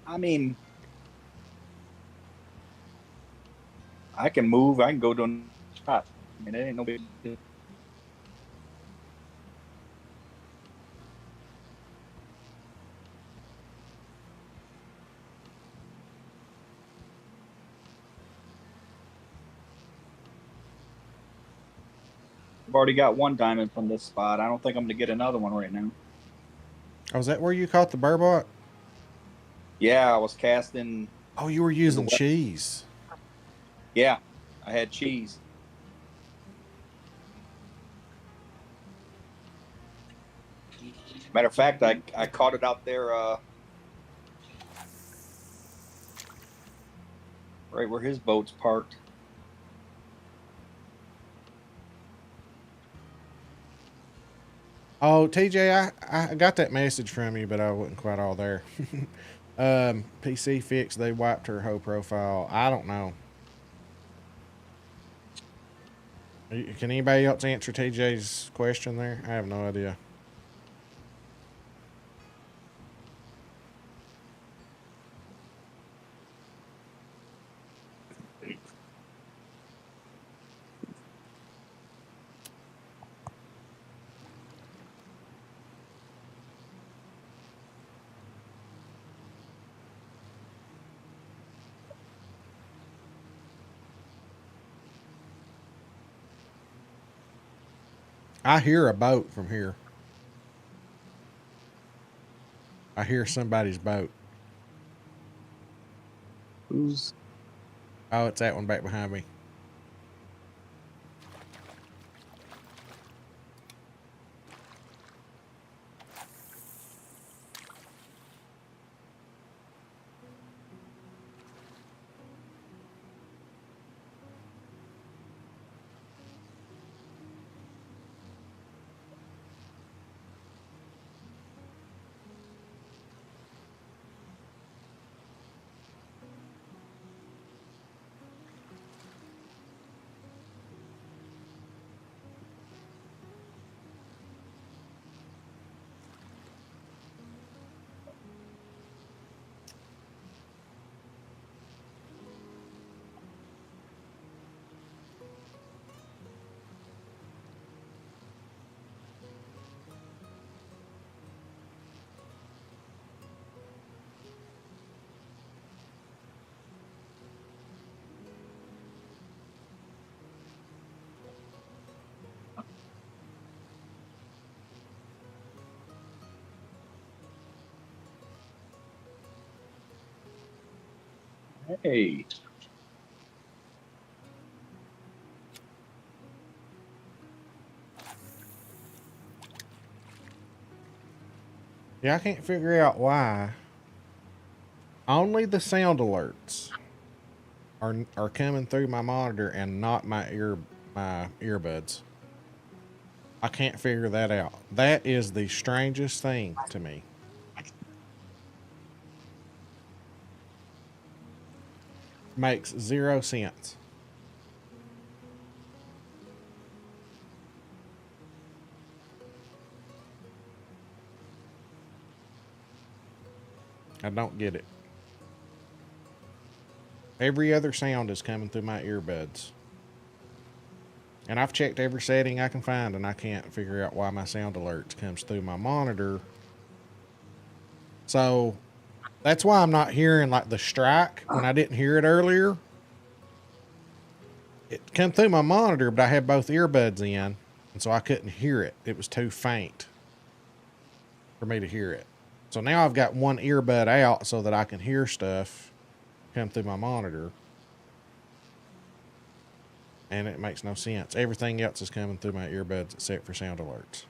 I mean, I can move. I can go to a spot. I mean, it ain't no big deal. I've already got one diamond from this spot. I don't think I'm going to get another one right now. Oh, is that where you caught the burbot? Yeah, I was casting. Oh, you were using cheese. Yeah, I had cheese. Matter of fact, I caught it out there, right where his boat's parked. Oh, TJ, I got that message from you, but I wasn't quite all there. PC fixed, they wiped her whole profile. I don't know. Can anybody else answer TJ's question there? I have no idea. I hear a boat from here. I hear somebody's boat. Who's Oh, it's that one back behind me. Hey, Yeah, I can't figure out why. Only the sound alerts are coming through my monitor and not my earbuds. I can't figure that out. That is the strangest thing to me. Makes zero sense. I don't get it. Every other sound is coming through my earbuds. And I've checked every setting I can find and I can't figure out why my sound alerts comes through my monitor. So that's why I'm not hearing like the strike when I didn't hear it earlier. It come through my monitor, but I had both earbuds in, and so I couldn't hear it. It was too faint for me to hear it. So now I've got one earbud out so that I can hear stuff come through my monitor. And it makes no sense. Everything else is coming through my earbuds except for sound alerts.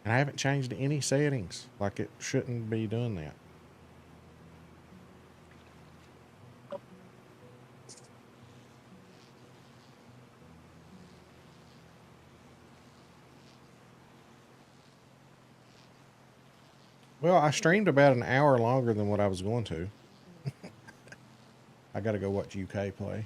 And I haven't changed any settings. Like it shouldn't be doing that. Well, I streamed about an hour longer than what I was going to. I got to go watch UK play.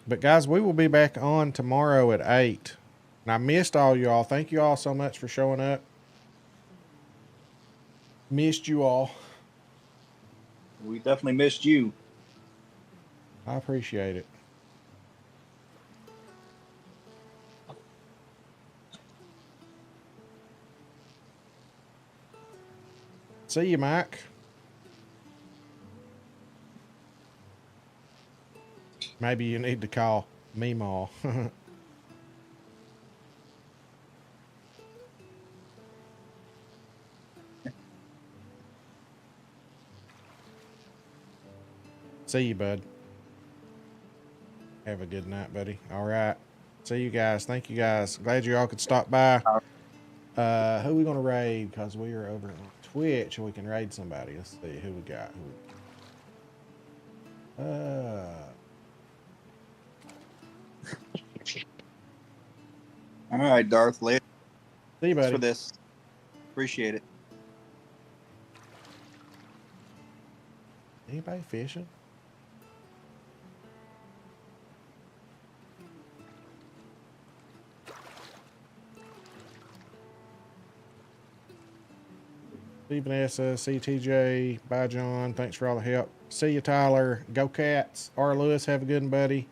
But guys, we will be back on tomorrow at 8. And I missed all y'all. Thank you all so much for showing up. Missed you all. we definitely missed you. I appreciate it. See you, Mike. Maybe you need to call Meemaw. See you, bud. Have a good night, buddy. All right. See you guys. Thank you guys. Glad you all could stop by. Who we gonna raid? Cause we are over on Twitch and we can raid somebody. Let's see who we got. All right, Darth. Later. See you, Thanks buddy. for this. Appreciate it. Anybody fishing? Stephen S. CTJ. Bye, John. Thanks for all the help. See you, Tyler. Go Cats. R. Lewis, have a good one, buddy.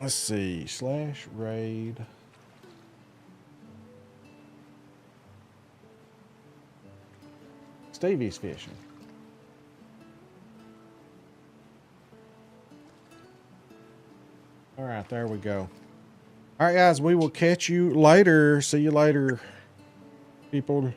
Let's see. /raid. Stevie's fishing. All right, there we go. All right, guys, we will catch you later. See you later, people.